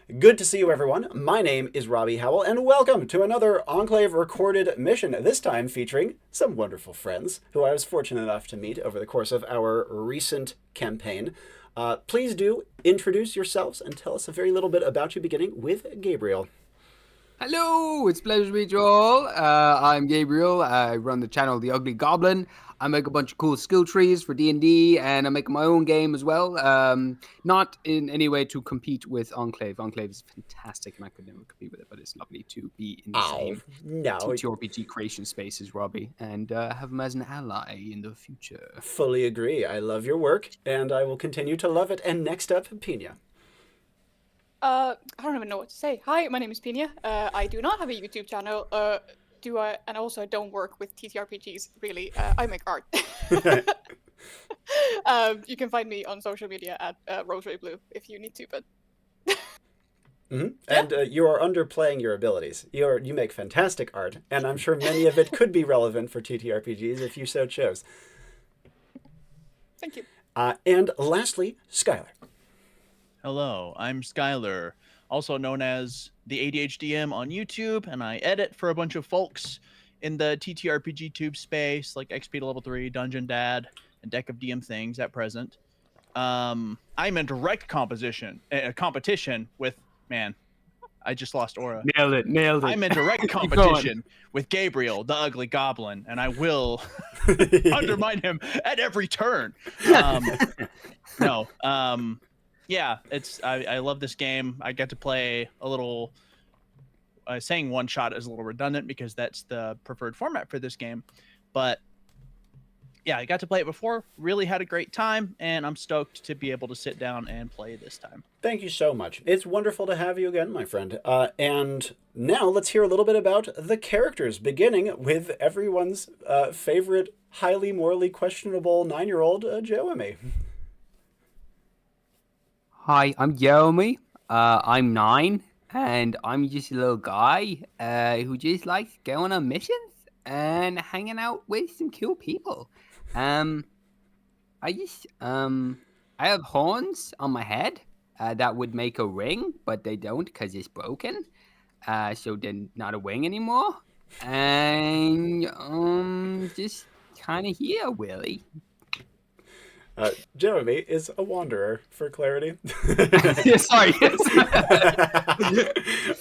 Good to see you, everyone. My name is Robbie Howell, and welcome to another Enclave recorded mission, this time featuring some wonderful friends who I was fortunate enough to meet over the course of our recent campaign. Please do introduce yourselves and tell us a very little bit about you, beginning with Gabriel. Hello, it's a pleasure to meet you all. I'm Gabriel. I run the channel TheUglyGoblin. I make a bunch of cool skill trees for D&D, and I make my own game as well. Not in any way to compete with Enclave. Enclave is fantastic, and I could never compete with it, but it's lovely to be in the same No, TTRPG creation space as Robbie, and have him as an ally in the future. fully agree. I love your work, and I will continue to love it. And next up, Pinja. I don't even know what to say. Hi, my name is Pinja. I do not have a YouTube channel. Do I? And also, I don't work with TTRPGs, really. I make art. You can find me on social media at Rosary Blue if you need to, but... Mm-hmm. And you are underplaying your abilities. You make fantastic art, and I'm sure many of it could be relevant for TTRPGs if you so chose. Thank you. And lastly, Skyler. Hello, I'm Skyler, also known as the ADHDM on YouTube, and I edit for a bunch of folks in the TTRPG tube space, like XP to level 3, Dungeon Dad, and Deck of DM things at present. I'm in direct competition with, man, I just lost aura. Nailed it. I'm in direct competition with Gabriel, the Ugly Goblin, and I will undermine him at every turn. Yeah, I love this game. I get to play a little. Saying one shot is a little redundant because that's the preferred format for this game, but yeah, I got to play it before. Really had a great time, and I'm stoked to be able to sit down and play this time. Thank you so much. It's wonderful to have you again, my friend. And now let's hear a little bit about the characters, beginning with everyone's favorite, highly morally questionable 9-year-old, Jewemy. Hi, I'm Jewemy. I'm 9, and I'm just a little guy who just likes going on missions and hanging out with some cool people. I have horns on my head that would make a ring, but they don't because it's broken. So they're not a ring anymore. And just kind of here, Willie. Jewemy is a wanderer, for clarity. Sorry.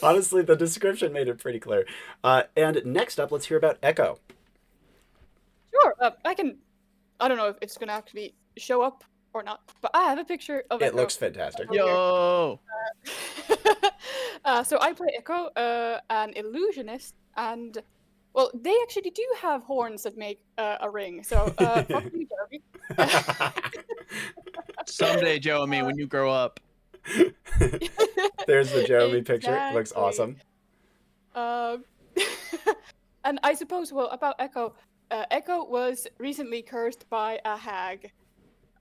Honestly, the description made it pretty clear. And next up, let's hear about Echo. Sure, I don't know if it's going to actually show up or not, but I have a picture of Echo. It looks fantastic. Yo! So I play Echo, an illusionist, and... Well, they actually do have horns that make a ring, so fuck you, Jeremy. Someday, Jewemy, when you grow up. There's the Jewemy picture. It looks awesome. And I suppose, well, about Echo, Echo was recently cursed by a hag,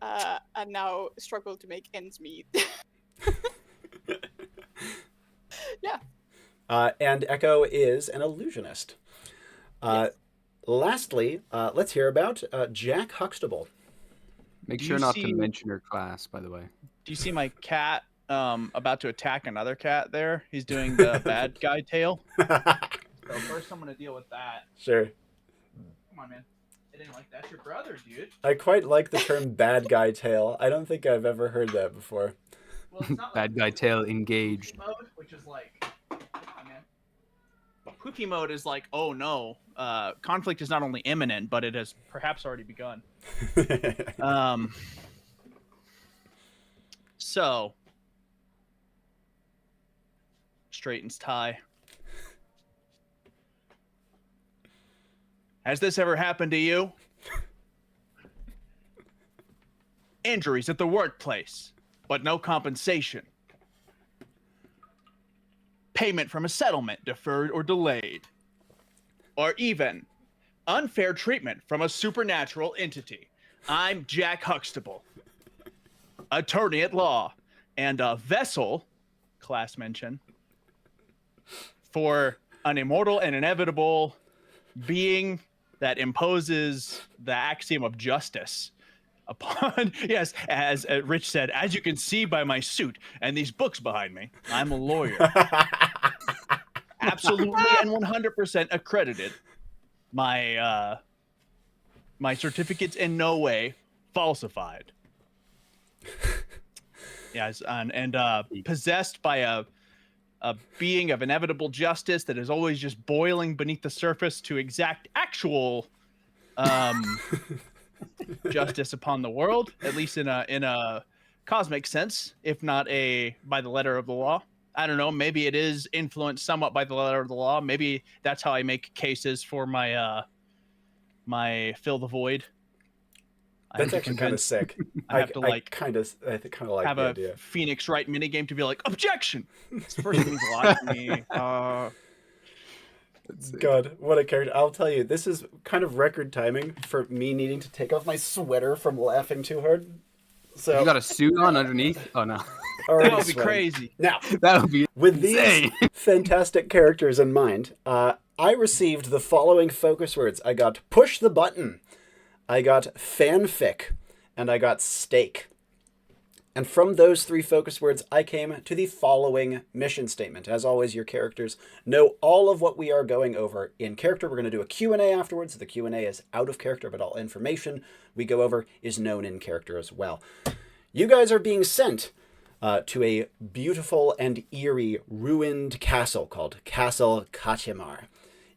and now struggled to make ends meet. Yeah. And Echo is an illusionist. Yes. Lastly, let's hear about Jack Huxtable. Make sure not to mention her class, by the way. Do you see my cat about to attack another cat there? He's doing the bad guy tail. So first I'm going to deal with that. Sure. Come on, man. I didn't like that. That's your brother, dude. I quite like the term bad guy tail. I don't think I've ever heard that before. Well, it's not Bad guy tail engaged. Mode, which is like, come on, man. Poopy mode is like, oh no, conflict is not only imminent, but it has perhaps already begun. So, straightens tie. Has this ever happened to you? Injuries at the workplace, but no compensation. Payment from a settlement deferred or delayed. Or even unfair treatment from a supernatural entity. I'm Jack Huxtable, attorney at law, and a vessel, class mention, for an immortal and inevitable being that imposes the axiom of justice upon yes, as Rich said, as you can see by my suit and these books behind me, I'm a lawyer. Absolutely and 100% accredited. My my certificate's in no way falsified. Yes, and possessed by a being of inevitable justice that is always just boiling beneath the surface to exact actual justice upon the world, at least in a cosmic sense, if not by the letter of the law. I don't know. Maybe it is influenced somewhat by the letter of the law. Maybe that's how I make cases for my my fill the void. That's actually kind of sick. I kind of like have the a idea. Phoenix Wright minigame to be like, objection. It's the first thing means a lot to me. God, what a character. I'll tell you, this is kind of record timing for me needing to take off my sweater from laughing too hard. So You got a suit on underneath? Oh no. That would be crazy. Now, That would be with insane. these fantastic characters in mind, I received the following focus words. I got push the button, I got fanfic, and I got steak. And from those three focus words, I came to the following mission statement. As always, your characters know all of what we are going over in character. We're going to do a Q&A afterwards. The Q&A is out of character, but all information we go over is known in character as well. You guys are being sent to a beautiful and eerie ruined castle called Castle Kachimar,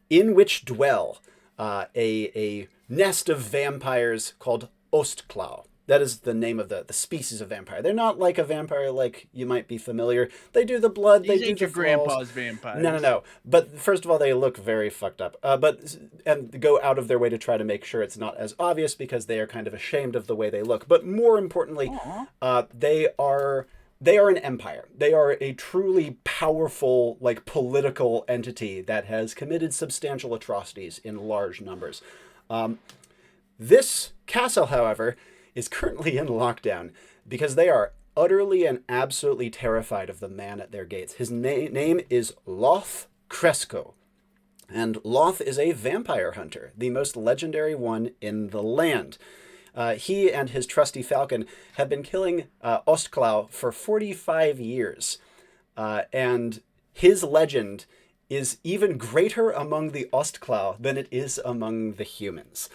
in which dwell a nest of vampires called Ostklau. That is the name of the species of vampire. They're not like a vampire like you might be familiar. They do the blood, they do the your thralls. grandpa's vampires. No. But first of all, they look very fucked up. And go out of their way to try to make sure it's not as obvious because they are kind of ashamed of the way they look. But more importantly, they are an empire. They are a truly powerful, like, political entity that has committed substantial atrocities in large numbers. This castle, however, is currently in lockdown because they are utterly and absolutely terrified of the man at their gates. His name is Loth Cresco, and Loth is a vampire hunter, the most legendary one in the land. He and his trusty falcon have been killing Ostklau for 45 years, and his legend is even greater among the Ostklau than it is among the humans.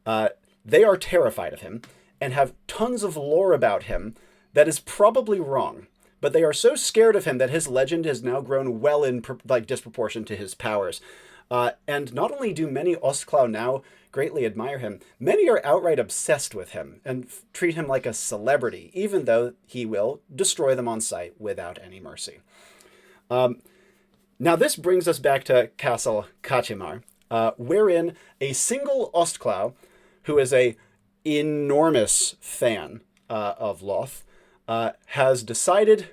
They are terrified of him and have tons of lore about him that is probably wrong, but they are so scared of him that his legend has now grown well in disproportion to his powers. And not only do many Ostklau now greatly admire him, many are outright obsessed with him and treat him like a celebrity, even though he will destroy them on sight without any mercy. Now this brings us back to Castle Kachimar, wherein a single Ostklau, who is a enormous fan of Loth, has decided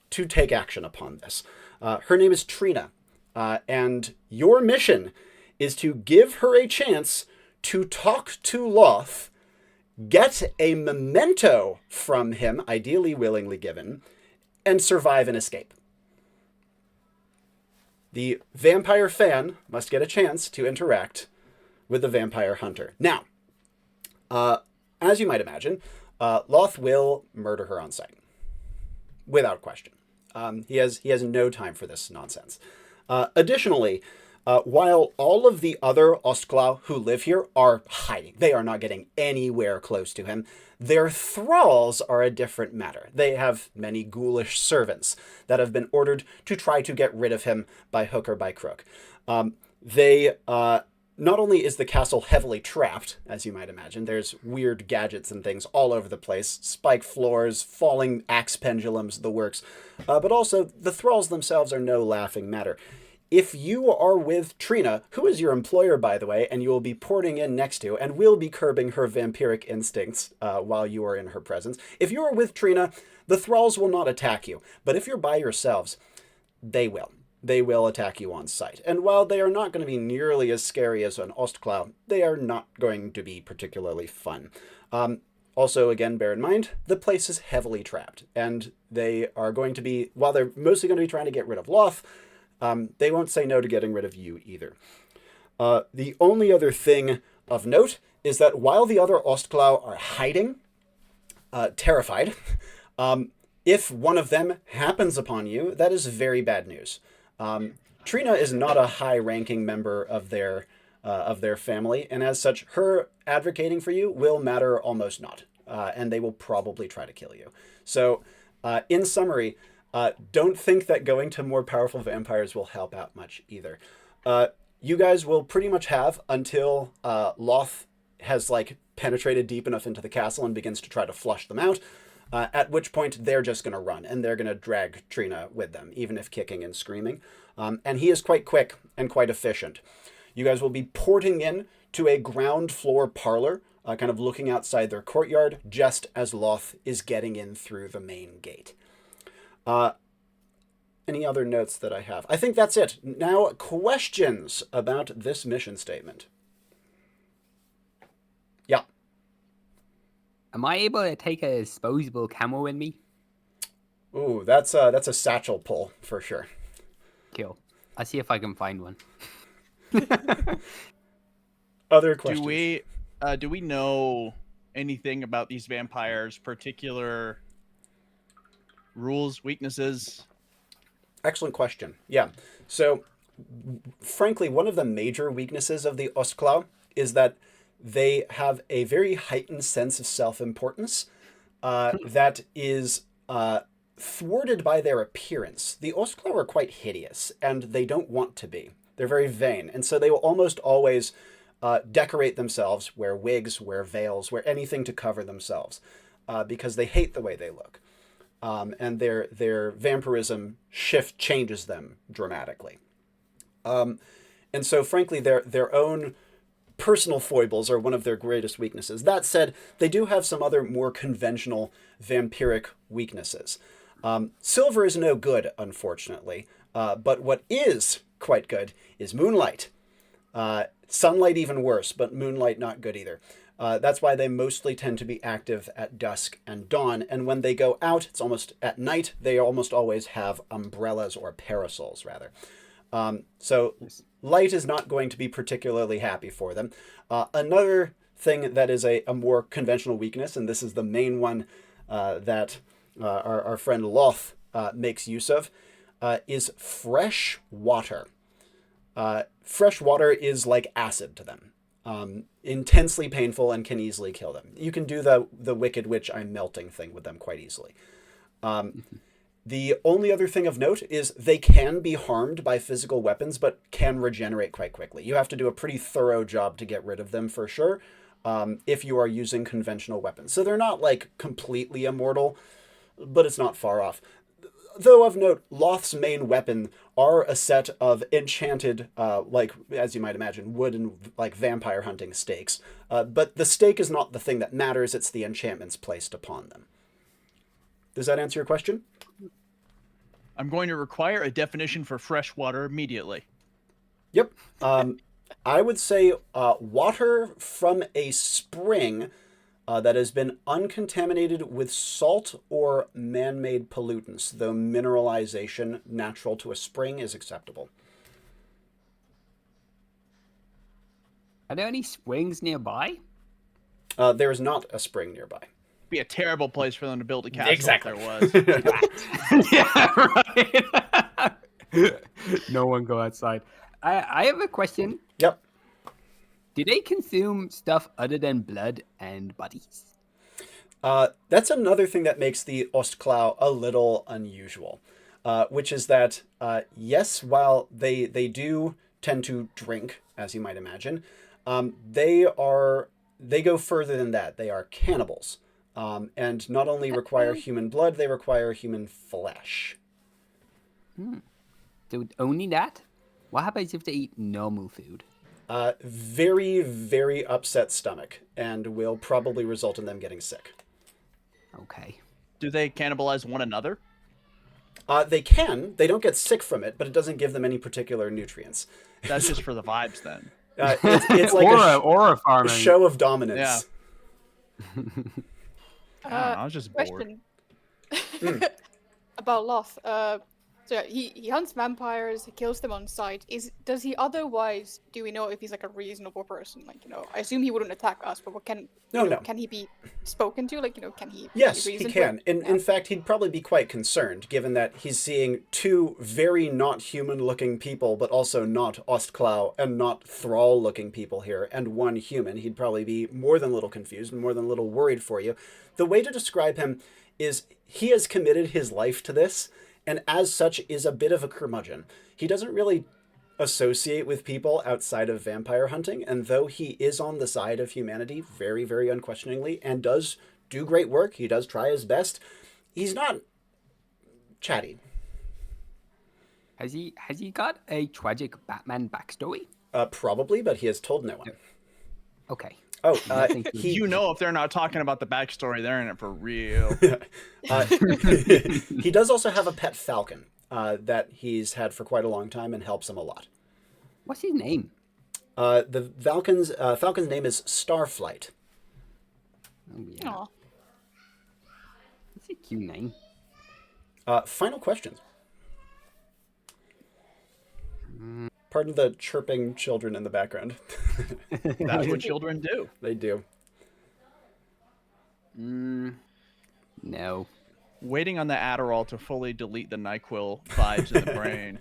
to take action upon this. Her name is Trina, and your mission is to give her a chance to talk to Loth, get a memento from him, ideally willingly given, and survive and escape. The vampire fan must get a chance to interact with the vampire hunter. Now, as you might imagine, Loth will murder her on sight, without question. He has no time for this nonsense. Additionally, while all of the other Ostklau who live here are hiding, they are not getting anywhere close to him, their thralls are a different matter. They have many ghoulish servants that have been ordered to try to get rid of him by hook or by crook. Not only is the castle heavily trapped, as you might imagine, there's weird gadgets and things all over the place, spike floors, falling axe pendulums, the works, but also the thralls themselves are no laughing matter. If you are with Trina, who is your employer, by the way, and you will be porting in next to, and will be curbing her vampiric instincts while you are in her presence, if you are with Trina, the thralls will not attack you, but if you're by yourselves, they will. They will attack you on sight. And while they are not going to be nearly as scary as an Ostklau, they are not going to be particularly fun. Also, again, bear in mind, the place is heavily trapped. And they are going to be, while they're mostly going to be trying to get rid of Loth, they won't say no to getting rid of you either. The only other thing of note is that while the other Ostklau are hiding, terrified, if one of them happens upon you, that is very bad news. Trina is not a high-ranking member of their family, and as such, her advocating for you will matter almost not, and they will probably try to kill you. So, in summary, don't think that going to more powerful vampires will help out much either. You guys will pretty much have until Loth has like penetrated deep enough into the castle and begins to try to flush them out, at which point they're just going to run, and they're going to drag Trina with them, even if kicking and screaming. And he is quite quick and quite efficient. You guys will be porting in to a ground floor parlor, kind of looking outside their courtyard, just as Loth is getting in through the main gate. Any other notes that I have? I think that's it. Now, questions about this mission statement. Yeah. Am I able to take a disposable camo in me? Ooh, that's a satchel pull for sure. Kill. I'll see if I can find one. Other questions? Do we know anything about these vampires' particular rules, weaknesses? Excellent question. Yeah. So, frankly, one of the major weaknesses of the Ostklau is that they have a very heightened sense of self-importance that is thwarted by their appearance. The Ostklau are quite hideous, and they don't want to be. They're very vain, and so they will almost always decorate themselves, wear wigs, wear veils, wear anything to cover themselves, because they hate the way they look. And their vampirism changes them dramatically. And so, frankly, their own personal foibles are one of their greatest weaknesses. That said, they do have some other more conventional vampiric weaknesses. Silver is no good, unfortunately, but what is quite good is moonlight. Sunlight even worse, but moonlight not good either. That's why they mostly tend to be active at dusk and dawn, and when they go out, it's almost at night, they almost always have umbrellas or parasols, rather. So light is not going to be particularly happy for them. Another thing that is a more conventional weakness, and this is the main one that our friend Loth makes use of, is fresh water. Fresh water is like acid to them. Intensely painful and can easily kill them. You can do the Wicked Witch I'm melting thing with them quite easily. The only other thing of note is they can be harmed by physical weapons, but can regenerate quite quickly. You have to do a pretty thorough job to get rid of them for sure, if you are using conventional weapons. So they're not like completely immortal, but it's not far off. Though of note, Loth's main weapon are a set of enchanted, like, as you might imagine, wooden, like, vampire hunting stakes. But the stake is not the thing that matters, it's the enchantments placed upon them. Does that answer your question? I'm going to require a definition for fresh water immediately. Yep. I would say water from a spring that has been uncontaminated with salt or man-made pollutants, though mineralization natural to a spring is acceptable. Are there any springs nearby? There is not a spring nearby. Be a terrible place for them to build a castle Exactly. if there was. Yeah, right. No one go outside. I have a question. Yep. Do they consume stuff other than blood and bodies? That's another thing that makes the Ostklau a little unusual, which is that, yes, while they do tend to drink, as you might imagine, they go further than that. They are cannibals, and not only require human blood, they require human flesh. So only that? What happens if they eat normal food? Very, very upset stomach, and will probably result in them getting sick. Okay. Do they cannibalize one another? They can. They don't get sick from it, but it doesn't give them any particular nutrients. That's just for the vibes then. It's like aura a farming. show of dominance. Yeah. I was just bored. Question about Loth. So he hunts vampires, he kills them on sight. Does he otherwise, do we know if he's like a reasonable person? Like, I assume he wouldn't attack us, but No. can he be spoken to? Like, can he Yes, be he reasoned can. with? In fact, he'd probably be quite concerned, given that he's seeing two very not human-looking people, but also not Ostklau and not Thrall-looking people here, and one human. He'd probably be more than a little confused and more than a little worried for you. The way to describe him is he has committed his life to this, and as such is a bit of a curmudgeon. He doesn't really associate with people outside of vampire hunting, and though he is on the side of humanity very, very unquestioningly, and does do great work, he does try his best, he's not chatty. Has he got a tragic Batman backstory? Probably, but he has told no one. Okay. Oh, if they're not talking about the backstory, they're in it for real. He does also have a pet falcon that he's had for quite a long time and helps him a lot. What's his name? The falcon's name is Starflight. Oh, yeah. Aw. That's a cute name. Final questions. Pardon the chirping children in the background. That's what children do. They do. No. Waiting on the Adderall to fully delete the NyQuil vibes in the brain.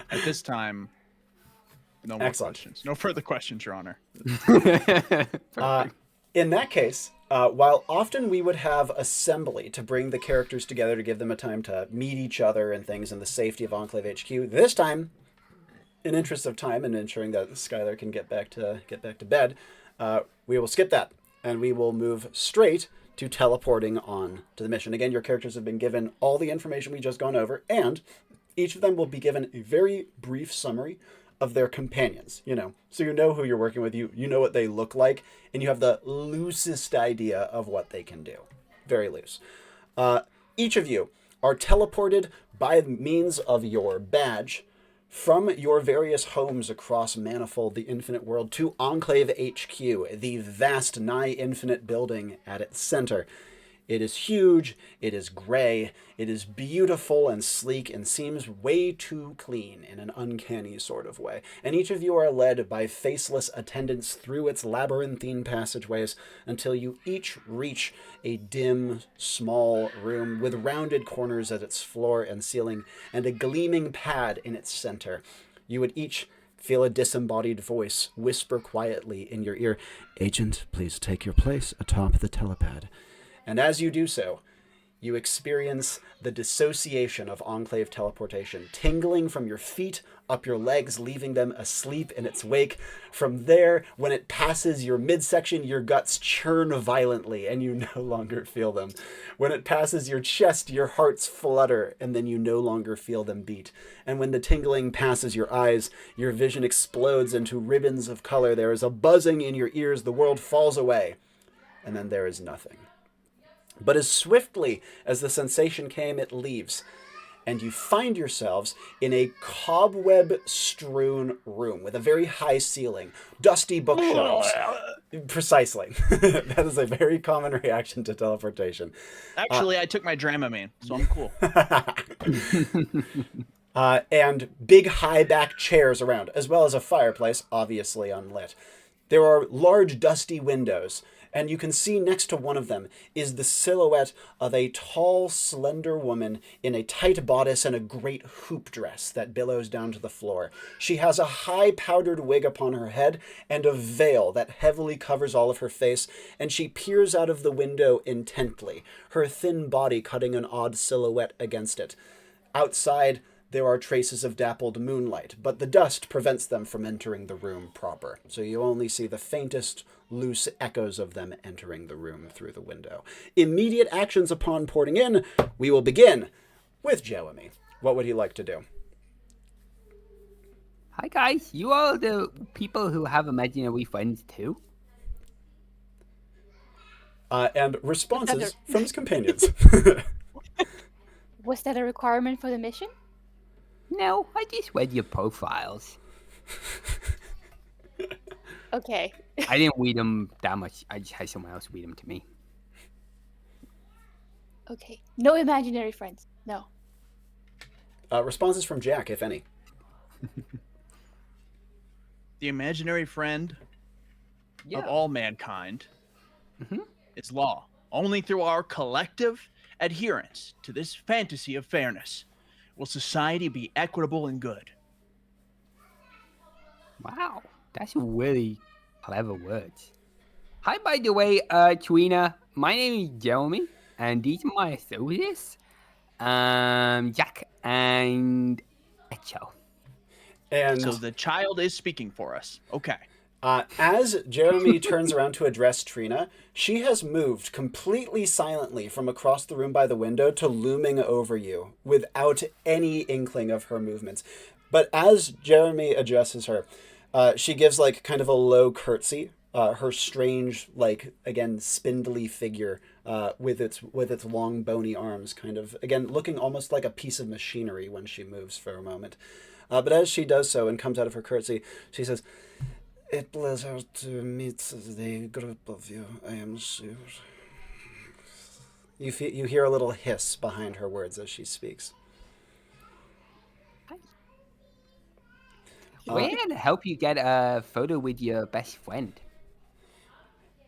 At this time, no more questions. No further questions, Your Honor. In that case, while often we would have assembly to bring the characters together to give them a time to meet each other and things in the safety of Enclave HQ, this time, in interest of time and ensuring that Skyler can get back to bed, we will skip that and we will move straight to teleporting on to the mission. Again, your characters have been given all the information we just gone over, and each of them will be given a very brief summary of their companions, so you know who you're working with, you know what they look like, and you have the loosest idea of what they can do. Very loose. Each of you are teleported by means of your badge from your various homes across Manifold, the Infinite World, to Enclave HQ, the vast, nigh infinite building at its center. It is huge, it is gray, it is beautiful and sleek, and seems way too clean in an uncanny sort of way. And each of you are led by faceless attendants through its labyrinthine passageways until you each reach a dim, small room with rounded corners at its floor and ceiling, and a gleaming pad in its center. You would each feel a disembodied voice whisper quietly in your ear, "Agent, please take your place atop the telepad." And as you do so, you experience the dissociation of Enclave teleportation, tingling from your feet up your legs, leaving them asleep in its wake. From there, when it passes your midsection, your guts churn violently and you no longer feel them. When it passes your chest, your hearts flutter and then you no longer feel them beat. And when the tingling passes your eyes, your vision explodes into ribbons of color. There is a buzzing in your ears, the world falls away, and then there is nothing. But as swiftly as the sensation came, it leaves, and you find yourselves in a cobweb-strewn room with a very high ceiling, dusty bookshelves. Precisely. That is a very common reaction to teleportation. Actually, I took my Dramamine, so I'm cool. And big high-back chairs around, as well as a fireplace, obviously unlit. There are large dusty windows, and you can see next to one of them is the silhouette of a tall, slender woman in a tight bodice and a great hoop dress that billows down to the floor. She has a high powdered wig upon her head and a veil that heavily covers all of her face, and she peers out of the window intently, her thin body cutting an odd silhouette against it. Outside, there are traces of dappled moonlight, but the dust prevents them from entering the room proper, so you only see the faintest, loose echoes of them entering the room through the window. Immediate actions upon porting in, we will begin with Jewemy. What would he like to do? Hi guys, you all the people who have imaginary friends too? And responses from his companions. Was that a requirement for the mission? No, I just read your profiles. Okay. I didn't read them that much. I just had someone else read them to me. Okay. No imaginary friends. No. Responses from Jack, if any. The imaginary friend of all mankind is law. Only through our collective adherence to this fantasy of fairness will society be equitable and good. Wow, that's really clever words. Hi, by the way, Trina. My name is Jewemy, and these are my associates, Jack and Echo. And So the child is speaking for us. Okay. as Jewemy turns around to address Trina, she has moved completely silently from across the room by the window to looming over you without any inkling of her movements. But as Jewemy addresses her, she gives like kind of a low curtsy. Her strange, like, again, spindly figure with its long bony arms, kind of again looking almost like a piece of machinery when she moves for a moment. But as she does so and comes out of her curtsy, she says, "A pleasure to meet the group of you, I am sure." You hear a little hiss behind her words as she speaks. We're here to help you get a photo with your best friend.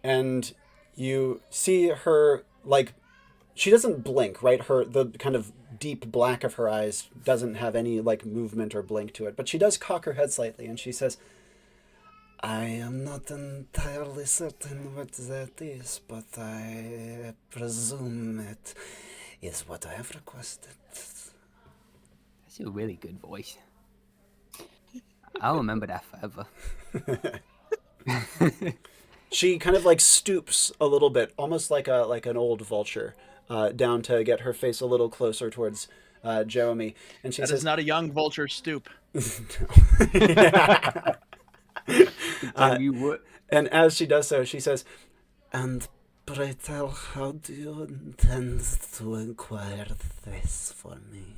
And you see her, like, she doesn't blink, right? The kind of deep black of her eyes doesn't have any, like, movement or blink to it. But she does cock her head slightly, and she says, "I am not entirely certain what that is, but I presume it is what I have requested." That's a really good voice. I'll remember that forever. She kind of like stoops a little bit, almost like an old vulture, down to get her face a little closer towards Jewemy, and she That says, is not a young vulture stoop. And as she does so, she says, "And pray tell, how do you intend to inquire this for me?"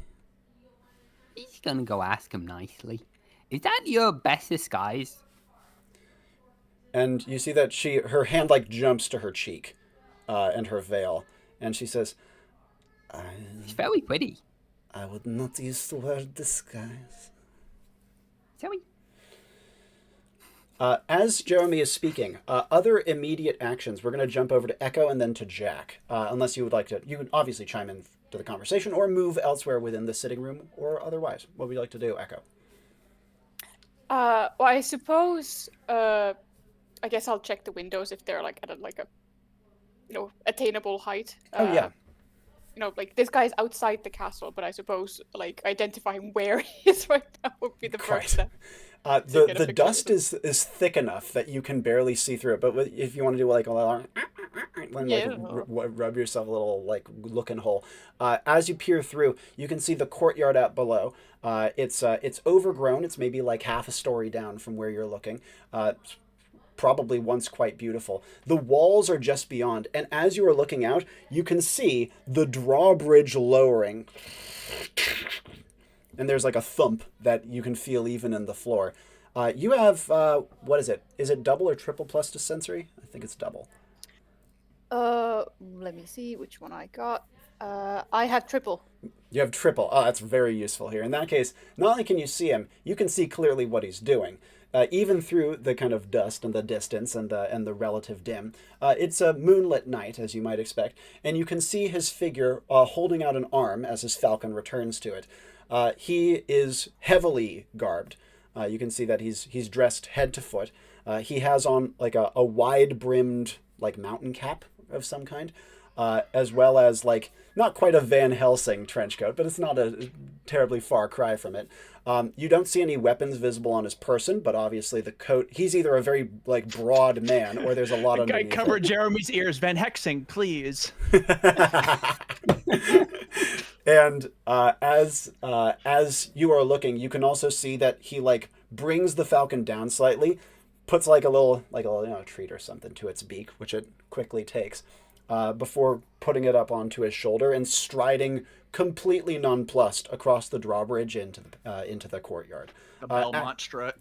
He's gonna go ask him nicely. Is that your best disguise? And you see that her hand like jumps to her cheek, and her veil, and she says, It's very pretty. "I would not use the word disguise." Sorry. As Jewemy is speaking, other immediate actions. We're going to jump over to Echo and then to Jack. Unless you would like to, you can obviously chime in to the conversation or move elsewhere within the sitting room or otherwise. What would you like to do, Echo? Well, I suppose. I guess I'll check the windows if they're like at a attainable height. Oh yeah. Like this guy's outside the castle, but I suppose like identifying where he is right now would be the first step. The dust is thick enough that you can barely see through it. But if you want to do like rub yourself a little like looking hole, as you peer through, you can see the courtyard out below. It's overgrown. It's maybe like half a story down from where you're looking. Probably once quite beautiful. The walls are just beyond, and as you are looking out, you can see the drawbridge lowering. And there's like a thump that you can feel even in the floor. You have, what is it? Is it double or triple plus to sensory? I think it's double. Let me see which one I got. I have triple. You have triple. Oh, that's very useful here. In that case, not only can you see him, you can see clearly what he's doing. Even through the kind of dust and the distance and the relative dim. It's a moonlit night, as you might expect, and you can see his figure holding out an arm as his falcon returns to it. He is heavily garbed. You can see that he's dressed head to foot. He has on like a wide-brimmed like mountain cap of some kind, as well as like not quite a Van Helsing trench coat, but it's not a terribly far cry from it. You don't see any weapons visible on his person, but obviously the coat, he's either a very like broad man or there's a lot of guy cover Jeremy's ears. Van Helsing, please. And as you are looking, you can also see that he like brings the falcon down slightly, puts like a little treat or something to its beak, which it quickly takes, before putting it up onto his shoulder and striding completely nonplussed across the drawbridge into the courtyard. The Belmont strut.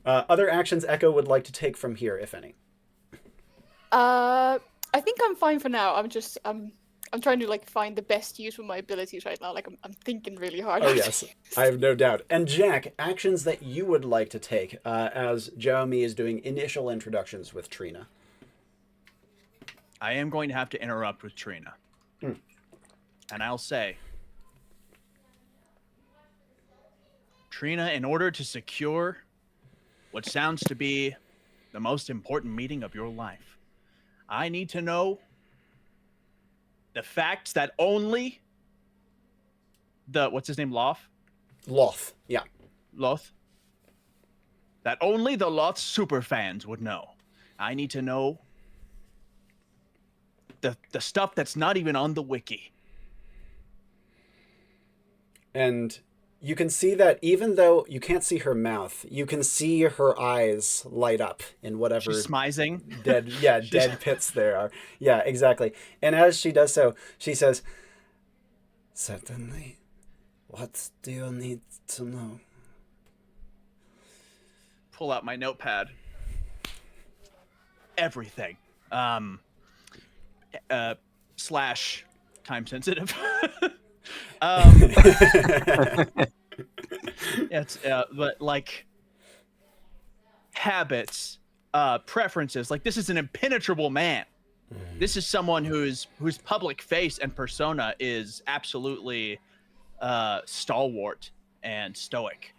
Other actions Echo would like to take from here, if any. I think I'm fine for now. I'm trying to like find the best use for my abilities right now. Like I'm thinking really hard. Oh yes, I have no doubt. And Jack, actions that you would like to take as Jewemy is doing initial introductions with Trina. I am going to have to interrupt with Trina. And I'll say, Trina, in order to secure what sounds to be the most important meeting of your life, I need to know the facts that only what's his name, Loth, yeah. Loth? That only the Loth superfans would know. I need to know the stuff that's not even on the wiki. And you can see that even though you can't see her mouth, you can see her eyes light up in whatever She's smizing. dead pits there are. Yeah, exactly. And as she does so, she says, "Certainly. What do you need to know?" Pull out my notepad. Everything. Slash time sensitive. It's but like habits, preferences. Like, this is an impenetrable man. This is someone whose public face and persona is absolutely stalwart and stoic.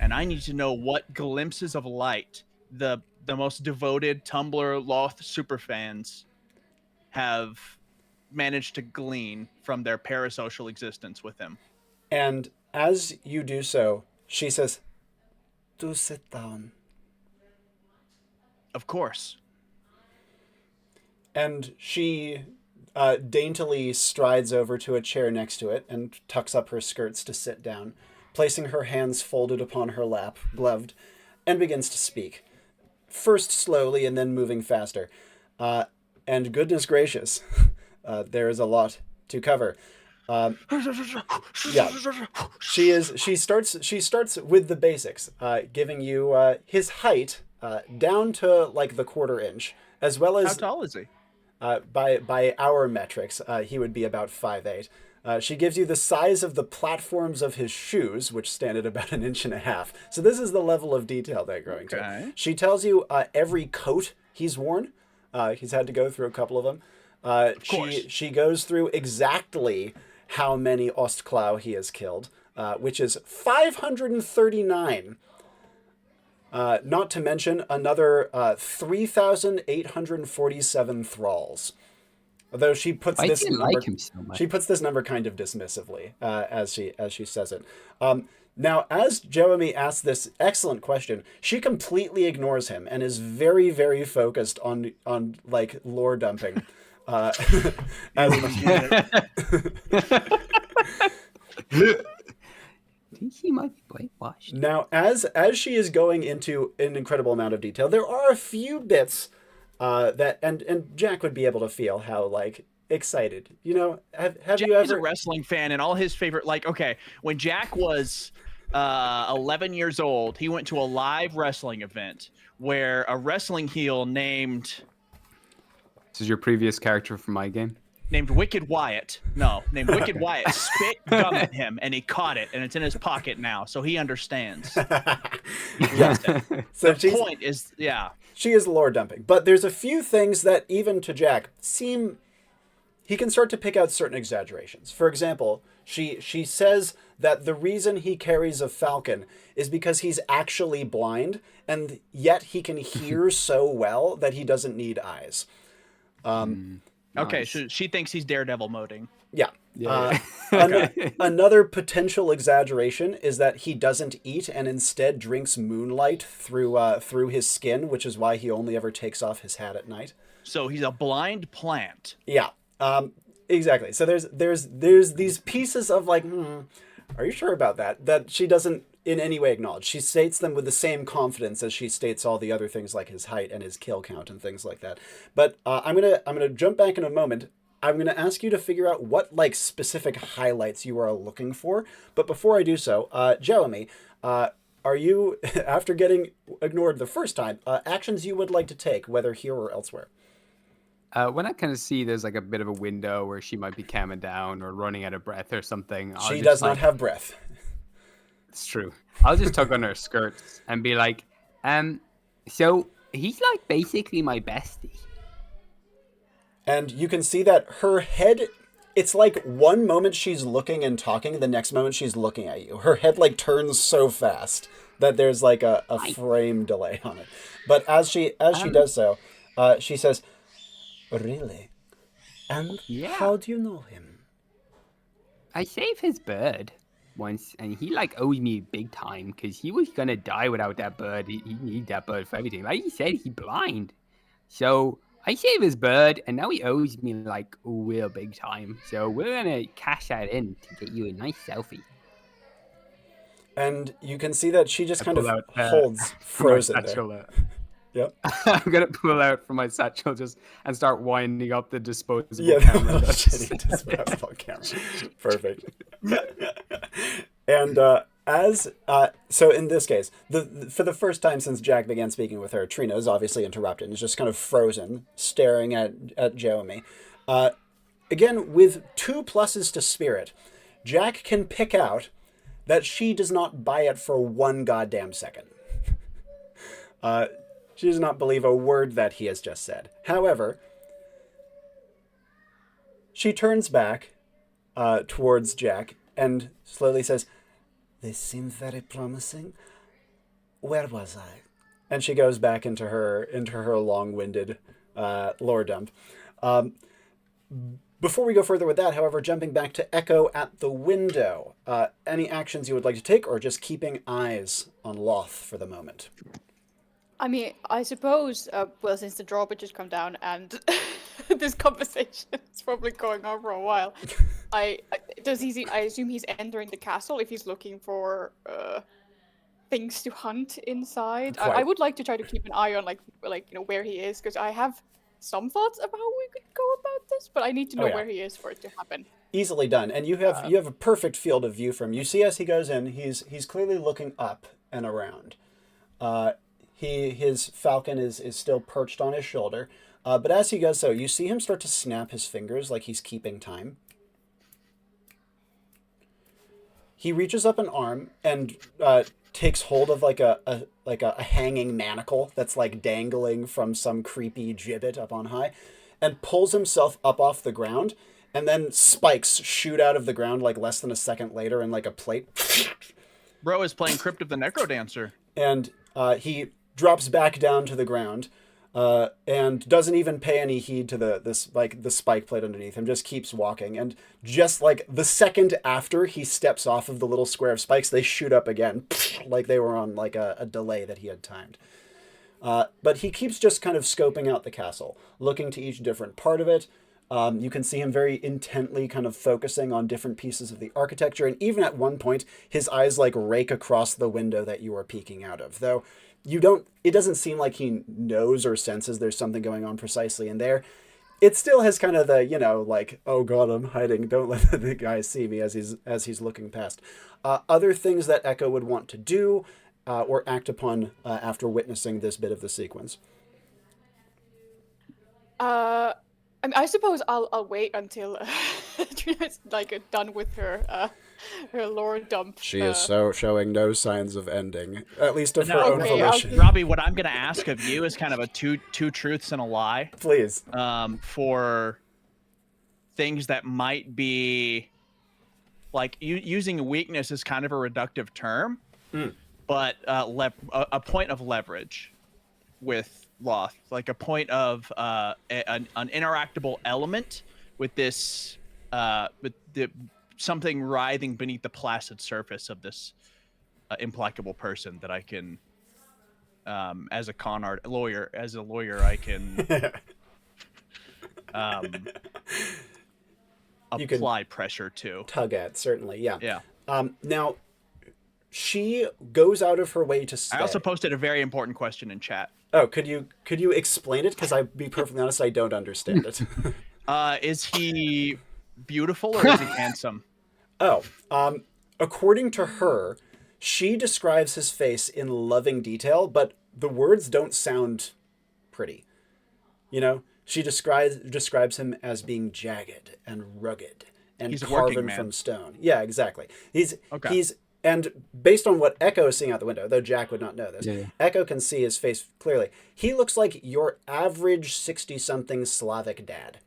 And I need to know what glimpses of light the most devoted Tumblr Loth superfans have managed to glean from their parasocial existence with him. And as you do so, she says, "Do sit down." Of course. And she daintily strides over to a chair next to it and tucks up her skirts to sit down, placing her hands folded upon her lap, gloved, and begins to speak. First slowly and then moving faster. And goodness gracious, there is a lot to cover. Yeah, she starts with the basics, giving you his height down to like the 1/4 inch, as well as how tall is he? By our metrics, he would be about 5'8". She gives you the size of the platforms of his shoes, which stand at about 1.5 inches. So this is the level of detail they're going to. She tells you every coat he's worn. He's had to go through a couple of them. She goes through exactly how many Ostklau he has killed, which is 539. Not to mention another 3,847 thralls. Although she puts this number, she puts this number kind of dismissively as she says it. Now, as Jewemy asks this excellent question, she completely ignores him and is very, very focused on like lore dumping. He might be whitewashed. Now, as she is going into an incredible amount of detail, there are a few bits that and Jack would be able to feel how like excited. You know, have Jack you ever? Is a wrestling fan, and all his favorite, like, okay, when Jack was 11 years old, he went to a live wrestling event where a wrestling heel named. This is your previous character from my game. Named Wicked Wyatt. No, named Wicked Wyatt spit gum at him, and he caught it, and it's in his pocket now, so he understands. Yeah. So the point is, yeah. She is lore dumping, but there's a few things that even to Jack seem. He can start to pick out certain exaggerations. For example, she says that the reason he carries a falcon is because he's actually blind, and yet he can hear so well that he doesn't need eyes. Okay, so she thinks he's Daredevil moding. Yeah. Okay. Another potential exaggeration is that he doesn't eat and instead drinks moonlight through his skin, which is why he only ever takes off his hat at night. So he's a blind plant. Yeah. Exactly. So there's these pieces of like, are you sure about that? That she doesn't in any way acknowledge. She states them with the same confidence as she states all the other things like his height and his kill count and things like that. But I'm gonna jump back in a moment. I'm gonna ask you to figure out what like specific highlights you are looking for. But before I do so, Jewemy, are you, after getting ignored the first time, actions you would like to take, whether here or elsewhere? When I kind of see there's like a bit of a window where she might be calming down or running out of breath or something, She does not have breath. It's true. I'll just tug on her skirts and be like, so he's like basically my bestie. And you can see that her head, it's like one moment she's looking and talking, the next moment she's looking at you. Her head like turns so fast that there's like a frame delay on it. But as she does so, she says, "Really? And how do you know him?" I saved his bird once, and he like owes me big time because he was gonna die without that bird. He needs that bird for everything. Like he said, he blind. So I saved his bird, and now he owes me like real big time. So we're gonna cash that in to get you a nice selfie. And you can see that she just kind of holds frozen there. Yep. I'm gonna pull out from my satchel and start winding up the disposable camera. Disposable camera. Perfect. And so in this case, for the first time since Jack began speaking with her, Trina is obviously interrupted and is just kind of frozen, staring at Jewemy. Again, with 2 pluses to spirit, Jack can pick out that she does not buy it for 1 goddamn second. She does not believe a word that he has just said. However, she turns back towards Jack and slowly says, "This seems very promising. Where was I?" And she goes back into her long-winded lore dump. Before we go further with that, however, jumping back to Echo at the window, any actions you would like to take, or just keeping eyes on Loth for the moment? I mean, I suppose, well, since the drawbridge has come down and this conversation is probably going on for a while, I assume he's entering the castle if he's looking for things to hunt inside. I would like to try to keep an eye on like where he is, because I have some thoughts about how we could go about this, but I need to know where he is for it to happen. Easily done, and you have a perfect field of view from him. You see as he goes in, he's clearly looking up and around. His falcon is still perched on his shoulder, but as he goes so, you see him start to snap his fingers like he's keeping time. He reaches up an arm and takes hold of like a hanging manacle that's like dangling from some creepy gibbet up on high, and pulls himself up off the ground, and then spikes shoot out of the ground like less than a second later in like a plate. Bro is playing Crypt of the Necrodancer. And he drops back down to the ground and doesn't even pay any heed to the spike plate underneath him, just keeps walking. And just like the second after he steps off of the little square of spikes, they shoot up again, like they were on like a delay that he had timed. But he keeps just kind of scoping out the castle, looking to each different part of it. You can see him very intently kind of focusing on different pieces of the architecture. And even at one point, his eyes like rake across the window that you are peeking out of. Though it doesn't seem like he knows or senses there's something going on precisely in there. It still has kind of the, like, oh God, I'm hiding. Don't let the guy see me as he's looking past. Other things that Echo would want to do or act upon after witnessing this bit of the sequence. I suppose I'll wait until Trina's like done with her lore dump. She is showing no signs of ending, at least of her own volition. Robbie, what I'm going to ask of you is kind of a two truths and a lie. Please. For things that might be like using weakness is kind of a reductive term, but a point of leverage with Loth, like a point of an interactable element with this something writhing beneath the placid surface of this implacable person that I can, as a lawyer, I can apply pressure to. Tug at, certainly, yeah. Yeah. Now, she goes out of her way to stay. I also posted a very important question in chat. Oh, could you explain it? Because I'd be perfectly honest, I don't understand it. Is he beautiful or is he handsome? Oh, according to her, she describes his face in loving detail, but the words don't sound pretty. She describes him as being jagged and rugged and He's a working carven man. from stone. Yeah, exactly. Okay. He's and based on what Echo is seeing out the window, though Jack would not know this, Yeah. Echo can see his face clearly. He looks like your average 60-something Slavic dad.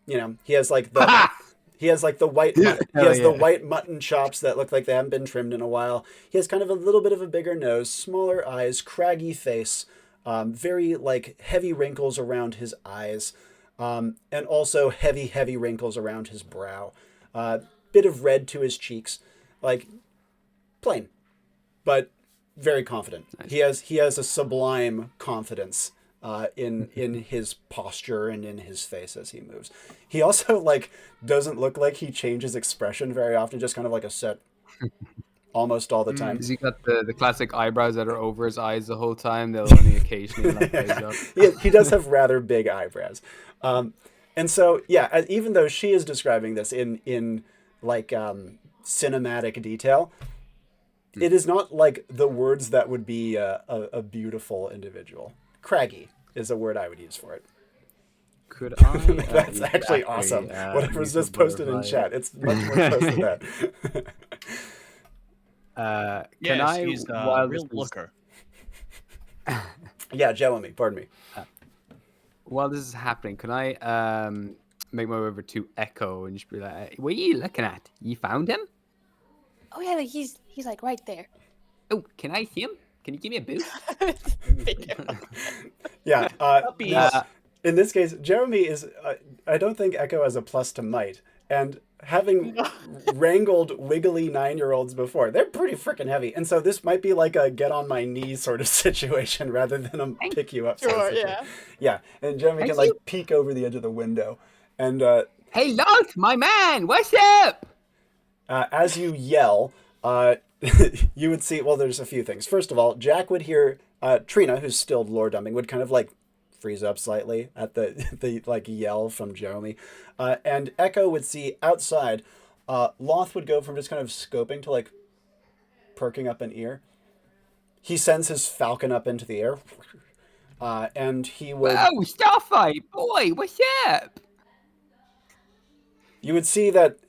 You know, he has like the he has like the white he has the white mutton chops that look like they haven't been trimmed in a while. He has kind of a little bit of a bigger nose, smaller eyes, craggy face, very like heavy wrinkles around his eyes, and also heavy wrinkles around his brow. Bit of red to his cheeks, like plain, but very confident. Nice. He has a sublime confidence in his posture and in his face as he moves. He also like doesn't look like he changes expression very often, just kind of like a set almost all the time. Has he got the classic eyebrows that are over his eyes the whole time? They'll only occasionally like raise up. He does have rather big eyebrows. And so, yeah, even though she is describing this in like cinematic detail, it is not like the words that would be a beautiful individual. Craggy is a word I would use for it. Could I? That's actually awesome. Whatever's just posted in chat, it's much more close to that. He's a real looker. Yeah, Jewemy, pardon me. While this is happening, can I make my way over to Echo and just be like, "What are you looking at? You found him? Oh yeah, like he's like right there. Oh, can I see him? Can you give me a boost?" Yeah. In this case, Jewemy is. I don't think Echo has a plus to might, and having wrangled wiggly 9-year-olds before, they're pretty freaking heavy, and so this might be like a get on my knees sort of situation rather than a pick you up. Sure, yeah. Yeah, and Jewemy can like peek over the edge of the window, and hey, Lot, my man, what's up? as you yell, you would see. Well, there's a few things. First of all, Jack would hear Trina, who's still lore dumping, would kind of like freeze up slightly at the like yell from Jewemy, and Echo would see outside. Loth would go from just kind of scoping to like perking up an ear. He sends his falcon up into the air, and he would. Oh, Starfight boy, what's up? You would see that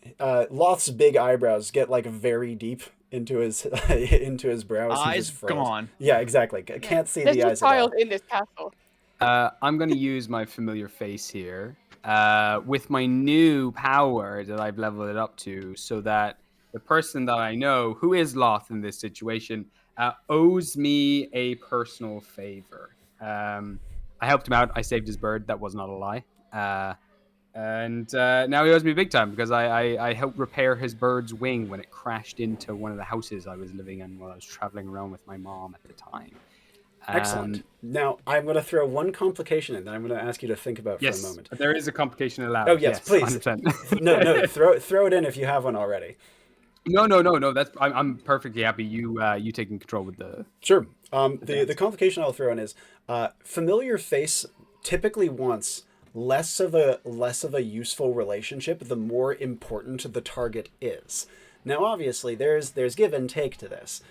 Loth's big eyebrows get like very deep into his brows. Eyes gone. Yeah, exactly. Can't see There's the no eyes at all. child in this castle. I'm going to use my familiar face here with my new power that I've leveled it up to, so that the person that I know who is Loth in this situation owes me a personal favor. I helped him out. I saved his bird. That was not a lie. And now he owes me big time because I helped repair his bird's wing when it crashed into one of the houses I was living in while I was traveling around with my mom at the time. Excellent. Now, I'm going to throw one complication in that I'm going to ask you to think about for a moment. There is a complication allowed. Oh, yes, please. 100%. No, throw it in if you have one already. No. That's I'm perfectly happy. You taking control with the. Sure. The complication I'll throw in is familiar face typically wants less of a useful relationship the more important the target is. Now, obviously, there's give and take to this.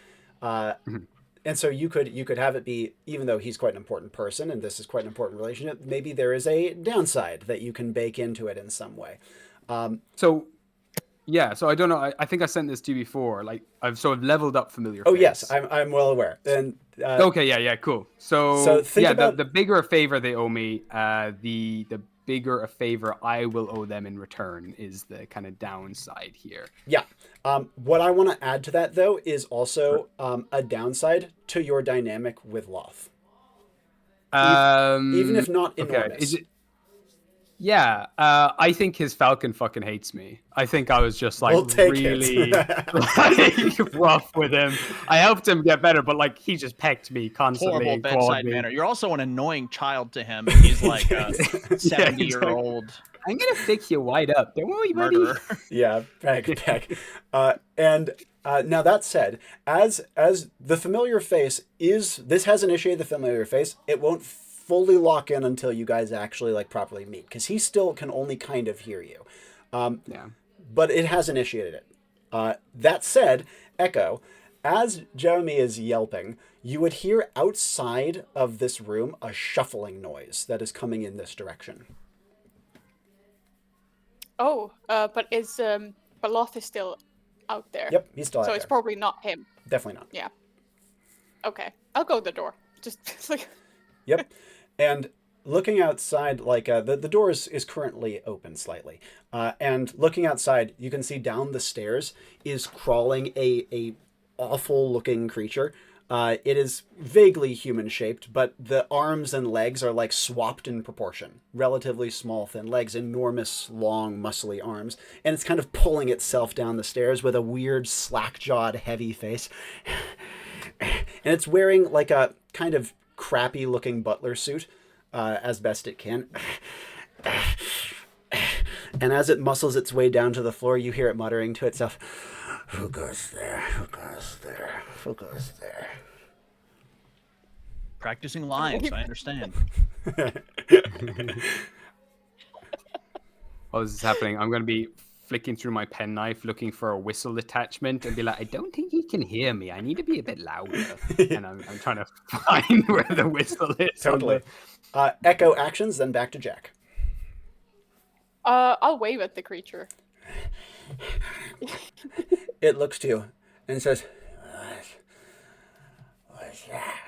And so you could have it be, even though he's quite an important person and this is quite an important relationship, maybe there is a downside that you can bake into it in some way. So I don't know. I think I sent this to you before. Like I've leveled up familiar. Oh face. yes, I'm well aware. And okay, yeah, cool. So think about the bigger a favor they owe me, the bigger a favor I will owe them in return is the kind of downside here. Yeah. What I want to add to that, though, is also a downside to your dynamic with Loth. Even if not enormous. Okay. Is it? Yeah, I think his falcon fucking hates me. I think I was just like really like, rough with him. I helped him get better, but like he just pecked me constantly. Horrible bedside manner. You're also an annoying child to him. And he's like a 70-year-old. I'm gonna fix you wide up. Don't worry, buddy. Murderer. Yeah, back. And now that said, as the familiar face this has initiated the familiar face. It won't fully lock in until you guys actually like properly meet, because he still can only kind of hear you. But it has initiated it. That said, Echo, As Jewemy is yelping, you would hear outside of this room a shuffling noise that is coming in this direction. Oh, but Loth is still out there. Yep, he's still out So there. it's probably not him. Definitely not. Yeah. Okay, I'll go to the door. Just like. Yep. And looking outside, like the door is currently open slightly. And looking outside, you can see down the stairs is crawling a awful looking creature. It is vaguely human shaped, but the arms and legs are like swapped in proportion. Relatively small, thin legs, enormous, long, muscly arms. And it's kind of pulling itself down the stairs with a weird, slack-jawed, heavy face. And it's wearing like a kind of crappy looking butler suit, as best it can. And as it muscles its way down to the floor, you hear it muttering to itself, "Who goes there? Who goes there? Who goes there?" Practicing lines, I understand. While this is happening, I'm going to be flicking through my penknife looking for a whistle attachment and be like, I don't think he can hear me. I need to be a bit louder. And I'm trying to find where the whistle is. Totally. Echo actions, then back to Jack. I'll wave at the creature. It looks to you and says, "What's that?"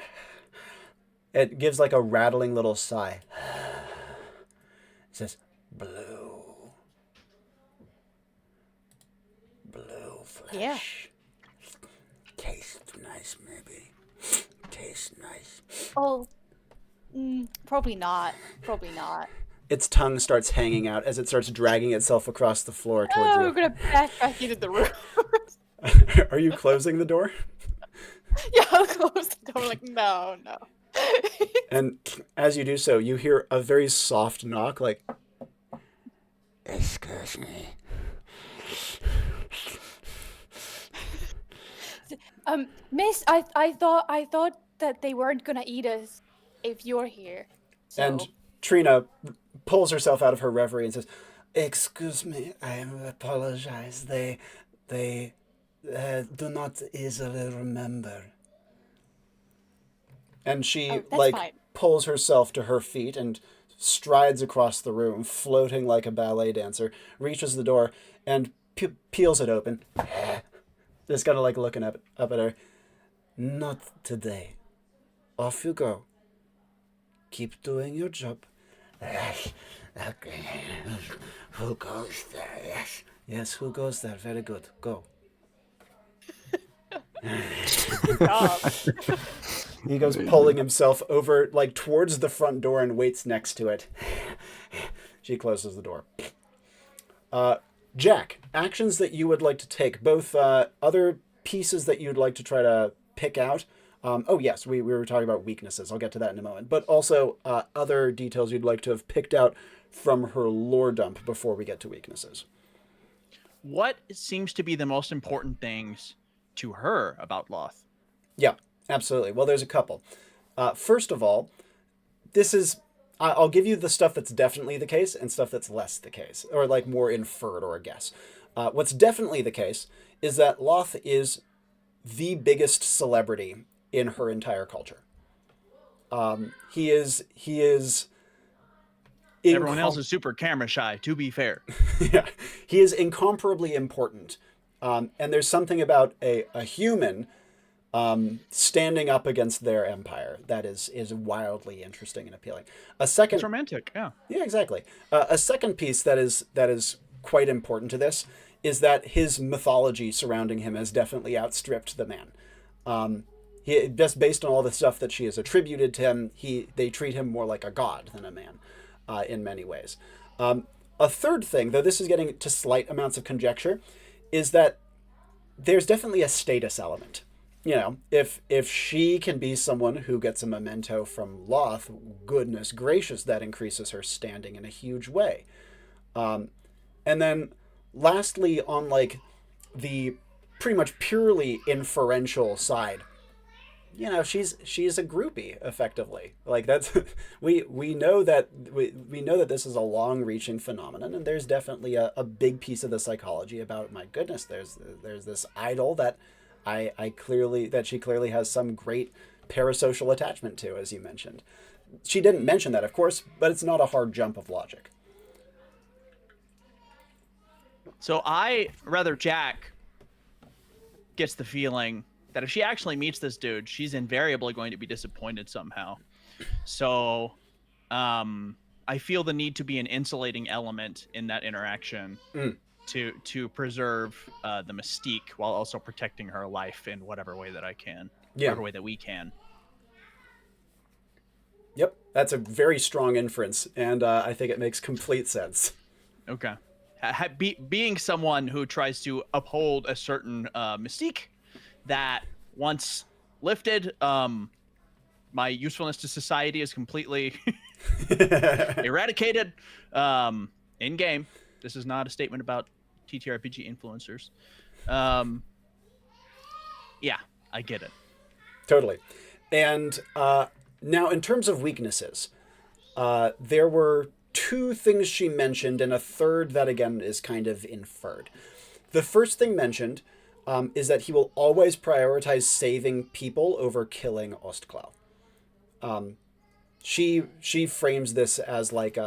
It gives like a rattling little sigh. It says, "Blue. Blue flesh. Yeah. Tastes nice, maybe. Tastes nice." Oh, probably not. Probably not. Its tongue starts hanging out as it starts dragging itself across the floor towards Oh, you. we're gonna back into the room. Are you closing the door? Yeah, I'll close the door. Like, no. And as you do so, you hear a very soft knock, like, "Excuse me." Miss, I thought that they weren't gonna eat us if you're here. So. And Trina pulls herself out of her reverie and says, "Excuse me, I apologize. They do not easily remember." And she fine. pulls herself to her feet and strides across the room, floating like a ballet dancer, reaches the door and peels it open. Just kind of like looking up at her. "Not today. Off you go. Keep doing your job." "Okay. Who goes there? Yes. Yes, who goes there? Very good. Go." He goes pulling himself over, like, towards the front door and waits next to it. She closes the door. Jack, actions that you would like to take, both other pieces that you'd like to try to pick out. Oh, yes, we were talking about weaknesses. I'll get to that in a moment. But also other details you'd like to have picked out from her lore dump before we get to weaknesses. What seems to be the most important things to her about Loth? Yeah, absolutely. Well, there's a couple. First of all, I'll give you the stuff that's definitely the case and stuff that's less the case, or like more inferred or a guess. What's definitely the case is that Loth is the biggest celebrity in her entire culture. He is. Everyone else is super camera shy, to be fair. Yeah, he is incomparably important. And there's something about a human standing up against their empire that is wildly interesting and appealing. It's romantic, yeah. Yeah, exactly. A second piece that is quite important to this is that his mythology surrounding him has definitely outstripped the man. Just based on all the stuff that she has attributed to him, they treat him more like a god than a man, in many ways. A third thing, though this is getting to slight amounts of conjecture, is that there's definitely a status element. You know, if she can be someone who gets a memento from Loth, goodness gracious, that increases her standing in a huge way. And then lastly, on like the pretty much purely inferential side, you know, she's a groupie effectively. Like that's we know that we know that this is a long-reaching phenomenon, and there's definitely a big piece of the psychology about, my goodness, there's this idol that I clearly that she clearly has some great parasocial attachment to, as you mentioned. She didn't mention that, of course, but it's not a hard jump of logic. So Jack gets the feeling that if she actually meets this dude, she's invariably going to be disappointed somehow. So I feel the need to be an insulating element in that interaction to preserve the mystique while also protecting her life in whatever way that I can, whatever way that we can. Yep, that's a very strong inference, and I think it makes complete sense. Okay. Being someone who tries to uphold a certain mystique that once lifted, my usefulness to society is completely eradicated in game. This is not a statement about TTRPG influencers. Yeah, I get it. Totally. And now, in terms of weaknesses, there were 2 things she mentioned, and a third that, again, is kind of inferred. The first thing mentioned is that he will always prioritize saving people over killing Ostklau. She frames this as like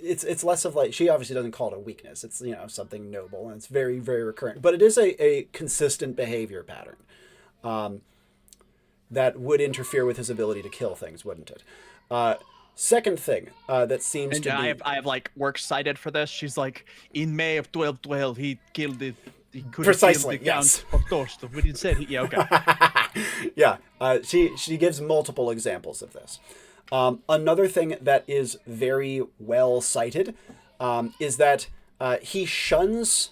it's less of like, she obviously doesn't call it a weakness. It's, you know, something noble, and it's very, very recurrent. But it is a consistent behavior pattern that would interfere with his ability to kill things, wouldn't it? Second thing that seems and to be... I have like works cited for this. She's like, in May of 1212, he killed it. He could Precisely, have yes. Count of Torst. What he said. Yeah, okay. Yeah, she gives multiple examples of this. Another thing that is very well cited is that he shuns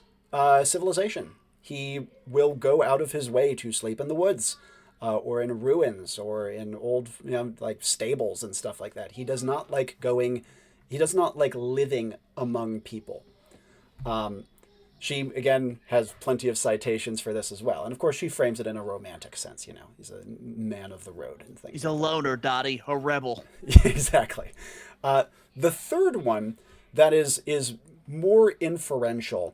civilization. He will go out of his way to sleep in the woods, or in ruins, or in old, you know, like stables and stuff like that. He does not like going. He does not like living among people. She, again, has plenty of citations for this as well. And, of course, she frames it in a romantic sense, you know. He's a man of the road and things. He's a loner, Dottie, a rebel. Exactly. The third one that is more inferential,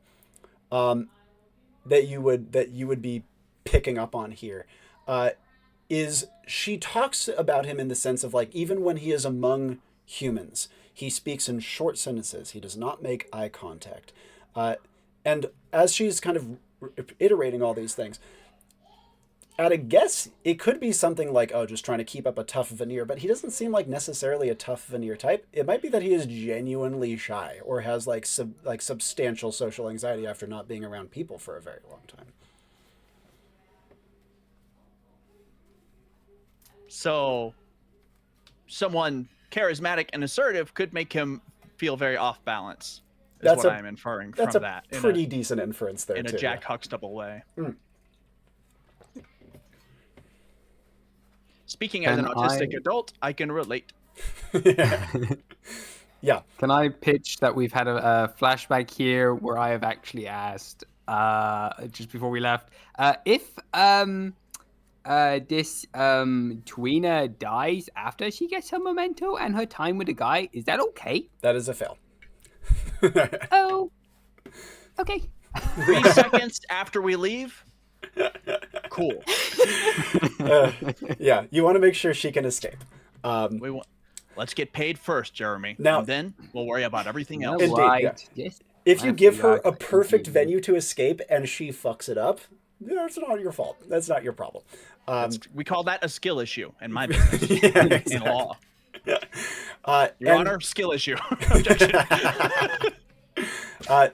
that you would be picking up on here, is she talks about him in the sense of, like, even when he is among humans, he speaks in short sentences. He does not make eye contact. And as she's kind of iterating all these things, at a guess, it could be something like, oh, just trying to keep up a tough veneer, but he doesn't seem like necessarily a tough veneer type. It might be that he is genuinely shy, or has like substantial social anxiety after not being around people for a very long time. So someone charismatic and assertive could make him feel very off balance. That's what I'm inferring from that. That's a pretty decent inference there, in too. a Jack Huxtable way. Speaking as an autistic adult, I can relate. Yeah. Can I pitch that we've had a flashback here where I have actually asked, just before we left, if this tweener dies after she gets her memento and her time with the guy, is that okay? That is a fail. Oh, okay. 3 seconds after we leave? Cool. Yeah, you want to make sure she can escape. Let's get paid first, Jeremy. Now, and then we'll worry about everything else. Indeed, right. yeah. Yes. If you give her a perfect venue to escape and she fucks it up, that's not your fault. That's not your problem. We call that a skill issue in my business. Yeah, exactly. In law. Your Honor, skill issue.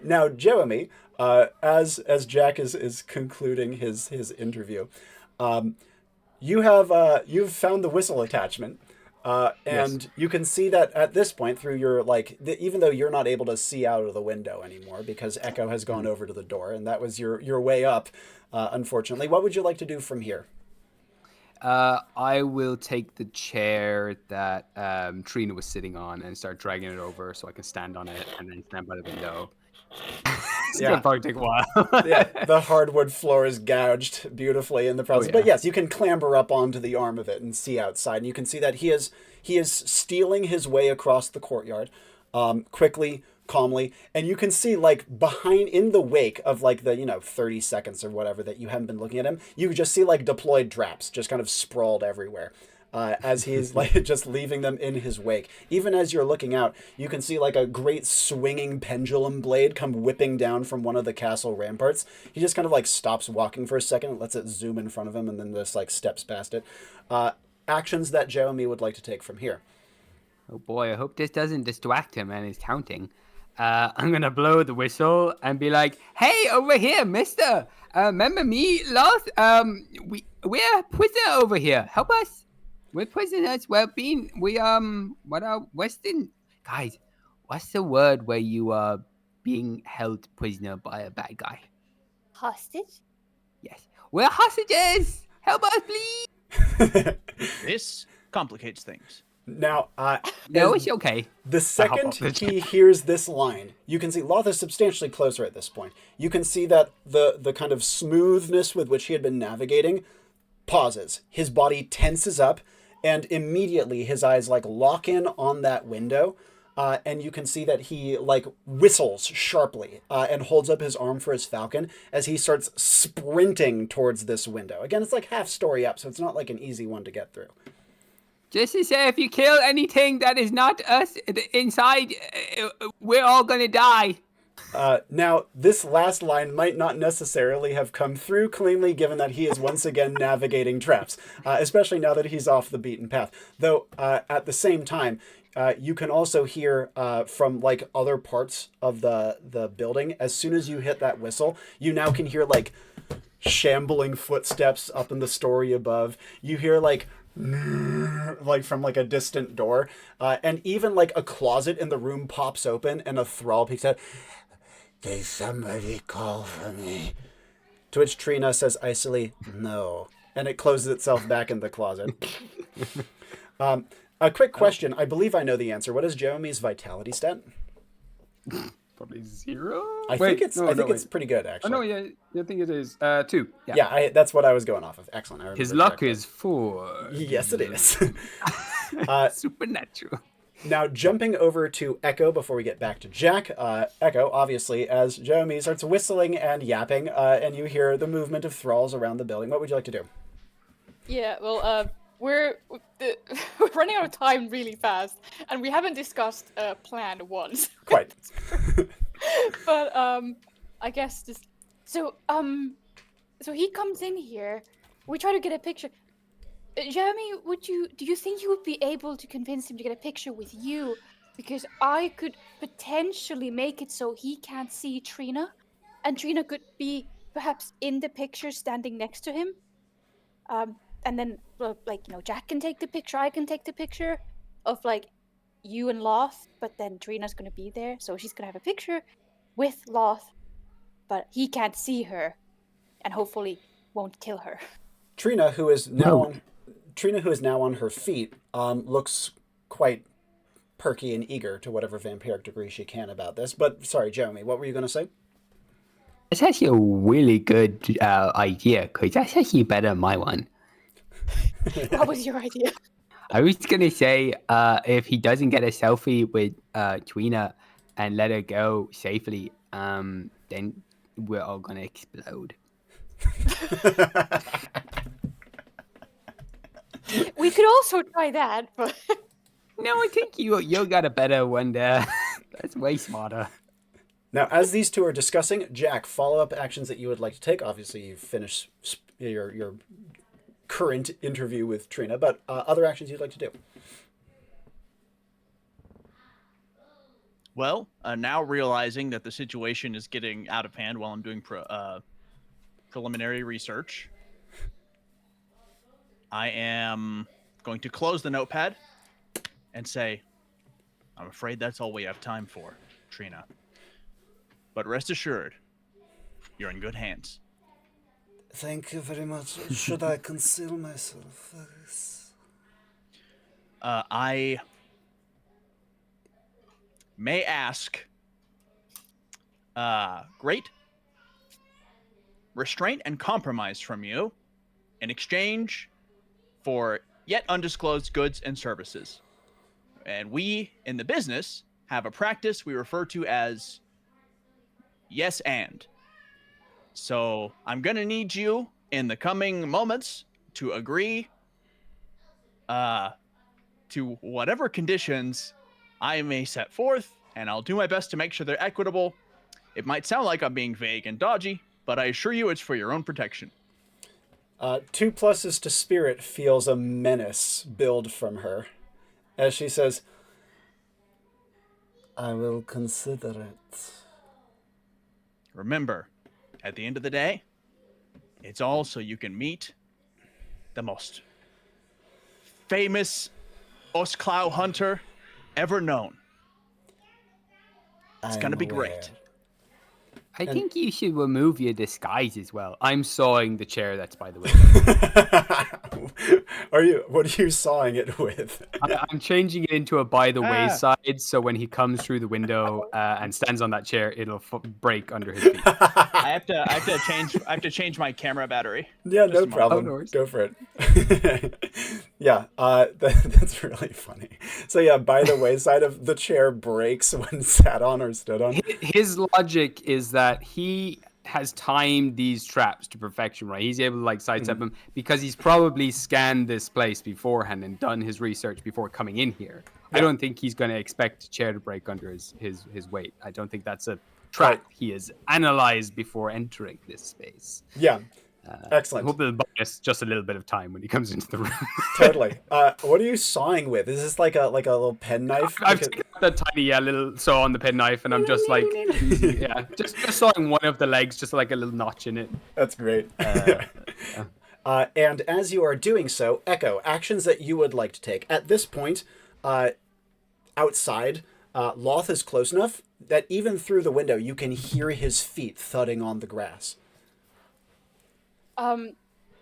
Now, Jewemy, as Jack is concluding his interview, you've found the whistle attachment, and yes. You can see that at this point through your even though you're not able to see out of the window anymore because Echo has gone over to the door, and that was your way up. Unfortunately, what would you like to do from here? I will take the chair that Trina was sitting on and start dragging it over so I can stand on it and then stand by the window. It's gonna probably take a while. Yeah, the hardwood floor is gouged beautifully in the process. Oh, yeah. But yes, you can clamber up onto the arm of it and see outside. And you can see that he is stealing his way across the courtyard, quickly calmly, and you can see like behind in the wake of like the 30 seconds or whatever that you haven't been looking at him, you just see like deployed traps just kind of sprawled everywhere. As he's like just leaving them in his wake. Even as you're looking out, you can see like a great swinging pendulum blade come whipping down from one of the castle ramparts. He just kind of like stops walking for a second, lets it zoom in front of him, and then just like steps past it. Actions that Jewemy would like to take from here. Oh boy, I hope this doesn't distract him and he's counting. I'm gonna blow the whistle and be like, "Hey, over here, mister! Remember me, Loth? We're prisoner over here. Help us! We're prisoners. What are Western guys? What's the word where you are being held prisoner by a bad guy? Hostage? Yes, we're hostages. Help us, please." This complicates things. Now, No, it's okay. the second he hears this line, you can see Loth is substantially closer at this point. You can see that the kind of smoothness with which he had been navigating pauses. His body tenses up, and immediately his eyes like lock in on that window. And you can see that he like whistles sharply and holds up his arm for his falcon as he starts sprinting towards this window. Again, it's like half story up, so it's not like an easy one to get through. Just to say, if you kill anything that is not us inside, we're all gonna die. Now, this last line might not necessarily have come through cleanly, given that he is once again navigating traps, especially now that he's off the beaten path. Though, at the same time, you can also hear from like other parts of the building, as soon as you hit that whistle, you now can hear like shambling footsteps up in the story above. You hear like from like a distant door, and even like a closet in the room pops open and a thrall peeks out. "Did somebody call for me?" To which Trina says icily, "No," and it closes itself back in the closet. A quick question. I believe I know the answer. What is Jewemy's vitality stat? Probably 0. I think it's pretty good, actually. Oh no, yeah, I think it is 2. Yeah, that's what I was going off of. Excellent. I remember His luck correctly. is 4. Yes, it is. Supernatural. Now, jumping over to Echo before we get back to Jack. Echo, obviously, as Jewemy starts whistling and yapping, and you hear the movement of thralls around the building. What would you like to do? Yeah, well, we're running out of time really fast, and we haven't discussed plan once. Quite. But I guess just so he comes in here. We try to get a picture. Jeremy, do you think you would be able to convince him to get a picture with you? Because I could potentially make it so he can't see Trina, and Trina could be perhaps in the picture standing next to him. And then, Jack can take the picture, I can take the picture of, you and Loth, but then Trina's going to be there, so she's going to have a picture with Loth, but he can't see her, and hopefully won't kill her. Trina, who is now on her feet, looks quite perky and eager to whatever vampiric degree she can about this. But, sorry, Jewemy, what were you going to say? It's actually a really good idea, because that's actually better than my one. What was your idea? I was going to say, if he doesn't get a selfie with Trina and let her go safely, then we're all going to explode. We could also try that, but... No, I think you got a better one there. That's way smarter. Now, as these two are discussing, Jack, follow-up actions that you would like to take. Obviously, you've finished your current interview with Trina, but other actions you'd like to do. Well, now realizing that the situation is getting out of hand while I'm doing preliminary research, I am going to close the notepad and say, I'm afraid that's all we have time for, Trina. But rest assured, you're in good hands. Thank you very much. Should I conceal myself? I may ask great restraint and compromise from you in exchange for yet undisclosed goods and services. And we, in the business, have a practice we refer to as yes and. So I'm going to need you in the coming moments to agree to whatever conditions I may set forth, and I'll do my best to make sure they're equitable. It might sound like I'm being vague and dodgy, but I assure you it's for your own protection. 2 pluses to spirit feels a menace build from her as she says, I will consider it. Remember, at the end of the day, it's all so you can meet the most famous Osclow hunter ever known. It's going to be great. I think you should remove your disguise as well. I'm sawing the chair that's by the window. What are you sawing it with? I'm changing it into a by the wayside, so when he comes through the window and stands on that chair, it'll break under his feet. I have to change my camera battery. Yeah, no problem. Oh, no Go for it. Yeah, that's really funny. So yeah, by the wayside of the chair breaks when sat on or stood on. His logic is that he has timed these traps to perfection, right? He's able to like sidestep them because he's probably scanned this place beforehand and done his research before coming in here. Yeah. I don't think he's going to expect a chair to break under his weight. I don't think that's a trap he has analyzed before entering this space. Yeah. Excellent. I hope it'll buy us just a little bit of time when he comes into the room. Totally. What are you sawing with? Is this like a little penknife? I've taken that tiny little saw on the penknife, and I'm just like, just sawing one of the legs, just like a little notch in it. That's great. And as you are doing so, Echo, actions that you would like to take. At this point, outside, Loth is close enough that even through the window, you can hear his feet thudding on the grass.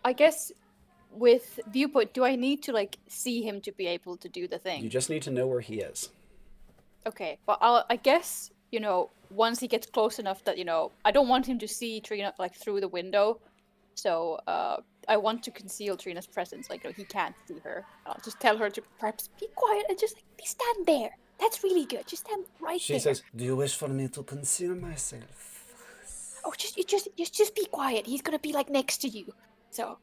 I guess with viewpoint, do I need to like see him to be able to do the thing? You just need to know where he is. Okay, well, I guess, once he gets close enough that, I don't want him to see Trina like through the window. So I want to conceal Trina's presence. Like, he can't see her. I'll just tell her to perhaps be quiet and just stand there. That's really good. Just stand right there. She says, do you wish for me to conceal myself? Oh, just be quiet. He's gonna be like next to you, so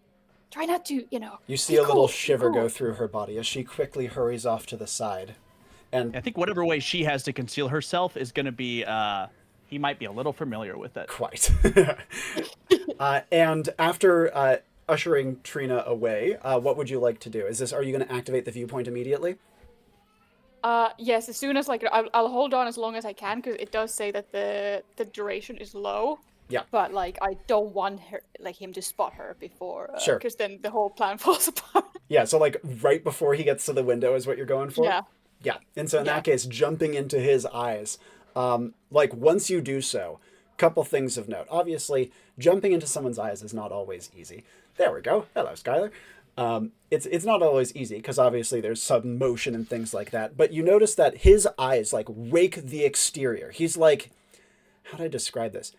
try not to, You see a little shiver go through her body as she quickly hurries off to the side, and I think whatever way she has to conceal herself is gonna be. He might be a little familiar with it. Quite. And after ushering Trina away, what would you like to do? Are you going to activate the viewpoint immediately? Yes, as soon as I'll hold on as long as I can because it does say that the duration is low. Yeah. But I don't want him to spot her before. Sure. Because then the whole plan falls apart. Yeah. So right before he gets to the window is what you're going for. Yeah. Yeah. And so in that case, jumping into his eyes, once you do so, couple things of note. Obviously, jumping into someone's eyes is not always easy. There we go. Hello, Skyler. It's not always easy because obviously there's sudden motion and things like that. But you notice that his eyes rake the exterior. He's like, how do I describe this?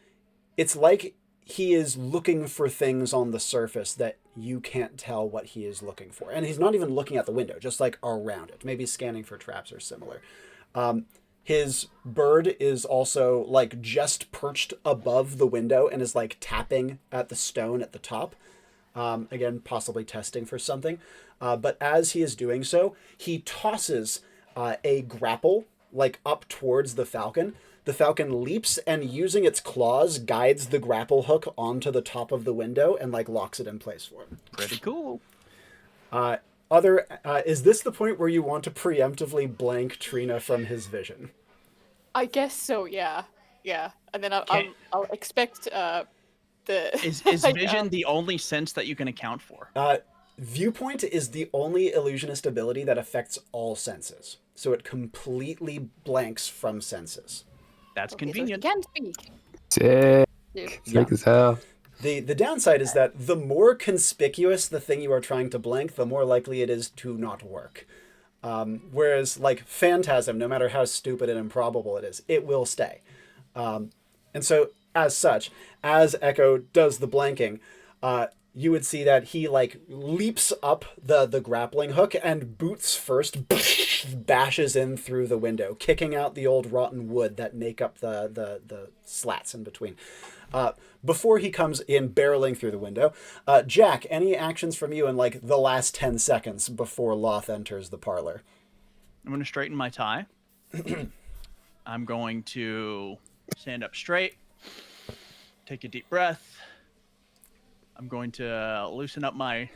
It's like he is looking for things on the surface that you can't tell what he is looking for. And he's not even looking at the window, just around it, maybe scanning for traps or similar. His bird is also just perched above the window and is tapping at the stone at the top. Again, possibly testing for something. But as he is doing so, he tosses a grapple up towards the falcon. The falcon leaps and using its claws guides the grapple hook onto the top of the window and locks it in place for him. Pretty cool. Is this the point where you want to preemptively blank Trina from his vision? I guess so. Yeah. And then I'll expect Is vision the only sense that you can account for? Viewpoint is the only illusionist ability that affects all senses, so it completely blanks from senses. That's convenient. So he can speak. Sick. Sick as hell. The downside is that the more conspicuous the thing you are trying to blank, the more likely it is to not work. Whereas Phantasm, no matter how stupid and improbable it is, it will stay. And so as such, as Echo does the blanking, you would see that he leaps up the grappling hook and boots first bashes in through the window, kicking out the old rotten wood that make up the slats in between. Before he comes in barreling through the window, Jack, any actions from you in like the last 10 seconds before Loth enters the parlor? I'm going to straighten my tie. I'm going to stand up straight, take a deep breath. I'm going to loosen up my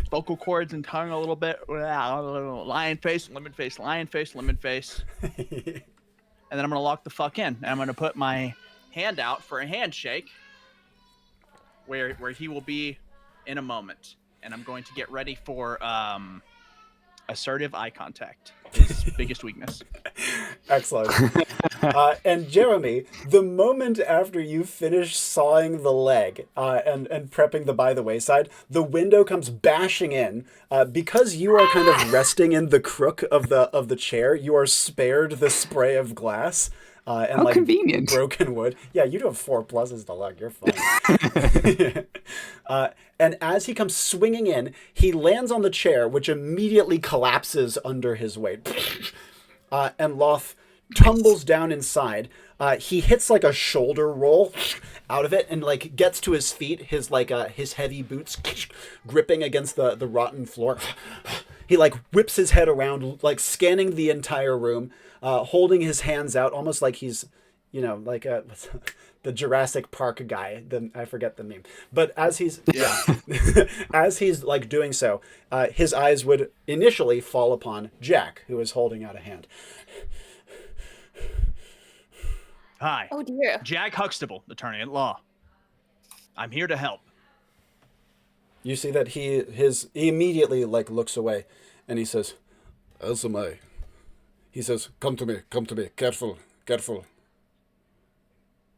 vocal cords and tongue a little bit. Lion face, lemon face, lion face, lemon face. And then I'm going to lock the fuck in. And I'm going to put my hand out for a handshake where he will be in a moment. And I'm going to get ready for assertive eye contact, his biggest weakness. Excellent. And Jewemy, the moment after you finish sawing the leg and prepping the by the wayside, the window comes bashing in. Because you are kind of resting in the crook of the chair, you are spared the spray of glass. And How convenient. Broken wood. Yeah, you do have 4 pluses to luck. You're fine. And as he comes swinging in, he lands on the chair, which immediately collapses under his weight. And Loth tumbles down inside. He hits like a shoulder roll out of it and like gets to his feet, his heavy boots gripping against the rotten floor. He like whips his head around, like scanning the entire room, holding his hands out, almost like he's, like the Jurassic Park guy. I forget the meme. But as he's as he's like doing so, his eyes would initially fall upon Jack, who is holding out a hand. Hi. Oh dear. Jack Huxtable, attorney at law. I'm here to help. You see that he immediately like looks away, and he says, "As am I." He says, come to me, careful, careful."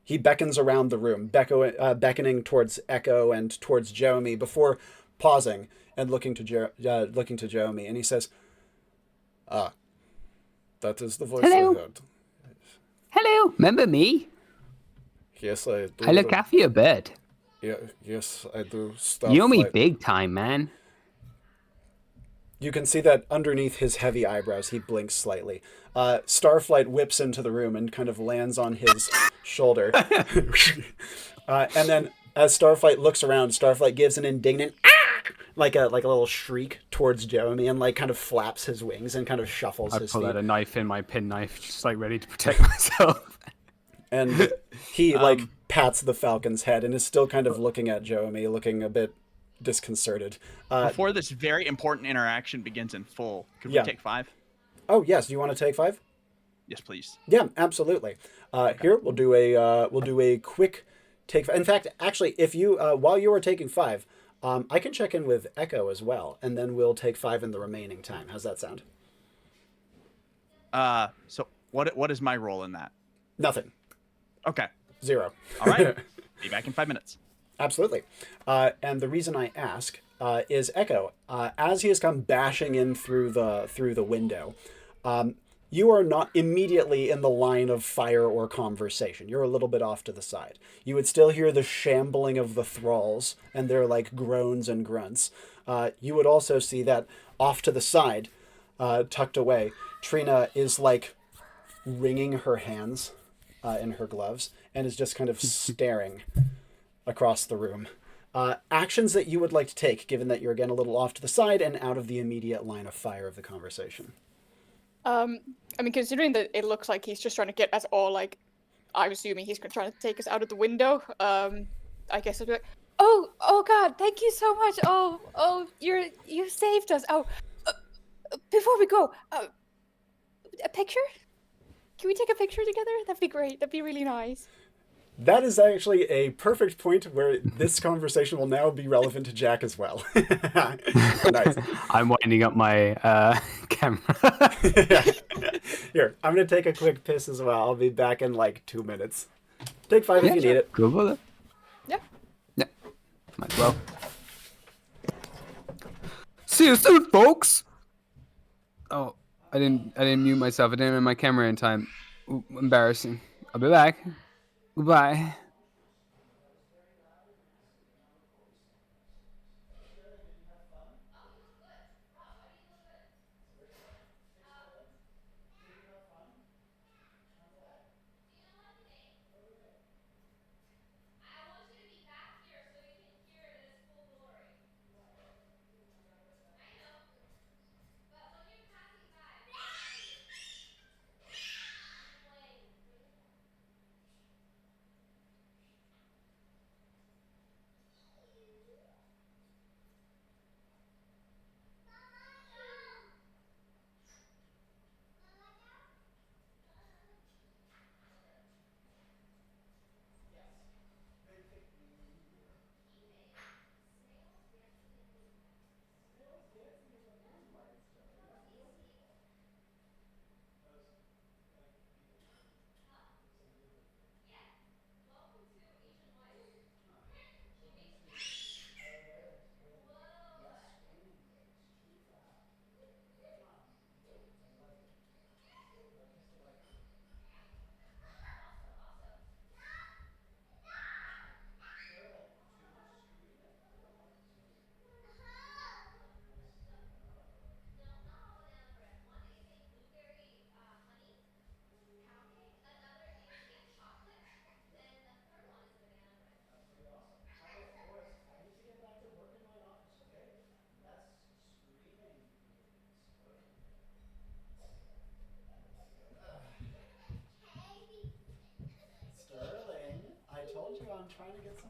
He beckons around the room, beckoning towards Echo and towards Jewemy before pausing and looking to Jewemy, and he says, that is the voice Hello. I heard. Hello, remember me? Yes, I do. I look after your bed. Yeah, yes, I do. You know me big time, man. You can see that underneath his heavy eyebrows, he blinks slightly. Starflight whips into the room and kind of lands on his shoulder. And then as Starflight looks around, Starflight gives an indignant like a little shriek towards Jewemy and like kind of flaps his wings and kind of shuffles his feet. I pull out a knife in my penknife, just like ready to protect myself. And he like pats the falcon's head and is still kind of looking at Jewemy, looking a bit disconcerted. Before this very important interaction begins in full, could we take 5? Oh yes, do you want to take 5? Yes, please. Yeah, absolutely. Here we'll do a quick take. In fact, actually, if you while you are taking 5, I can check in with Echo as well, and then we'll take 5 in the remaining time. How's that sound? So what is my role in that? Nothing. Okay. 0. All right. Be back in 5 minutes. Absolutely. And the reason I ask is Echo, as he has come bashing in through the window, you are not immediately in the line of fire or conversation. You're a little bit off to the side. You would still hear the shambling of the thralls and their like groans and grunts. You would also see that off to the side, tucked away, Trina is like wringing her hands in her gloves and is just kind of staring across the room. Actions that you would like to take, given that you're again a little off to the side and out of the immediate line of fire of the conversation. I mean, considering that it looks like he's just trying to get us all, like, I'm assuming he's trying to take us out of the window. I guess I'd be like, oh God, thank you so much. Oh, you saved us. Oh, before we go, a picture? Can we take a picture together? That'd be great. That'd be really nice. That is actually a perfect point where this conversation will now be relevant to Jack as well. Nice. I'm winding up my camera. Here, I'm going to take a quick piss as well. I'll be back in like 2 minutes. Take 5 if you need it. Go for it. Yeah. Yeah. Might as well. See you soon, folks. Oh, I didn't mute myself. I didn't have my camera in time. Ooh, embarrassing. I'll be back. Goodbye.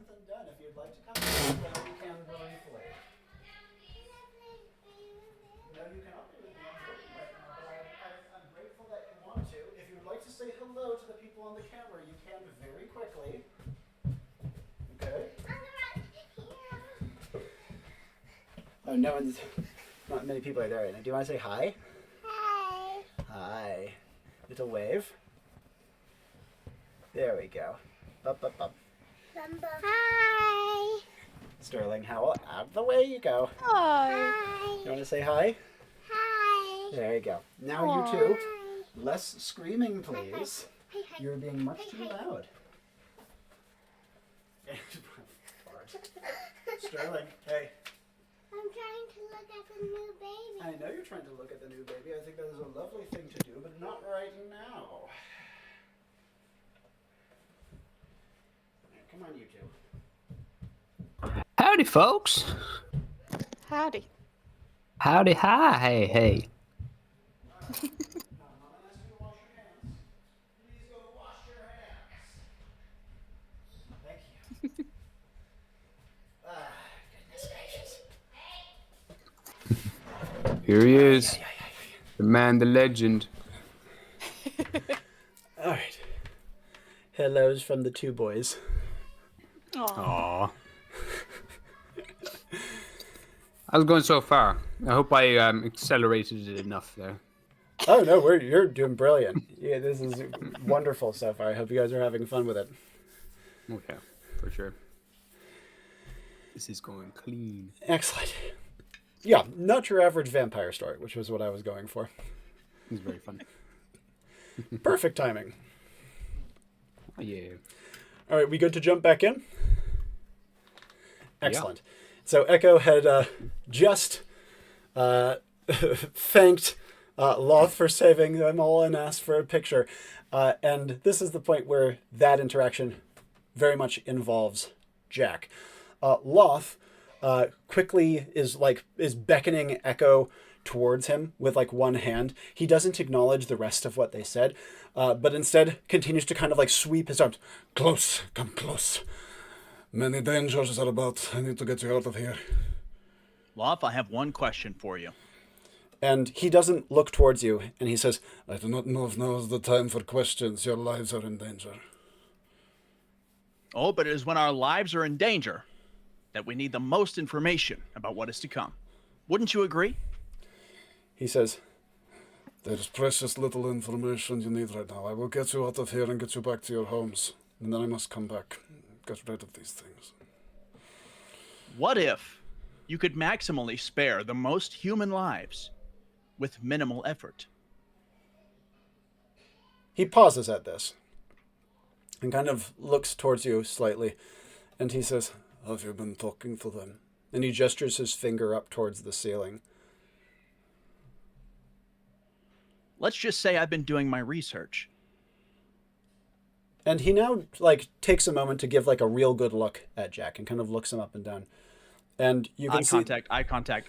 something done. If you'd like to come, well, you can briefly. No, you cannot be with me. I'm working right now, but I'm grateful that you want to. If you would like to say hello to the people on the camera, you can very quickly. Okay? Oh, no one's... Not many people are there right now. Do you want to say hi? Hi. Hi. Little wave. There we go. Up, up, up. Hi. Sterling Howell, out of the way you go. Hi. Hi. You want to say hi? Hi. There you go. Now Aw. you two. Less screaming, please. Hi, hi. You're being much too loud. Sterling, hey. I'm trying to look at the new baby. I know you're trying to look at the new baby. I think that is a lovely thing to do, but not right now. Come on, you two. Howdy, folks. Howdy. Howdy, hi, hey, hey. Now, Mama asked you to wash your hands. Please go wash your hands. Thank you. Goodness gracious. Here he is. The man, the legend. All right. Hellos from the two boys. Aw. Aww. I was going so far. I hope I accelerated it enough there. Oh no, you're doing brilliant. Yeah, this is wonderful so far. I hope you guys are having fun with it. Oh yeah, for sure. This is going clean. Excellent. Yeah, not your average vampire story, which was what I was going for. It's very fun. Perfect timing. Oh yeah. All right, we good to jump back in? Excellent. So Echo had just thanked Loth for saving them all and asked for a picture. And this is the point where that interaction very much involves Jack. Loth quickly is beckoning Echo towards him with like one hand. He doesn't acknowledge the rest of what they said, but instead continues to kind of like sweep his arms. Close, come close. Many dangers are about. I need to get you out of here. Loth, I have one question for you. And he doesn't look towards you, and he says, I do not know if now is the time for questions. Your lives are in danger. Oh, but it is when our lives are in danger that we need the most information about what is to come. Wouldn't you agree? He says, there's precious little information you need right now. I will get you out of here and get you back to your homes. And then I must come back. Get rid of these things. What if you could maximally spare the most human lives with minimal effort? He pauses at this and kind of looks towards you slightly. And he says, have you been talking to them? And he gestures his finger up towards the ceiling. Let's just say I've been doing my research. And he now like takes a moment to give like a real good look at Jack and kind of looks him up and down. And you can see Eye contact.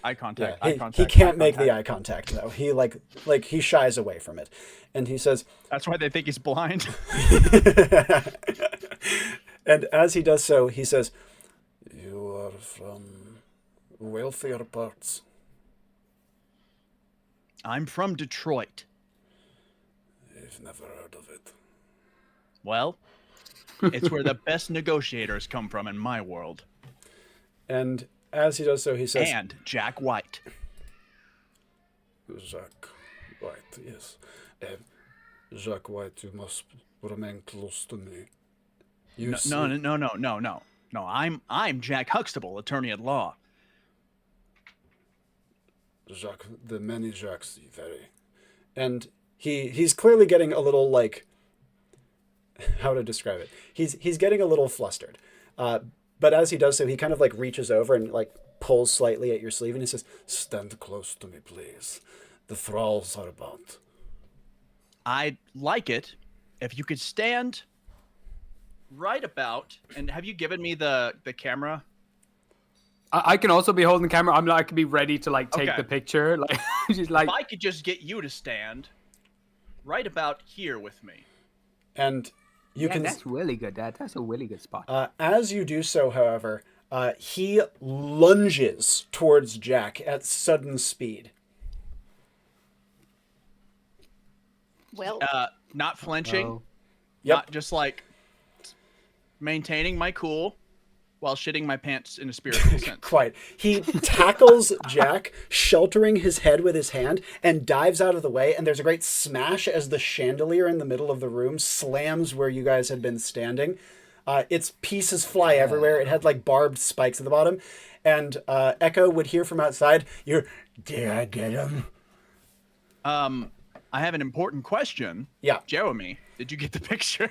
he can't make the eye contact though. He like he shies away from it. And he says, That's why they think he's blind. and as he does so, he says, you are from wealthier parts. I'm from Detroit. I've never heard of it. Well, it's where the best negotiators come from in my world. And as he does so, he says, And Jack White. Jack White, yes. Jack White, you must remain close to me. No. I'm Jack Huxtable, attorney at law. Jacques, the many Jacques, very. And he's clearly getting a little like, how to describe it? He's getting a little flustered. But as he does so, he kind of like reaches over and like pulls slightly at your sleeve and he says, stand close to me, please. The thralls are about. I'd like it if you could stand right about, and have you given me the camera? I can also be holding the camera. I can be ready to like take Okay. the picture. Like she's like, If I could just get you to stand right about here with me. And You Yeah, can. that's really good. That's a really good spot. As you do so, however, he lunges towards Jack at sudden speed. Well, Not flinching, Oh. Yep. not just like maintaining my cool while shitting my pants in a spiritual sense. Quite. He tackles Jack, sheltering his head with his hand, and dives out of the way, and there's a great smash as the chandelier in the middle of the room slams where you guys had been standing. Its pieces fly everywhere. It had like barbed spikes at the bottom. And Echo would hear from outside, did I get him? I have an important question. Yeah. Jewemy, did you get the picture?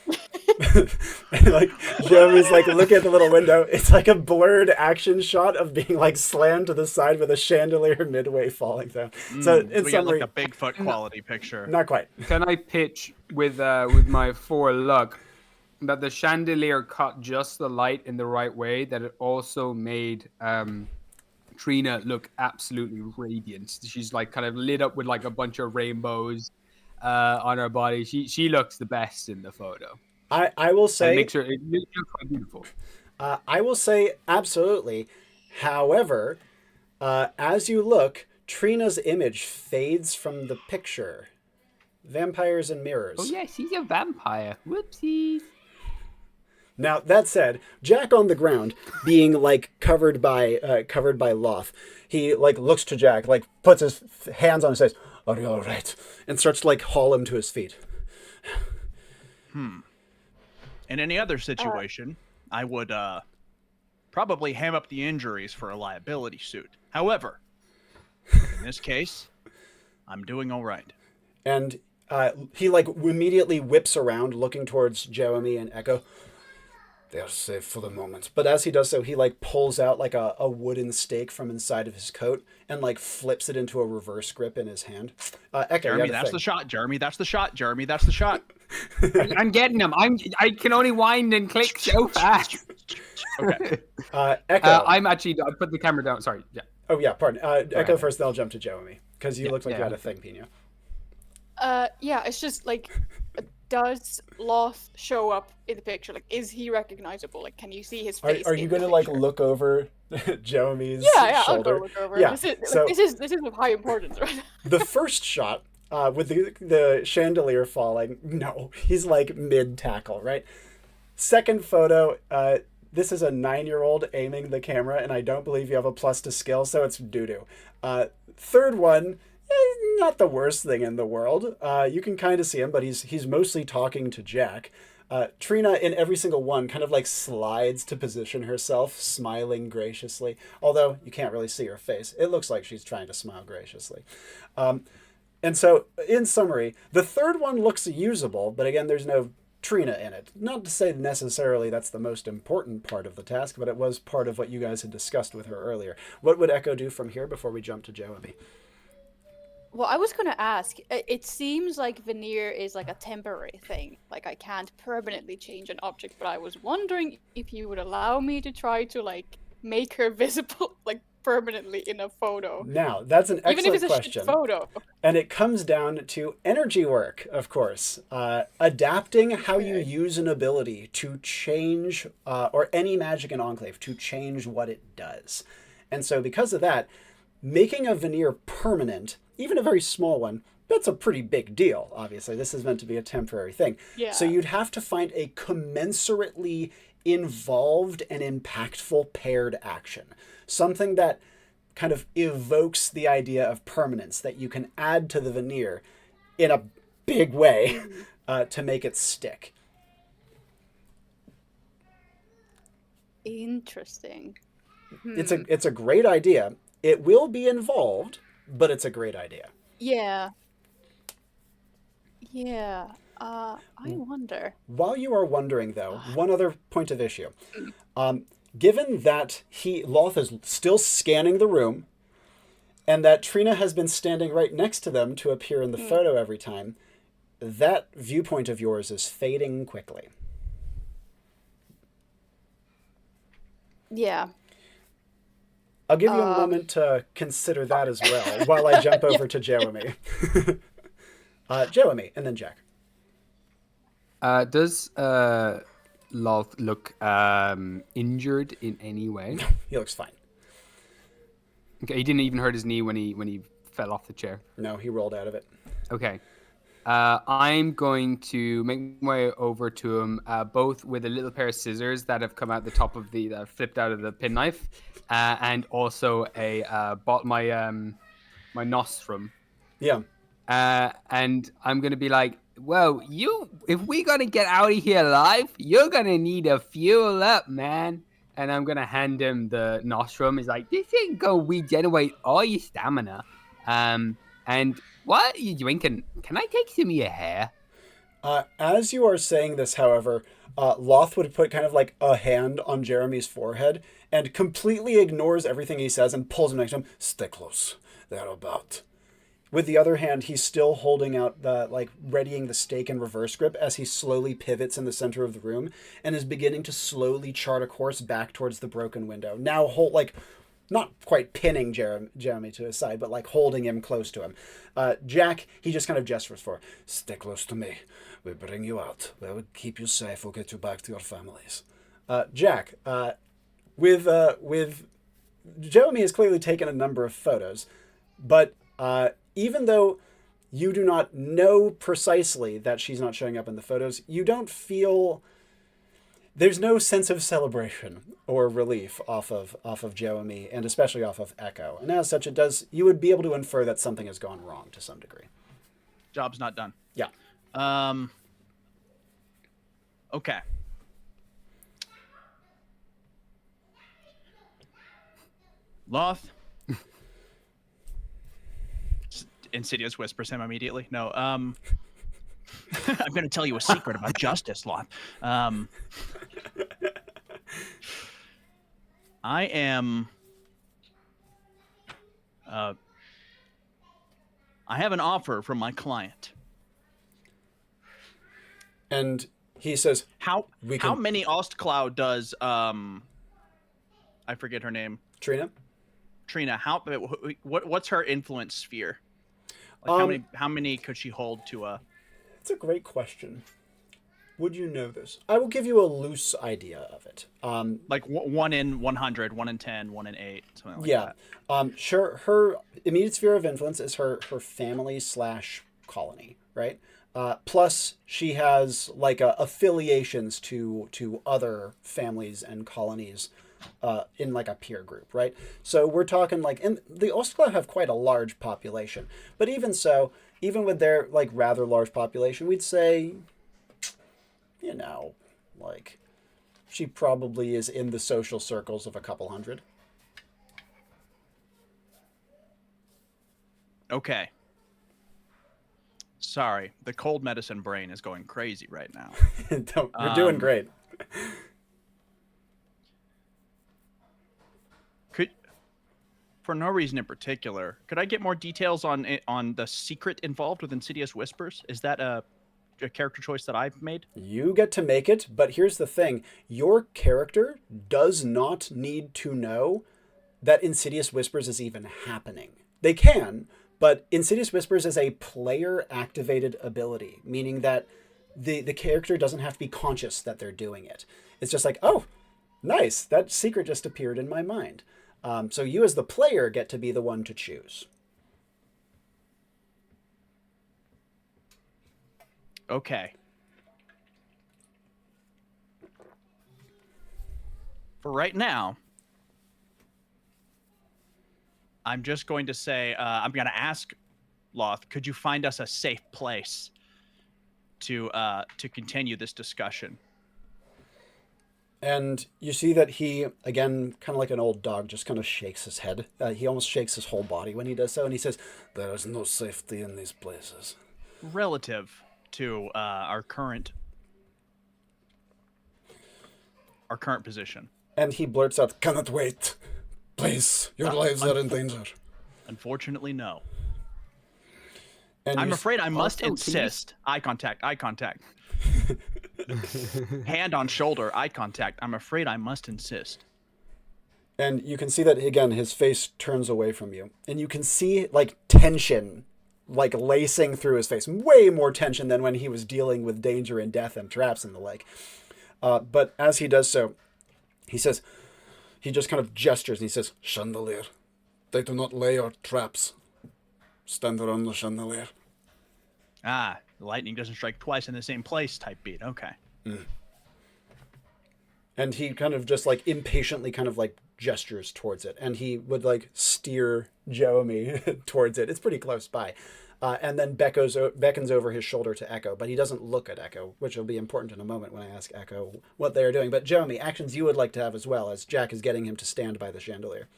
And like Jewemy's like looking at the little window. It's like a blurred action shot of being like slammed to the side with a chandelier midway falling down. So in We got summary, like a Bigfoot quality picture. not quite. Can I pitch with my 4 luck that the chandelier caught just the light in the right way, that it also made Trina look absolutely radiant. She's like kind of lit up with like a bunch of rainbows on her body. She looks the best in the photo. I will It say makes her it looks quite beautiful. I will say absolutely. However, as you look, Trina's image fades from the picture. Vampires and mirrors. Oh yes, he's a vampire. Whoopsies. Now that said, Jack on the ground, being like covered by Loth, he like looks to Jack, like puts his hands on his face. Are you all right? And starts to like haul him to his feet. In any other situation, I would probably ham up the injuries for a liability suit. However, in this case, I'm doing all right. And he like immediately whips around, looking towards Jewemy and Echo. They're safe for the moment. But as he does so, he like pulls out like a wooden stake from inside of his coat and like flips it into a reverse grip in his hand. Echo, Jeremy, that's the shot. Jeremy, that's the shot. Jeremy, that's the shot. I'm getting him. I can only wind and click so fast. Okay. Echo. I put the camera down. Sorry. Yeah. Oh yeah, pardon. Echo ahead. first, then I'll jump to Jewemy because you look like you yeah. had a thing, Pinja. yeah, it's just like, does Loth show up in the picture? Like, is he recognizable? Like, can you see his face? Are you going to like look over Jewemy's Yeah, shoulder? I'll go look over. Yeah. This is So this is of high importance, right? the first shot with the chandelier falling, no, he's like mid tackle, right? Second photo, this is a 9-year-old aiming the camera, and I don't believe you have a plus to skill, so it's doo-doo. Third one, not the worst thing in the world. You can kind of see him, but he's mostly talking to Jack. Trina, in every single one, kind of like slides to position herself, smiling graciously. Although you can't really see her face. It looks like she's trying to smile graciously. And so, in summary, the third one looks usable, but again, there's no Trina in it. Not to say necessarily that's the most important part of the task, but it was part of what you guys had discussed with her earlier. What would Echo do from here before we jump to Jewemy? Well, I was gonna ask. It seems like veneer is like a temporary thing. Like, I can't permanently change an object, but I was wondering if you would allow me to try to like make her visible, like permanently in a photo. Now, that's an excellent Even if it's a question. shit photo. And it comes down to energy work, of course. Adapting how you use an ability to change, or any magic in Enclave, to change what it does. And so because of that, making a veneer permanent, even a very small one, that's a pretty big deal, obviously. This is meant to be a temporary thing. Yeah. So you'd have to find a commensurately involved and impactful paired action. Something that kind of evokes the idea of permanence that you can add to the veneer in a big way to make it stick. Interesting. It's a great idea. It will be involved, but it's a great idea. Yeah. Yeah. I wonder. While you are wondering, though, one other point of issue. Given that Loth is still scanning the room, and that Trina has been standing right next to them to appear in the photo every time, that viewpoint of yours is fading quickly. Yeah. I'll give you a moment to consider that as well, while I jump over to Jewemy. Jewemy, and then Jack. Does Loth look injured in any way? He looks fine. Okay, he didn't even hurt his knee when he fell off the chair. No, he rolled out of it. Okay. I'm going to make my way over to him, both with a little pair of scissors that have come out the top of the flipped out of the penknife, and also my nostrum. Yeah. And I'm gonna be like, "Whoa, if we gonna get out of here alive, you're gonna need to fuel up, man." And I'm gonna hand him the nostrum. He's like, "This ain't gonna regenerate all your stamina." And what are you drinking? Can I take some of your hair? As you are saying this, however, Loth would put kind of like a hand on Jeremy's forehead and completely ignores everything he says and pulls him next to him. Stay close. They're about. With the other hand, he's still holding out readying the stake in reverse grip as he slowly pivots in the center of the room and is beginning to slowly chart a course back towards the broken window. Now, not quite pinning Jeremy to his side, but like holding him close to him. Jack, he just kind of gestures for, stay close to me. We'll bring you out. We'll keep you safe. We'll get you back to your families. Jack, with Jewemy has clearly taken a number of photos, but even though you do not know precisely that she's not showing up in the photos, you don't feel... There's no sense of celebration or relief off of Jewemy, and especially off of Echo. And as such, you would be able to infer that something has gone wrong to some degree. Job's not done. Yeah. Okay. Loth. Insidious whispers him immediately. No, I'm going to tell you a secret about justice, Loth. I am... I have an offer from my client. And he says... How many Ostcloud does... I forget her name. Trina? Trina, what's her influence sphere? Like how many could she hold to a... It's a great question. Would you know this? I will give you a loose idea of it. Like 1 in 100, 1 in 10, 1 in 8, something like that. Yeah. Sure. Her immediate sphere of influence is her family / colony, right? Plus, she has like affiliations to other families and colonies in like a peer group, right? So we're talking like, and the Ostclaw have quite a large population, but even so, even with their like rather large population, we'd say, you know, like she probably is in the social circles of a couple hundred. Okay. Sorry, the cold medicine brain is going crazy right now. We're doing great. For no reason in particular, could I get more details on the secret involved with Insidious Whispers? Is that a character choice that I've made? You get to make it, but here's the thing. Your character does not need to know that Insidious Whispers is even happening. They can, but Insidious Whispers is a player-activated ability, meaning that the character doesn't have to be conscious that they're doing it. It's just like, oh, nice, that secret just appeared in my mind. So you as the player get to be the one to choose. Okay. For right now, I'm just going to say, I'm going to ask Loth, could you find us a safe place to continue this discussion? And you see that he, again, kind of like an old dog, just kind of shakes his head. He almost shakes his whole body when he does so, and he says, there is no safety in these places. Relative to our current position. And he blurts out, cannot wait. Please, your lives are in danger. Unfortunately, no. And I'm afraid I must insist. Eye contact. Hand on shoulder, eye contact. I'm afraid I must insist. And you can see that, again, his face turns away from you. And you can see, like, tension like lacing through his face. Way more tension than when he was dealing with danger and death and traps and the like. But as he does so, he says, he just kind of gestures and he says, "Chandelier. They do not lay our traps. Stand around the chandelier." Ah, the lightning doesn't strike twice in the same place type beat. Okay. And he kind of just like impatiently kind of like gestures towards it. And he would like steer Jewemy towards it. It's pretty close by. And then beckons over his shoulder to Echo, but he doesn't look at Echo, which will be important in a moment when I ask Echo what they are doing. But Jewemy, actions you would like to have as well, as Jack is getting him to stand by the chandelier.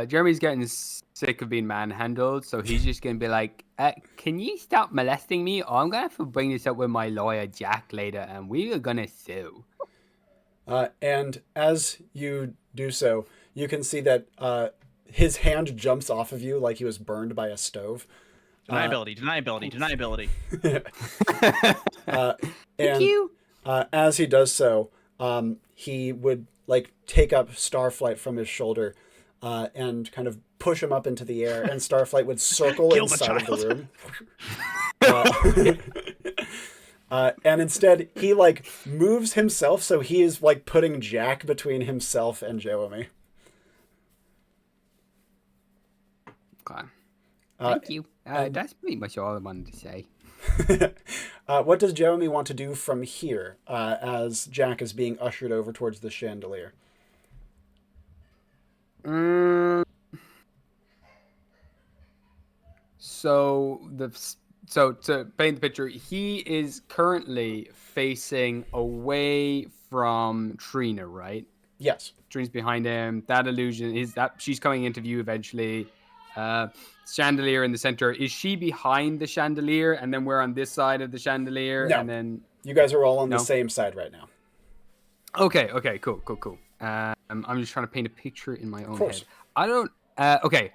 Jeremy's getting sick of being manhandled, so he's just going to be like, can you stop molesting me? Or I'm going to have to bring this up with my lawyer, Jack, later, and we are going to sue. And as you do so, you can see that his hand jumps off of you like he was burned by a stove. Deniability. Thank you. As he does so, he would like take up Starflight from his shoulder and kind of push him up into the air, and Starflight would circle Kill the inside of the child. room. And instead, he like moves himself, so he is like putting Jack between himself and Jewemy. Okay. Thank you. That's pretty much all I wanted to say. What does Jewemy want to do from here as Jack is being ushered over towards the chandelier? So to paint the picture, he is currently facing away from Trina, right? Yes. Trina's behind him. That illusion is that she's coming into view eventually. Chandelier in the center. Is she behind the chandelier, and then we're on this side of the chandelier? No. And then You guys are all on the same side right now. Okay, cool. I'm just trying to paint a picture in my own course. head. I don't. Okay.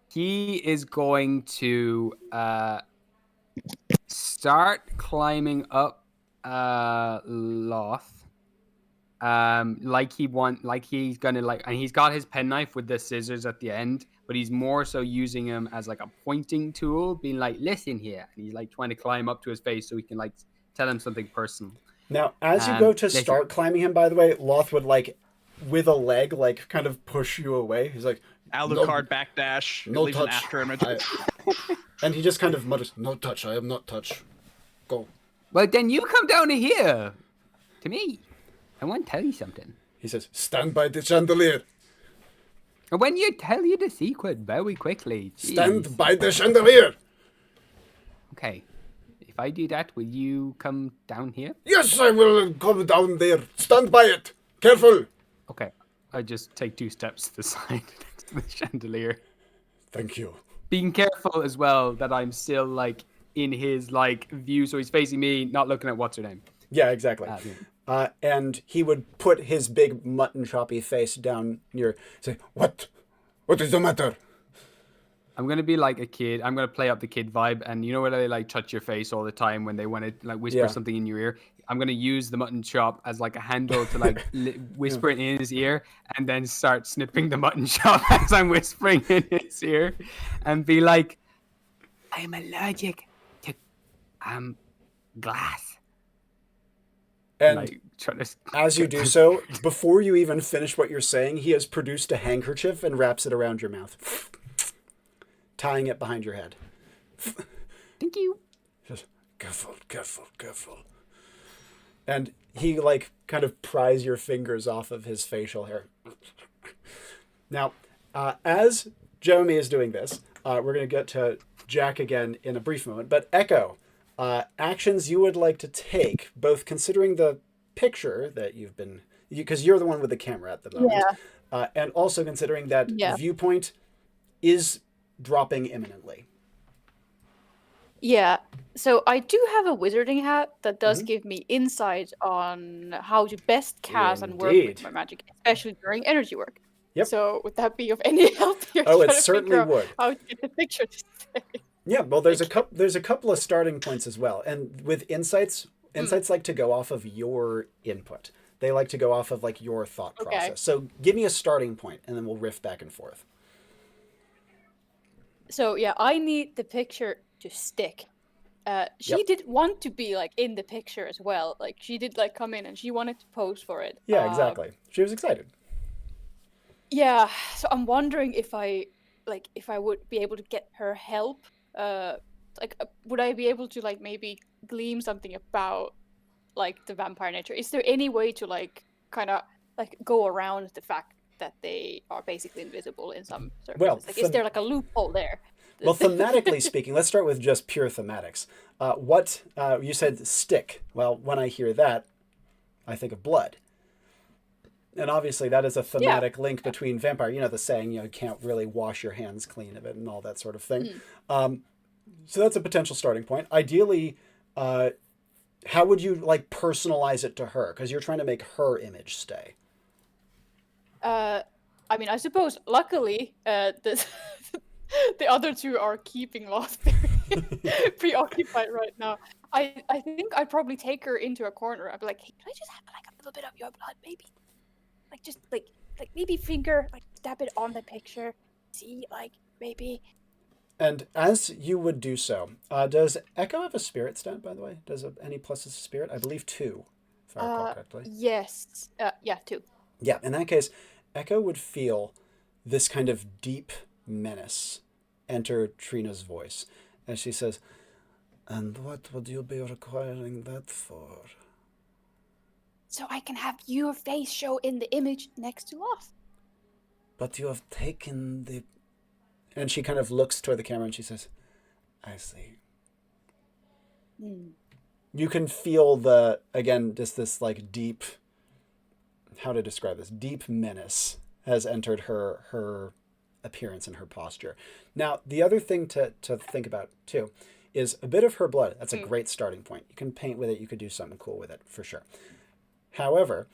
He is going to start climbing up Loth. Like he's gonna and he's got his penknife with the scissors at the end, but he's more so using him as like a pointing tool, being like, "Listen here," and he's like trying to climb up to his face so he can like tell him something personal. Now, as you go to start climbing him, by the way, Loth would like, with a leg, like kind of push you away. He's like, Alucard backdash. No leaves an touch. after image. And he just kind of mutters, "No touch, I am not touch. Go." Well, then you come down here to me. I want to tell you something. He says, "Stand by the chandelier. And when you tell you the secret very quickly. Stand by the chandelier." Okay. If I do that, will you come down here? "Yes, I will come down there. Stand by it. Careful." Okay. I just take 2 steps to the side next to the chandelier. "Thank you." Being careful as well that I'm still like in his like view, so he's facing me, not looking at what's her name. Yeah, exactly. And he would put his big mutton choppy face down near, say, What is the matter?" I'm gonna be like a kid. I'm gonna play up the kid vibe, and you know where they like touch your face all the time when they want to like whisper something in your ear. I'm gonna use the mutton chop as like a handle to like whisper it in his ear, and then start snipping the mutton chop as I'm whispering in his ear, and be like, "I am allergic to glass." And like, as you do so, before you even finish what you're saying, he has produced a handkerchief and wraps it around your mouth, tying it behind your head. Thank you. Just, careful. And he like kind of pries your fingers off of his facial hair. Now, as Jewemy is doing this, we're going to get to Jack again in a brief moment. But Echo, actions you would like to take, both considering the picture that you've been, because you're the one with the camera at the moment, and also considering that viewpoint is dropping imminently. Yeah, so I do have a wizarding hat that does give me insight on how to best cast and work with my magic, especially during energy work. Yep. So would that be of any help here? Oh, it certainly would. How to get the picture to stay. Yeah, well, there's a couple of starting points as well, and with insights like to go off of your input. They like to go off of like your thought process. So give me a starting point, and then we'll riff back and forth. So yeah, I need the picture to stick. She did want to be like in the picture as well. Like she did like come in and she wanted to pose for it. Yeah, exactly. She was excited. Yeah, so I'm wondering if I would be able to get her help. Would I be able to like maybe glean something about like the vampire nature? Is there any way to like kind of like go around the fact that they are basically invisible in some Well, surfaces? Like, is there like a loophole there? Well, thematically speaking, let's start with just pure thematics. What you said, stick. Well, when I hear that, I think of blood. And obviously that is a thematic link between vampire. You know the saying, you can't really wash your hands clean of it and all that sort of thing. So that's a potential starting point. Ideally, how would you like personalize it to her? Because you're trying to make her image stay. I mean, I suppose luckily the other two are keeping lost very preoccupied right now. I think I'd probably take her into a corner. I'd be like, hey, can I just have like a little bit of your blood, maybe? Like just like maybe finger, like dab it on the picture. See, like maybe. And as you would do so, does Echo have a spirit stat, by the way? Does any pluses to spirit? I believe 2, if I recall correctly. Yes. Yeah, 2. Yeah, in that case, Echo would feel this kind of deep menace enter Trina's voice as she says, "And what would you be requiring that for?" So I can have your face show in the image next to us. But you have taken the... And she kind of looks toward the camera and she says, "I see." You can feel again, just this like deep, how to describe this, deep menace has entered her appearance and her posture. Now, the other thing to think about too is a bit of her blood. That's a great starting point. You can paint with it. You could do something cool with it for sure. However,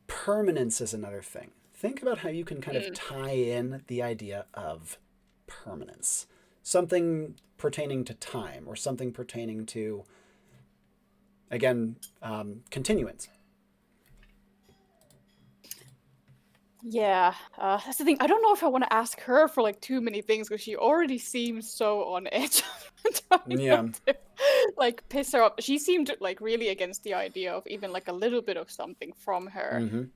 permanence is another thing. Think about how you can kind of tie in the idea of permanence. Something pertaining to time or something pertaining to, again, continuance. Yeah, that's the thing. I don't know if I want to ask her for like too many things because she already seems so on edge. Trying not to, like piss her off. She seemed like really against the idea of even like a little bit of something from her.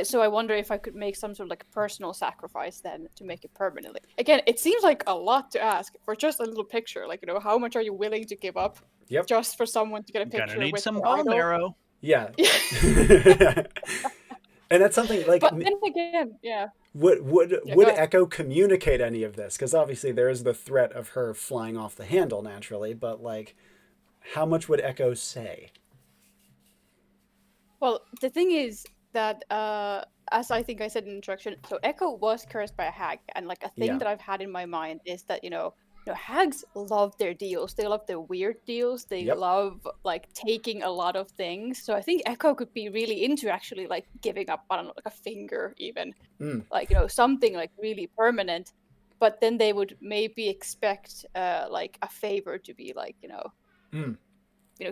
So I wonder if I could make some sort of like personal sacrifice then to make it permanently. Again, it seems like a lot to ask for just a little picture. Like, how much are you willing to give up just for someone to get a picture? Gonna need with some the bone idol? marrow. Yeah. And that's something like. But then again, yeah. Would Echo communicate any of this? Because obviously there is the threat of her flying off the handle naturally, but like, how much would Echo say? Well, the thing is that, as I think I said in the introduction, so Echo was cursed by a hag, and like a thing that I've had in my mind is that hags love their deals. They love their weird deals. They love like taking a lot of things. So I think Echo could be really into actually like giving up, I don't know, like a finger even, like something like really permanent. But then they would maybe expect like a favor to be like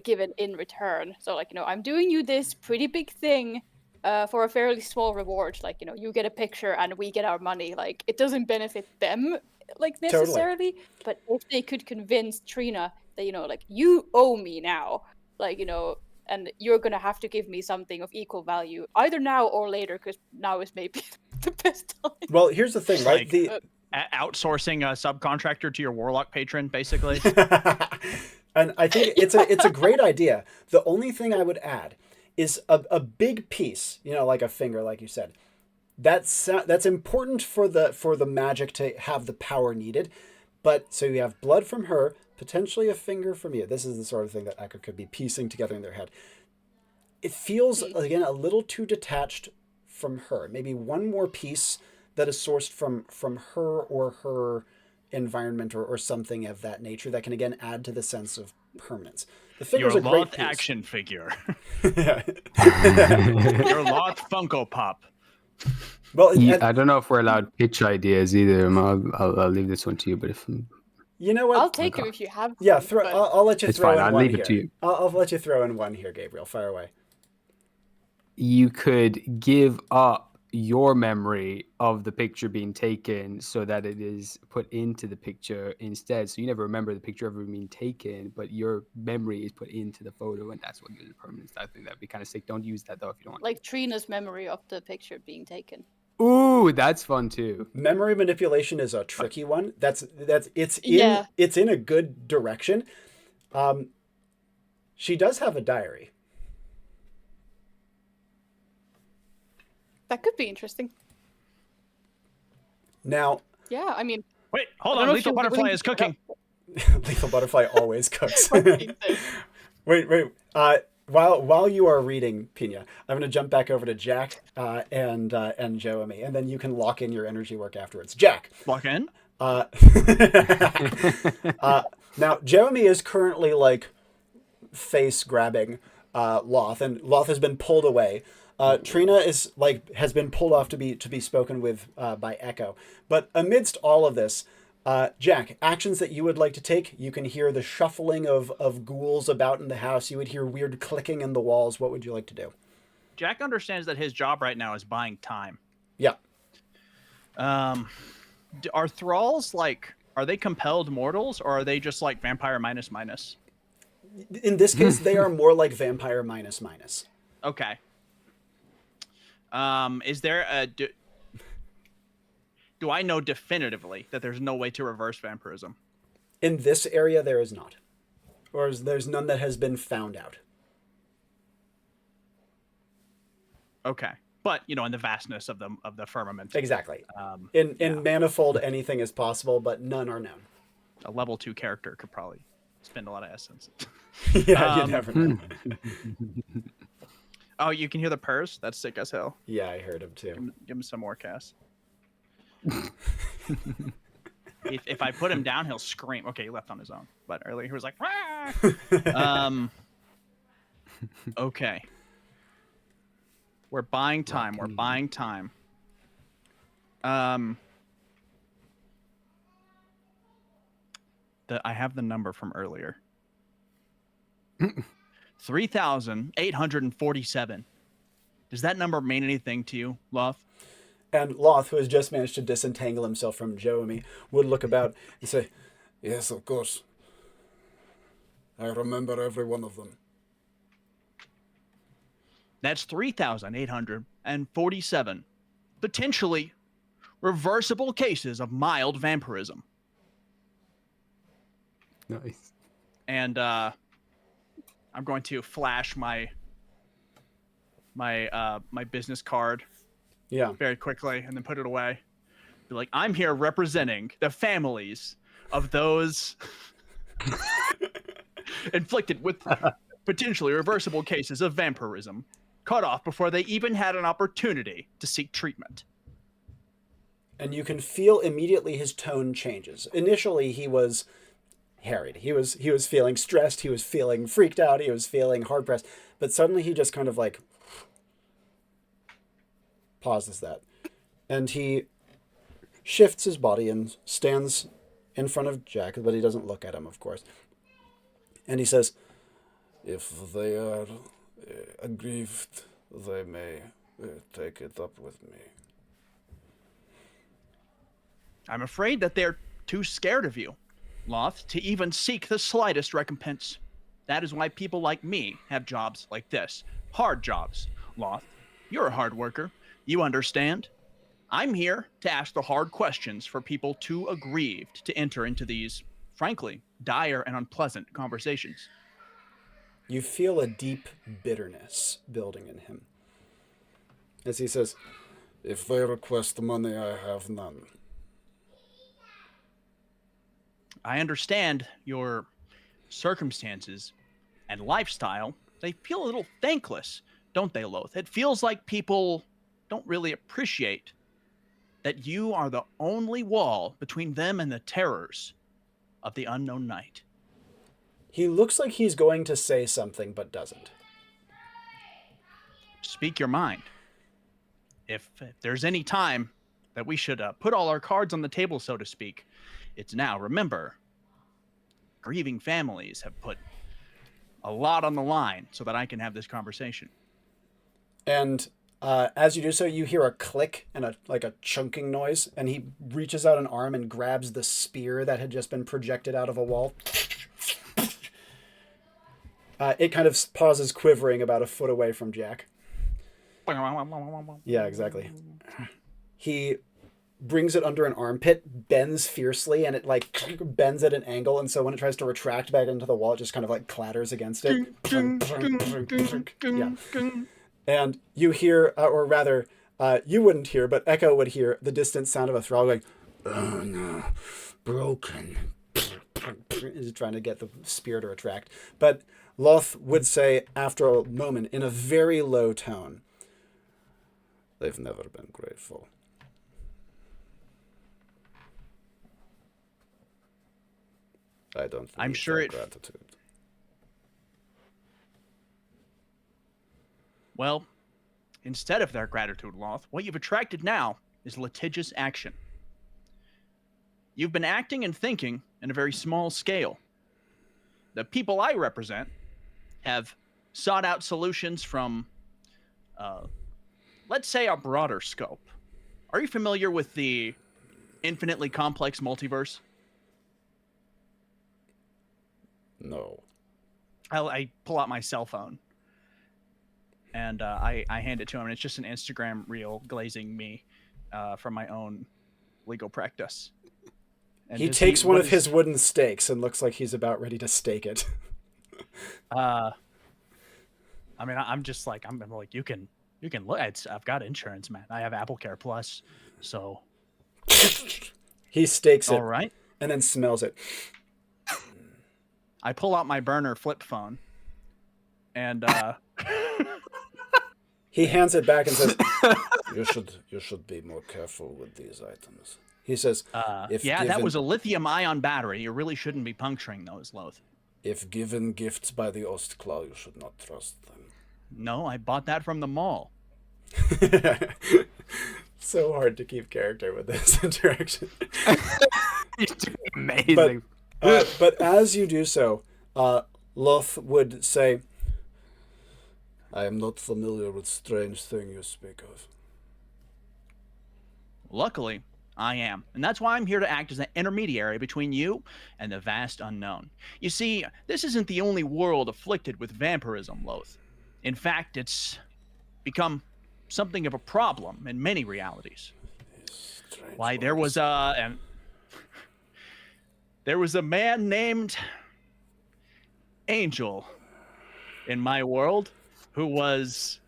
given in return. So like I'm doing you this pretty big thing for a fairly small reward. Like you get a picture and we get our money. Like it doesn't benefit them like necessarily, but if they could convince Trina that like you owe me now, like and you're gonna have to give me something of equal value either now or later, because now is maybe the best time. Well, here's the thing, right? Outsourcing a subcontractor to your warlock patron, basically. And I think it's a great idea. The only thing I would add is a big piece, like a finger, like you said. That's important for the magic to have the power needed. But so you have blood from her, potentially a finger from you. This is the sort of thing that Echo could be piecing together in their head. It feels, again, a little too detached from her. Maybe one more piece that is sourced from her or her environment or something of that nature that can, again, add to the sense of permanence. The finger's your a great Loth piece. action figure. Yeah. Your Loth Funko Pop. Well, I don't know if we're allowed pitch ideas either. I'll leave this one to you. But if you know what, I'll take it if you have. Yeah, some, I'll let you it's throw fine. in I'll one leave here. it to you. I'll let you throw in one here, Gabriel. Fire away. You could give up your memory of the picture being taken so that it is put into the picture instead. So you never remember the picture ever being taken, but your memory is put into the photo, and that's what gives it permanence. I think that'd be kind of sick. Don't use that though if you don't want. Like Trina's memory of the picture being taken. Ooh, that's fun too. Memory manipulation is a tricky one. It's in a good direction. She does have a diary. That could be interesting. Now, Yeah, I mean, Wait, hold I don't on. know if Lethal you're Butterfly willing is to- cooking. Lethal Butterfly always cooks. Fucking Wait. While you are reading, Pinja, I'm going to jump back over to Jack and Jewemy, and then you can lock in your energy work afterwards. Jack. Lock in. Now, Jewemy is currently like face grabbing Loth, and Loth has been pulled away. Trina is has been pulled off to be spoken with by Echo. But amidst all of this, Jack, actions that you would like to take, you can hear the shuffling of ghouls about in the house. You would hear weird clicking in the walls. What would you like to do? Jack understands that his job right now is buying time. Yeah. Are thralls are they compelled mortals, or are they just like vampire minus? In this case, they are more like vampire minus. Okay. Is there a do I know definitively that there's no way to reverse vampirism? In this area, there is not. Or there's none that has been found out. Okay. But, in the vastness of the firmament. Exactly. In Manifold, anything is possible, but none are known. A level 2 character could probably spend a lot of essence. Yeah, you never know. Oh, you can hear the purrs? That's sick as hell. Yeah, I heard him too. Give him some more, Cass. if I put him down, he'll scream. Okay, he left on his own. But earlier he was like, "Rah!" Okay. We're buying time. We're buying time. I have the number from earlier. 3,847. Does that number mean anything to you, Loth? And Loth, who has just managed to disentangle himself from Jewemy, would look about and say, "Yes, of course. I remember every one of them." That's 3,847 potentially reversible cases of mild vampirism. Nice. And I'm going to flash my business card Yeah. very quickly and then put it away. Be like, I'm here representing the families of those inflicted with potentially reversible cases of vampirism, cut off before they even had an opportunity to seek treatment. And you can feel immediately his tone changes. Initially, he was harried. He was feeling stressed. He was feeling freaked out. He was feeling hard pressed. But suddenly, he just kind of like pauses that, and he shifts his body and stands in front of Jack, but he doesn't look at him, of course. And he says, "If they are aggrieved, they may take it up with me." I'm afraid that they're too scared of you, Loth, to even seek the slightest recompense. That is why people like me have jobs like this. Hard jobs. Loth, you're a hard worker. You understand? I'm here to ask the hard questions for people too aggrieved to enter into these, frankly, dire and unpleasant conversations. You feel a deep bitterness building in him as he says, "If they request money, I have none." I understand your circumstances and lifestyle. They feel a little thankless, don't they, Loth? It feels like people don't really appreciate that you are the only wall between them and the terrors of the unknown night. He looks like he's going to say something, but doesn't. Speak your mind. If there's any time that we should put all our cards on the table, so to speak, it's now. Remember, grieving families have put a lot on the line so that I can have this conversation. And As you do so, you hear a click and a chunking noise, and he reaches out an arm and grabs the spear that had just been projected out of a wall. It kind of pauses, quivering about a foot away from Jack. Yeah, exactly. He brings it under an armpit, bends fiercely, and it like bends at an angle, and so when it tries to retract back into the wall, it just kind of like clatters against it. Yeah. And you hear, or rather, you wouldn't hear, but Echo would hear the distant sound of a thrall going, "Oh no, broken." He's trying to get the spear to retract. But Loth would say, after a moment, in a very low tone, "They've never been grateful." I don't. I'm sure it. Gratitude. Well, instead of their gratitude, Loth, what you've attracted now is litigious action. You've been acting and thinking in a very small scale. The people I represent have sought out solutions from, let's say, a broader scope. Are you familiar with the infinitely complex multiverse? No. I pull out my cell phone. And I hand it to him, and it's just an Instagram reel glazing me from my own legal practice. And he takes one of his wooden stakes and looks like he's about ready to stake it. I mean, I'm just like, I'm like, you can look. I've got insurance, man. I have Apple Care Plus, so. He stakes it. All right. And then smells it. I pull out my burner flip phone, and he hands it back and says, "You should be more careful with these items." He says, that was a lithium-ion battery. You really shouldn't be puncturing those, Loth. If given gifts by the Ostclaw, you should not trust them. No, I bought that from the mall. So hard to keep character with this interaction. Amazing. But as you do so, Loth would say, "I am not familiar with strange thing you speak of." Luckily, I am. And that's why I'm here to act as an intermediary between you and the vast unknown. You see, this isn't the only world afflicted with vampirism, Loth. In fact, it's become something of a problem in many realities. Why, there was a man named Angel in my world who was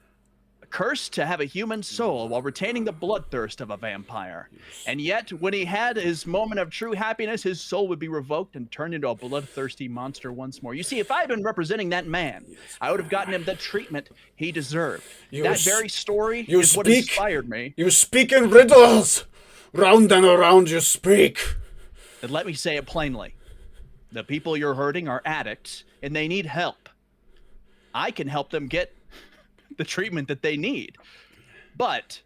cursed to have a human soul while retaining the bloodthirst of a vampire. And yet, when he had his moment of true happiness, his soul would be revoked and turned into a bloodthirsty monster once more. You see, if I had been representing that man, I would have gotten him the treatment he deserved. That very story is what inspired me. You speak in riddles! Round and around you speak! Then let me say it plainly. The people you're hurting are addicts, and they need help. I can help them get the treatment that they need. But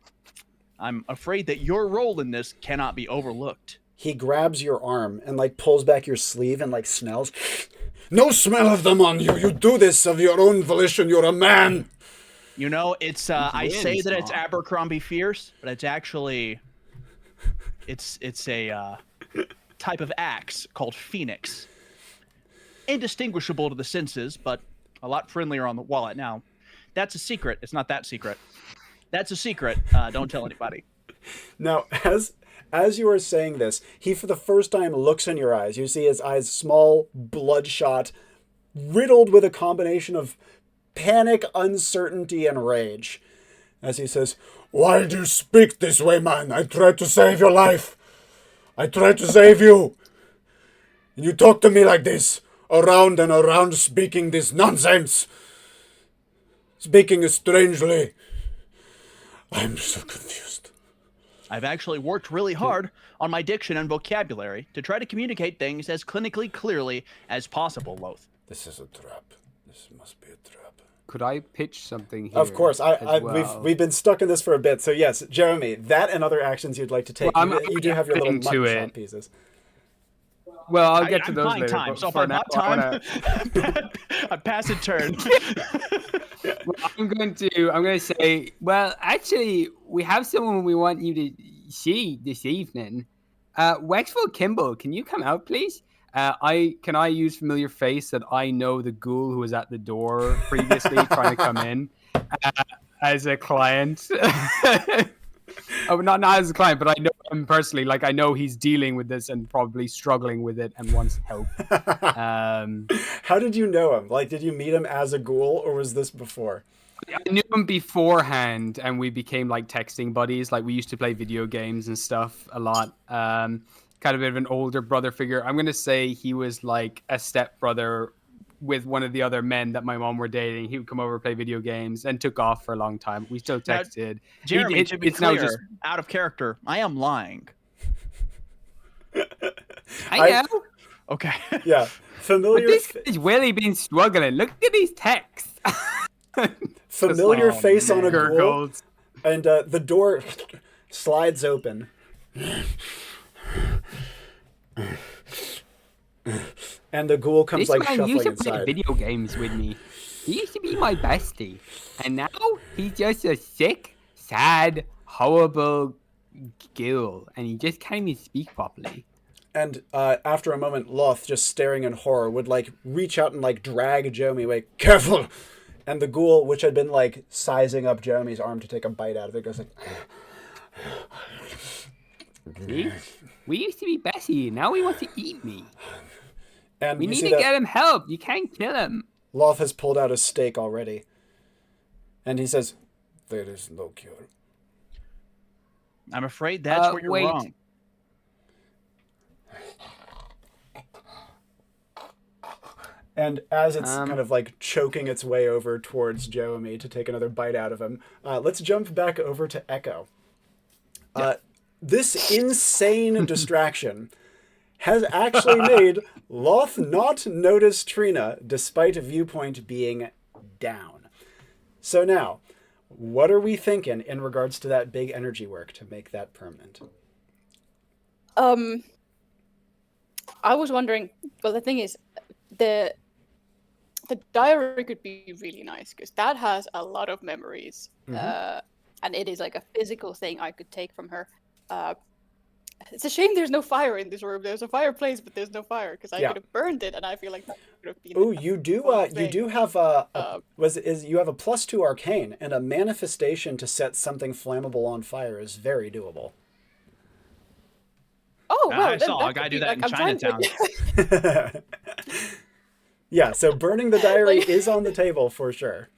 I'm afraid that your role in this cannot be overlooked. He grabs your arm and like pulls back your sleeve and like smells. "No smell of them on you. You do this of your own volition. You're a man." You know, it's I say that it's Abercrombie Fierce, but it's actually it's a type of axe called Phoenix. Indistinguishable to the senses, but a lot friendlier on the wallet. Now, that's a secret. It's not that secret. That's a secret. Don't tell anybody. Now, as you are saying this, he for the first time looks in your eyes. You see his eyes small, bloodshot, riddled with a combination of panic, uncertainty, and rage. As he says, "Why do you speak this way, man? I tried to save your life. I tried to save you. And you talk to me like this, around and around, speaking this nonsense. Speaking strangely. I'm so confused." I've actually worked really hard on my diction and vocabulary to try to communicate things as clinically clearly as possible, Loth. This is a trap. This must be a trap. Could I pitch something here? Of course. We've been stuck in this for a bit. So yes, Jewemy, that and other actions you'd like to take. Well, you do have your little to mutton it. chop pieces. Well, I'll get to I'm those buying later. time. But So if for I now, bought time, I I pass a turn. I'm going to say, well, actually, we have someone we want you to see this evening. Wexford Kimball, can you come out, please? I use familiar face that I know the ghoul who was at the door previously trying to come in as a client. Oh, not as a client, but I know him personally. Like I know he's dealing with this and probably struggling with it and wants help. How did you know him? Like, did you meet him as a ghoul, or was this before? I knew him beforehand, and we became like texting buddies. Like we used to play video games and stuff a lot. Kind of a bit of an older brother figure. I'm gonna say he was like a step brother with one of the other men that my mom were dating. He would come over, play video games, and took off for a long time. We still Now, texted. Jeremy, to be it's now clear, just out of character, I am lying. I know. Okay. Yeah, But familiar. this is really been struggling. Look at these texts. Familiar Just like, face on a ghoul, gurgles. and the door slides open. And the ghoul comes This like man used shuffling to play inside. video games with me. He used to be my bestie. And now he's just a sick, sad, horrible ghoul. And he just can't even speak properly. And after a moment, Loth, just staring in horror, would like reach out and like drag Jewemy away. Careful! And the ghoul, which had been like sizing up Jewemy's arm to take a bite out of it, goes like. See? We used to be bestie. Now he wants to eat me. And We you need see to that get him help. You can't kill him. Loth has pulled out a stake already. And he says, "There is no cure." I'm afraid that's where you're wait. wrong. And as it's kind of like choking its way over towards Jewemy to take another bite out of him, let's jump back over to Echo. This insane distraction has actually made Loth not notice Trina, despite viewpoint being down. So now, what are we thinking in regards to that big energy work to make that permanent? I was wondering. Well, the thing is, the diary could be really nice because that has a lot of memories, and it is like a physical thing I could take from her. It's a shame there's no fire in this room. There's a fireplace, but there's no fire because I could have burned it, and I feel like that would have been. Oh, you do. You do have you have a +2 arcane, and a manifestation to set something flammable on fire is very doable. Oh, well, I then saw a that guy could do be, that in I'm trying Chinatown. Yeah, so burning the diary is on the table for sure.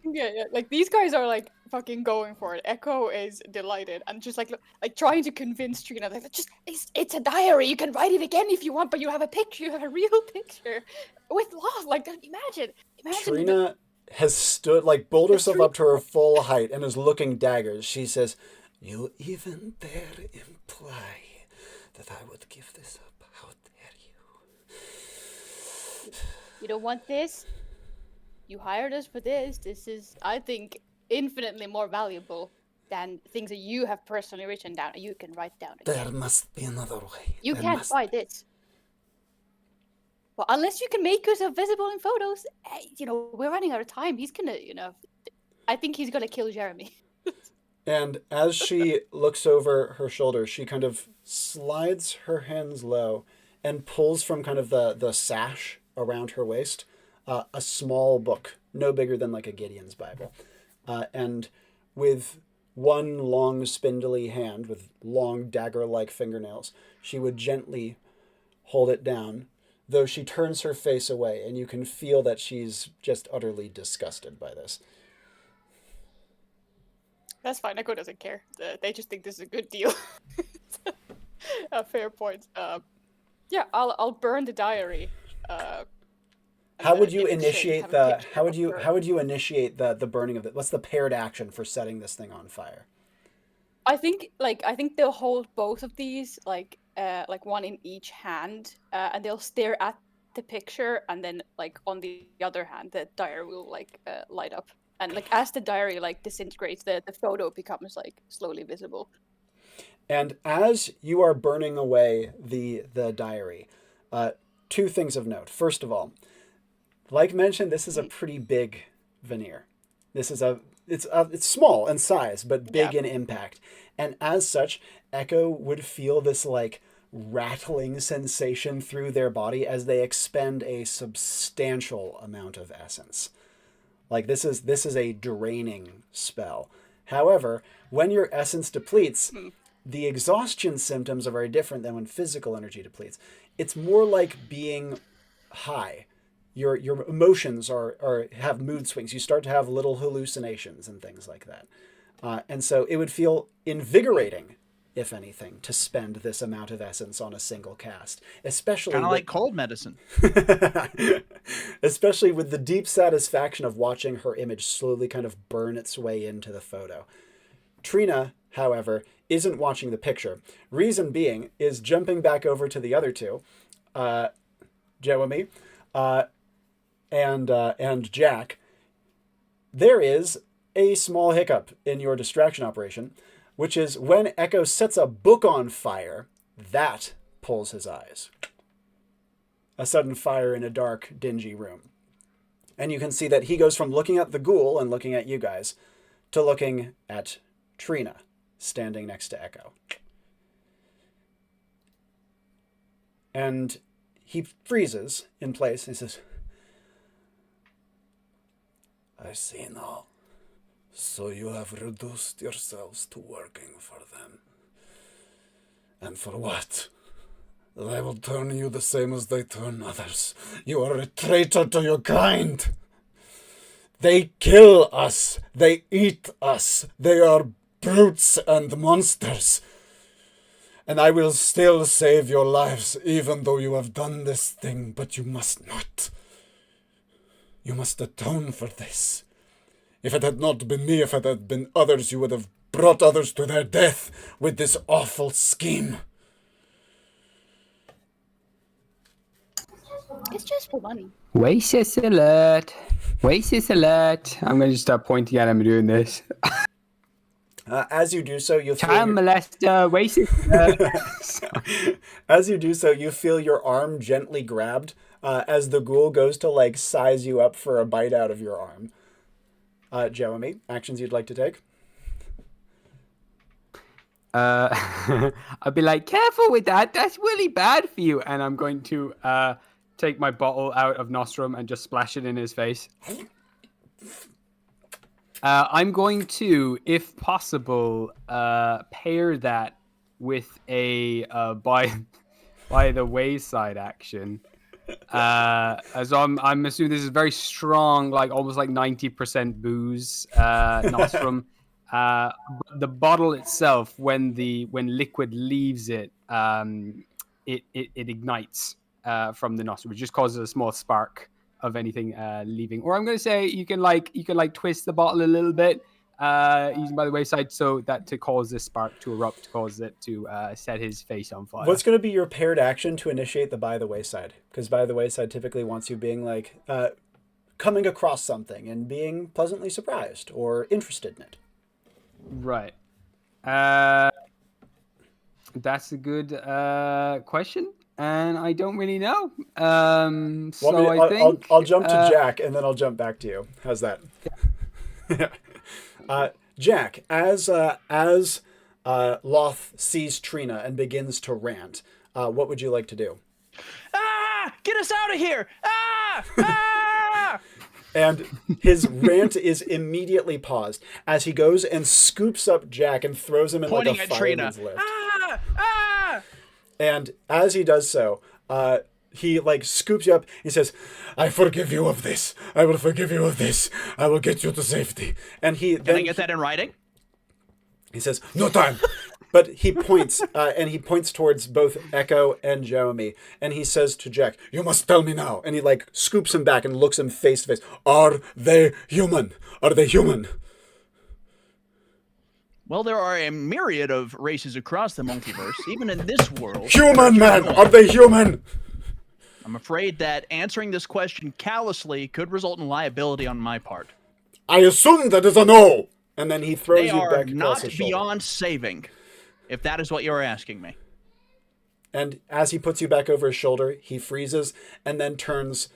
Yeah, like these guys are like fucking going for it. Echo is delighted and just like trying to convince Trina like just it's a diary. You can write it again if you want, but you have a picture. You have a real picture with love. Like imagine. Trina has stood like pulled herself up to her full height and is looking daggers. She says, "You even dare imply that I would give this up? How dare you? You don't want this? You hired us for this. This is, I think, infinitely more valuable than things that you have personally written down. You can write down again. There must be another way. You can't buy this. Well, unless you can make yourself visible in photos. We're running out of time. He's gonna, I think he's gonna kill Jeremy. And as she looks over her shoulder, she kind of slides her hands low and pulls from kind of the sash around her waist a small book, no bigger than like a Gideon's Bible. And with one long spindly hand with long dagger-like fingernails, she would gently hold it down, though she turns her face away, and you can feel that she's just utterly disgusted by this. That's fine. Echo doesn't care. They just think this is a good deal. Fair point. Yeah, I'll burn the diary. How would you initiate the? How would you initiate the burning of it? What's the paired action for setting this thing on fire? I think they'll hold both of these like one in each hand, and they'll stare at the picture, and then like on the other hand, the diary will like light up, and like as the diary like disintegrates, the photo becomes like slowly visible. And as you are burning away the diary, Two things of note. First of all, like mentioned, this is a pretty big veneer. This is it's small in size, but big in impact. And as such, Echo would feel this like rattling sensation through their body as they expend a substantial amount of essence. Like this is a draining spell. However, when your essence depletes, the exhaustion symptoms are very different than when physical energy depletes. It's more like being high. Your emotions are have mood swings. You start to have little hallucinations and things like that. And so it would feel invigorating, if anything, to spend this amount of essence on a single cast. Especially kind of like cold medicine. Especially with the deep satisfaction of watching her image slowly kind of burn its way into the photo. Trina, however, isn't watching the picture. Reason being is jumping back over to the other two, Jewemy, and Jack. There is a small hiccup in your distraction operation, which is when Echo sets a book on fire, that pulls his eyes. A sudden fire in a dark, dingy room. And you can see that he goes from looking at the ghoul and looking at you guys to looking at Trina, standing next to Echo. And he freezes in place and says, I see now. So you have reduced yourselves to working for them. And for what? They will turn you the same as they turn others. You are a traitor to your kind. They kill us. They eat us. They are brutes and monsters. And I will still save your lives, even though you have done this thing, but you must not. You must atone for this. If it had not been me, if it had been others, you would have brought others to their death with this awful scheme. It's just for money. Racist alert. Racist alert. I'm going to just start pointing at him and doing this. As you do so, you feel Child molester, racist alert. As you do so, you feel your arm gently grabbed as the ghoul goes to like size you up for a bite out of your arm. Jewemy, actions you'd like to take? I'd be like, careful with that. That's really bad for you. And I'm going to take my bottle out of Nostrum and just splash it in his face. I'm going to, if possible, pair that with a by the wayside action. As I'm assuming this is very strong, like almost like 90% booze, Nostrum. The bottle itself, when liquid leaves it, it ignites from the Nostrum, which just causes a small spark of anything leaving. Or I'm going to say you can twist the bottle a little bit using by the wayside so that to cause this spark to erupt, to cause it to set his face on fire. What's going to be your paired action to initiate the by the wayside? Because by the wayside typically wants you being like coming across something and being pleasantly surprised or interested in it. Right. That's a good question. And I don't really know. I'll jump to Jack and then I'll jump back to you. How's that? Jack, as Loth sees Trina and begins to rant, what would you like to do? Ah! Get us out of here! Ah! Ah! And his rant is immediately paused as he goes and scoops up Jack and throws him in Pointing like a at Trina. fireman's lift. Ah! Ah! And as he does so, he like scoops you up. He says, I forgive you of this. I will forgive you of this. I will get you to safety. And Can I get that in writing? He says, no time. But he points, and he points towards both Echo and Jewemy. And he says to Jack, you must tell me now. And he like scoops him back and looks him face to face. Are they human? Are they human? Well, there are a myriad of races across the multiverse, even in this world. Human, man! Are they human? I'm afraid that answering this question callously could result in liability on my part. I assume that is a no! And then he throws They you are back across not his shoulder. beyond saving, if that is what you're asking me. And as he puts you back over his shoulder, he freezes and then turns.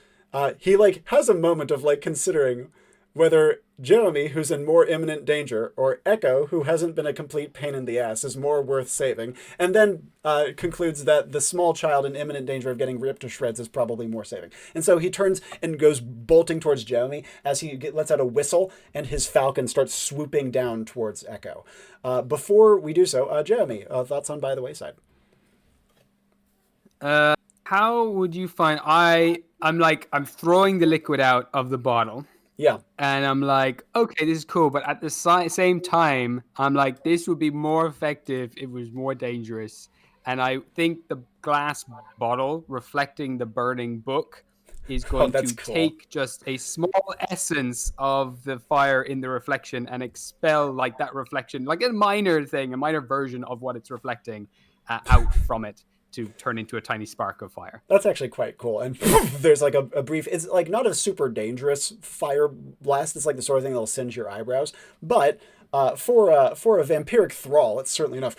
He like has a moment of like considering whether Jewemy, who's in more imminent danger, or Echo, who hasn't been a complete pain in the ass, is more worth saving, and then concludes that the small child in imminent danger of getting ripped to shreds is probably more saving. And so he turns and goes bolting towards Jewemy as he lets out a whistle, and his falcon starts swooping down towards Echo. Before we do so, Jewemy, thoughts on By the Wayside? How would you find... I'm throwing the liquid out of the bottle. Yeah. And I'm like, okay, this is cool. But at the same time, I'm like, this would be more effective if it was more dangerous. And I think the glass bottle reflecting the burning book is going to take just a small essence of the fire in the reflection and expel like that reflection, like a minor thing, a minor version of what it's reflecting out from it, to turn into a tiny spark of fire. That's actually quite cool. And there's like a brief, it's like not a super dangerous fire blast. It's like the sort of thing that'll singe your eyebrows. But for a vampiric thrall, it's certainly enough.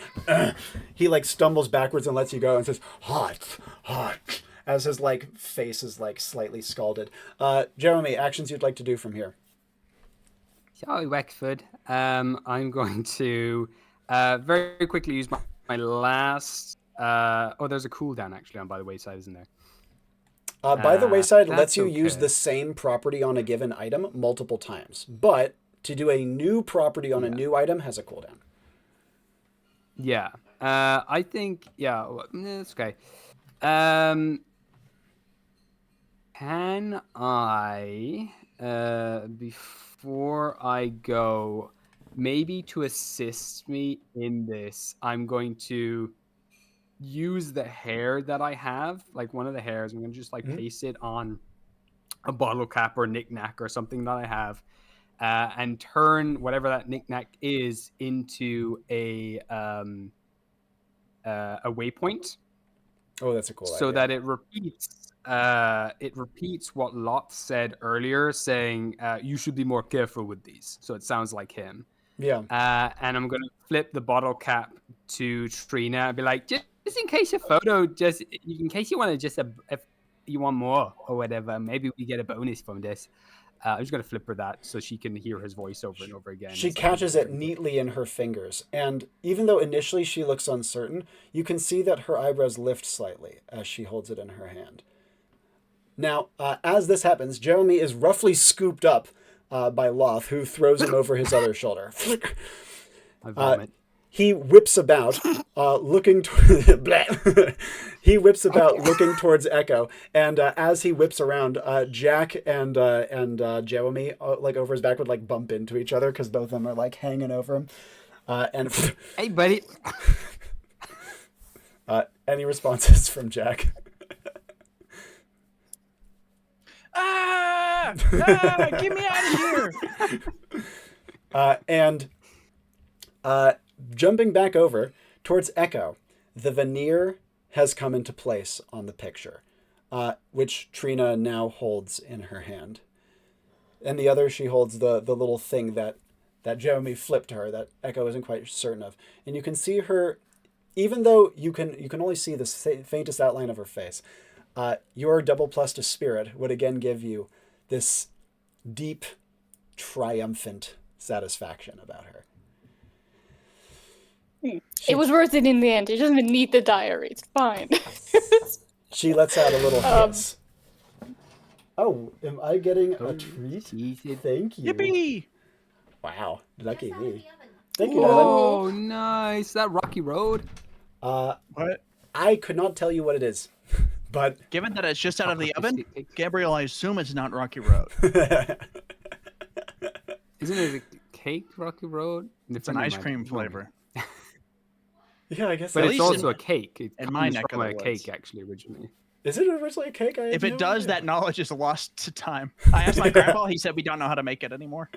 He like stumbles backwards and lets you go and says, hot, hot, as his like face is like slightly scalded. Jewemy, actions you'd like to do from here? Sorry, Wexford. I'm going to very quickly use my last... there's a cooldown actually on By the Wayside, isn't there? By the Wayside lets you okay. use the same property on a given item multiple times, but to do a new property on a new item has a cooldown. Yeah. I think, it's okay. Can I, before I go, maybe to assist me in this, I'm going to use the hair that I have, like one of the hairs. I'm going to just like paste it on a bottle cap or knickknack or something that I have, and turn whatever that knickknack is into a waypoint. Oh, that's a cool idea. So that it repeats what Lot said earlier, saying you should be more careful with these. So it sounds like him. Yeah. And I'm going to flip the bottle cap to Trina and be like, just in case your photo, in case you want to if you want more or whatever, maybe we get a bonus from this. I'm just going to flip her that so she can hear his voice over and over again. She catches it neatly in her fingers, and even though initially she looks uncertain, you can see that her eyebrows lift slightly as she holds it in her hand. Now, as this happens, Jewemy is roughly scooped up by Loth, who throws him over his other shoulder. I vomit. He whips about, looking he whips about, looking towards Echo, and as he whips around, Jack and Jewemy, like over his back, would like bump into each other because both of them are like hanging over him. And hey, buddy. Any responses from Jack? Get me out of here! Jumping back over towards Echo, the veneer has come into place on the picture, which Trina now holds in her hand. And the other, she holds the little thing that Jewemy flipped to her that Echo isn't quite certain of. And you can see her, even though you can only see the faintest outline of her face, your double plus to spirit would again give you this deep, triumphant satisfaction about her. It was worth it in the end. It doesn't even need the diary. It's fine. She lets out a little hiss. Oh, am I getting a treat? Thank you. Yippee! Wow, lucky me. Thank you, darling. Oh, nice. That Rocky Road. What? I could not tell you what it is, but Given that it's just out of the oven, Gabriel, I assume it's not Rocky Road. Isn't it a cake, Rocky Road? It's an ice cream flavor. yeah, I guess. But so. it's also a cake. It in my comes neck from of a the woods. cake, actually, originally. Is it originally a cake? If it does, that knowledge is lost to time. I asked my grandpa, he said we don't know how to make it anymore.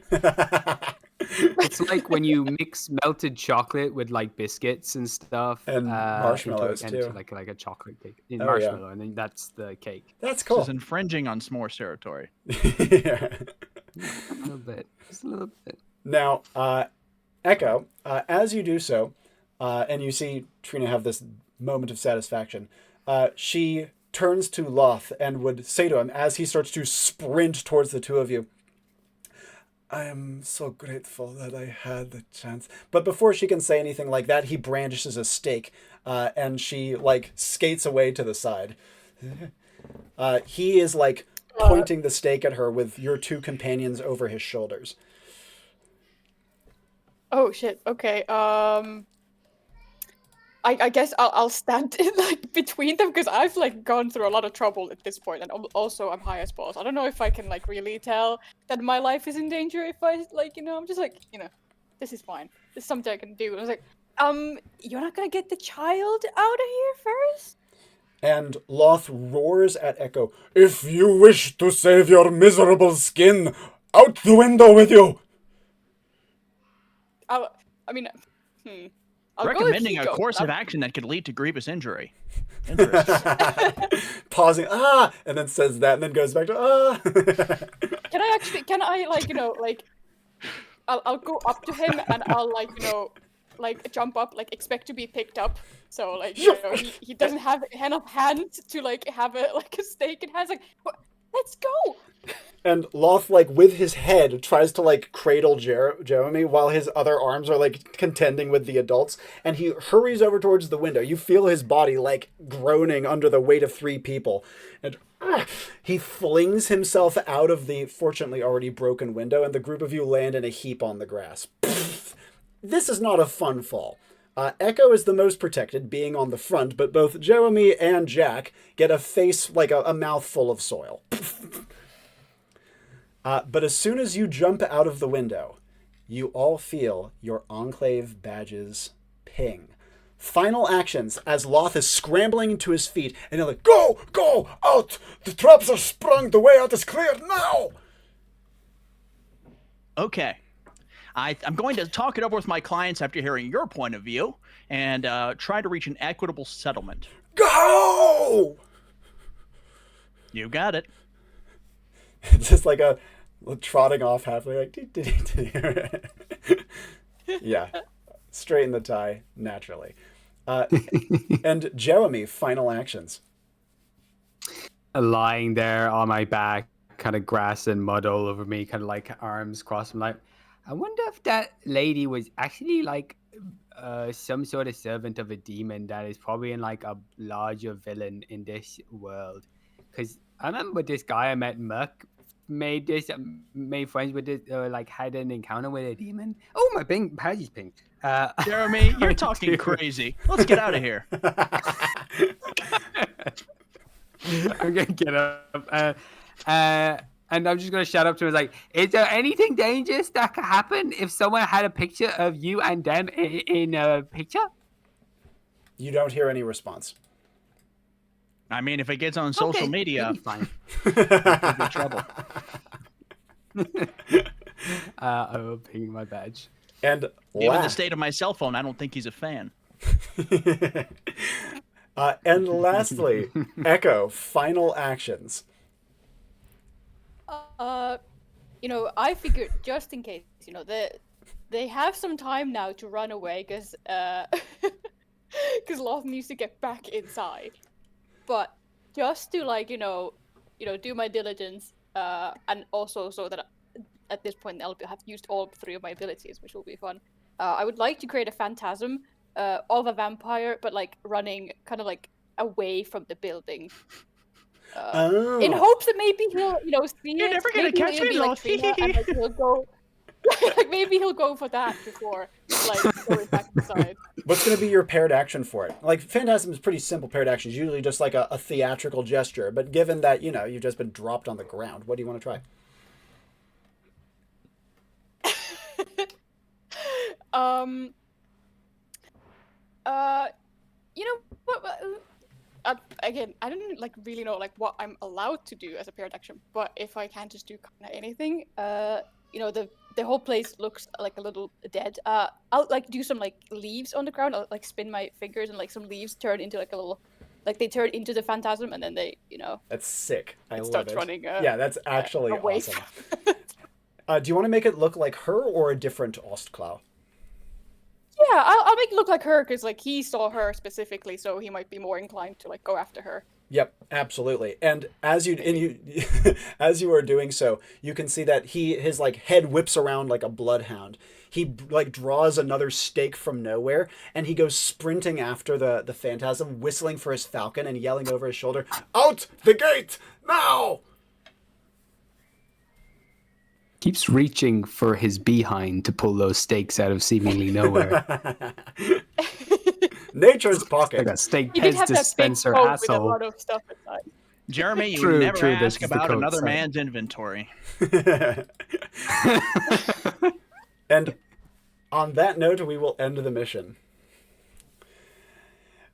It's like when you mix melted chocolate with like biscuits and stuff, And marshmallows, too. like a chocolate cake, Oh, marshmallow, and then that's the cake. That's This cool. is infringing on s'more territory. Yeah. A little bit, just a little bit. Now, Echo, as you do so, and you see Trina have this moment of satisfaction. She turns to Loth and would say to him as he starts to sprint towards the two of you, I am so grateful that I had the chance. But before she can say anything like that, he brandishes a stake, and she, like, skates away to the side. He is, like, pointing the stake at her with your two companions over his shoulders. Oh shit. Okay. I guess I'll stand in, like, between them, because I've, like, gone through a lot of trouble at this point, and also I'm highest boss. I don't know if I can, like, really tell that my life is in danger if I, like, I'm just like, this is fine. This is something I can do. And I was like, you're not gonna get the child out of here first? And Loth roars at Echo, if you wish to save your miserable skin, out the window with you! I'll Recommending go a with Hiko. course of action that could lead to grievous injury. Interesting. Pausing, and then says that, and then goes back to, Can I, like, I'll go up to him and I'll, like, jump up, like, expect to be picked up. So, like, he doesn't have enough hands to, like, have a stake in hands. Like, let's go! And Loth, like, with his head, tries to, like, cradle Jewemy while his other arms are, like, contending with the adults. And he hurries over towards the window. You feel his body, like, groaning under the weight of 3 people. And he flings himself out of the, fortunately already broken window, and the group of you land in a heap on the grass. This is not a fun fall. Echo is the most protected, being on the front, but both Jewemy and Jack get a face, like a mouthful of soil. But as soon as you jump out of the window, you all feel your Enclave badges ping. Final actions as Loth is scrambling to his feet, and they're like, go, out! The traps are sprung, the way out is clear now! Okay. I'm going to talk it over with my clients after hearing your point of view and try to reach an equitable settlement. Go! You got it. It's just like a trotting off halfway, like, yeah, straighten the tie naturally. And Jewemy, final actions. Lying there on my back, kind of grass and mud all over me, kind of like arms crossed. I'm like, I wonder if that lady was actually like some sort of servant of a demon that is probably in like a larger villain in this world. Because I remember this guy I met, Merc, made friends with this, like had an encounter with a demon. Oh, my badge is pink. Jeremy, you're talking crazy. Let's get out of here. I'm gonna get up. And I'm just gonna shout up to him like, is there anything dangerous that could happen if someone had a picture of you and them in a picture? You don't hear any response. I mean, if it gets on social media, fine. could be trouble. I will ping my badge. And given the state of my cell phone, I don't think he's a fan. And lastly, Echo, final actions. I figured just in case, they have some time now to run away because Loth needs to get back inside. But just to do my diligence, and also so that at this point I'll have used all 3 of my abilities, which will be fun. I would like to create a phantasm of a vampire, but like running kind of like away from the building. In hopes that maybe he'll see You're it. never gonna Maybe catch it'll me, be like Trina, and like he'll go. Like maybe he'll go for that before going back inside. What's going to be your paired action for it? Like, Phantasm is pretty simple paired actions, usually just like a theatrical gesture. But given that, you've just been dropped on the ground, what do you want to try? What? Again, I don't really know what I'm allowed to do as a paired action, but if I can just do kind of anything, the whole place looks like a little dead. I'll do some leaves on the ground. I'll spin my fingers and some leaves turn into a little, they turn into the phantasm, and then they That's sick. I love starts it. running. Yeah, that's actually away awesome. Do you want to make it look like her or a different Ostklau? yeah, I'll make it look like her because like he saw her specifically, so he might be more inclined to like go after her. Yep, absolutely. And as you as you are doing so, you can see that his like head whips around like a bloodhound. He like draws another stake from nowhere, and he goes sprinting after the phantasm, whistling for his falcon and yelling over his shoulder, "Out the gate now!" Keeps reaching for his behind to pull those stakes out of seemingly nowhere. Nature's pocket. Like a steak He did Pez have that big dispenser coat with a asshole. lot of stuff inside. Jeremy, you True, never true, this ask is the about code, another sorry. man's inventory. And on that note, we will end the mission.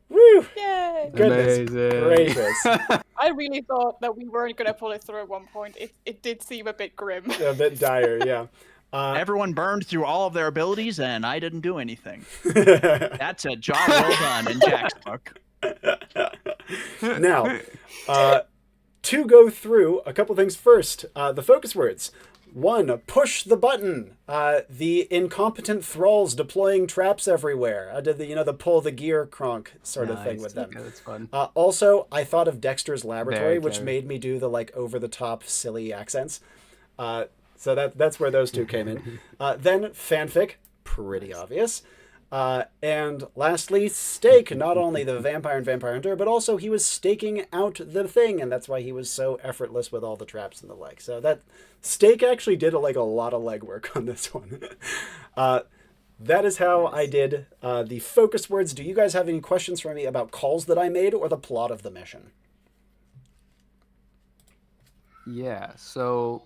Woo! Yay! Goodness Amazing. gracious. I really thought that we weren't gonna pull it through at one point. It did seem a bit grim. A bit dire, yeah. Everyone burned through all of their abilities, and I didn't do anything. That's a job well done in Jack's book. Now, to go through a couple things first. The focus words. 1, push the button. The incompetent thralls deploying traps everywhere. I did the pull the gear cronk sort of thing Nice. with them. Okay, that's fun. Also, I thought of Dexter's Laboratory, Very which clever. made me do the like over the top silly accents. So that's where those two came in. Then fanfic, pretty obvious. And lastly, stake, not only the vampire and vampire hunter, but also he was staking out the thing, and that's why he was so effortless with all the traps and the like. So that stake actually did a lot of legwork on this one. That is how I did the focus words. Do you guys have any questions for me about calls that I made or the plot of the mission? Yeah, so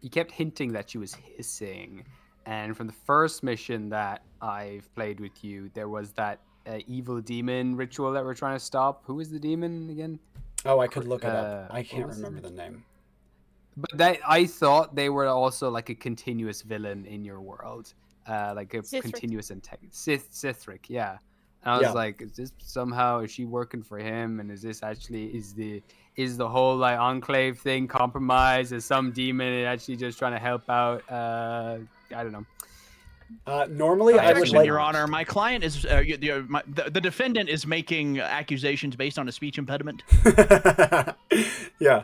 you kept hinting that she was hissing. And from the first mission that I've played with you, there was that evil demon ritual that we're trying to stop. Who is the demon again? Oh, I could look it up. I what can't was remember it? the name. But I thought they were also like a continuous villain in your world, like a Sithric. continuous Sithric, yeah. And I was Yeah. like, is she working for him? And is this actually is the whole like Enclave thing compromised? Is some demon actually just trying to help out? I don't know. Normally, I would Objection, like. Your Honor. My client is the defendant is making accusations based on a speech impediment. Yeah.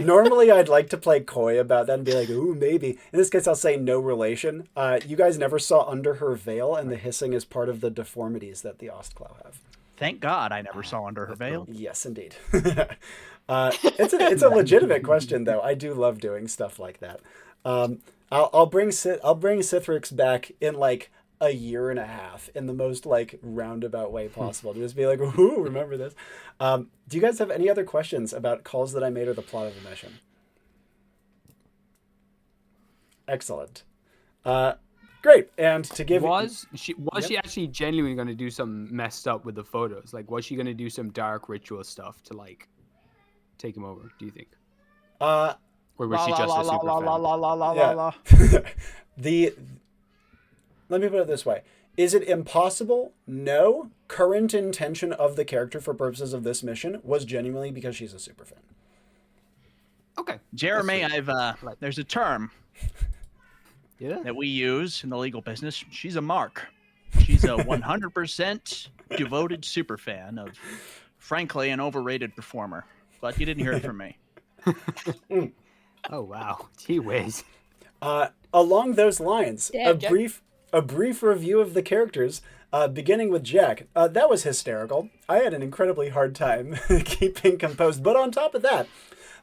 Normally, I'd like to play coy about that and be like, ooh, maybe. In this case, I'll say no relation. You guys never saw under her veil, and the hissing is part of the deformities that the Ostklow have. Thank God I never saw under her veil. Yes, indeed. It's a legitimate question, though. I do love doing stuff like that. I'll bring Sithrix back in like a year and a half in the most like roundabout way possible. To just be like, ooh, remember this. Do you guys have any other questions about calls that I made or the plot of the mission? Excellent. Great. And to give Was she actually genuinely going to do something messed up with the photos? Like, was she going to do some dark ritual stuff to like take him over? Do you think? Or was she just a super fan? Yeah. Let me put it this way. Is it impossible? No. Current intention of the character for purposes of this mission was genuinely because she's a super fan. Okay. Jeremy, there's a term Yeah. that we use in the legal business. She's a mark. She's a 100% devoted super fan of, frankly, an overrated performer. But you didn't hear it from me. Oh wow. Gee whiz. Along those lines, Damn, Jack. a brief review of the characters, beginning with Jack. That was hysterical. I had an incredibly hard time keeping composed. But on top of that,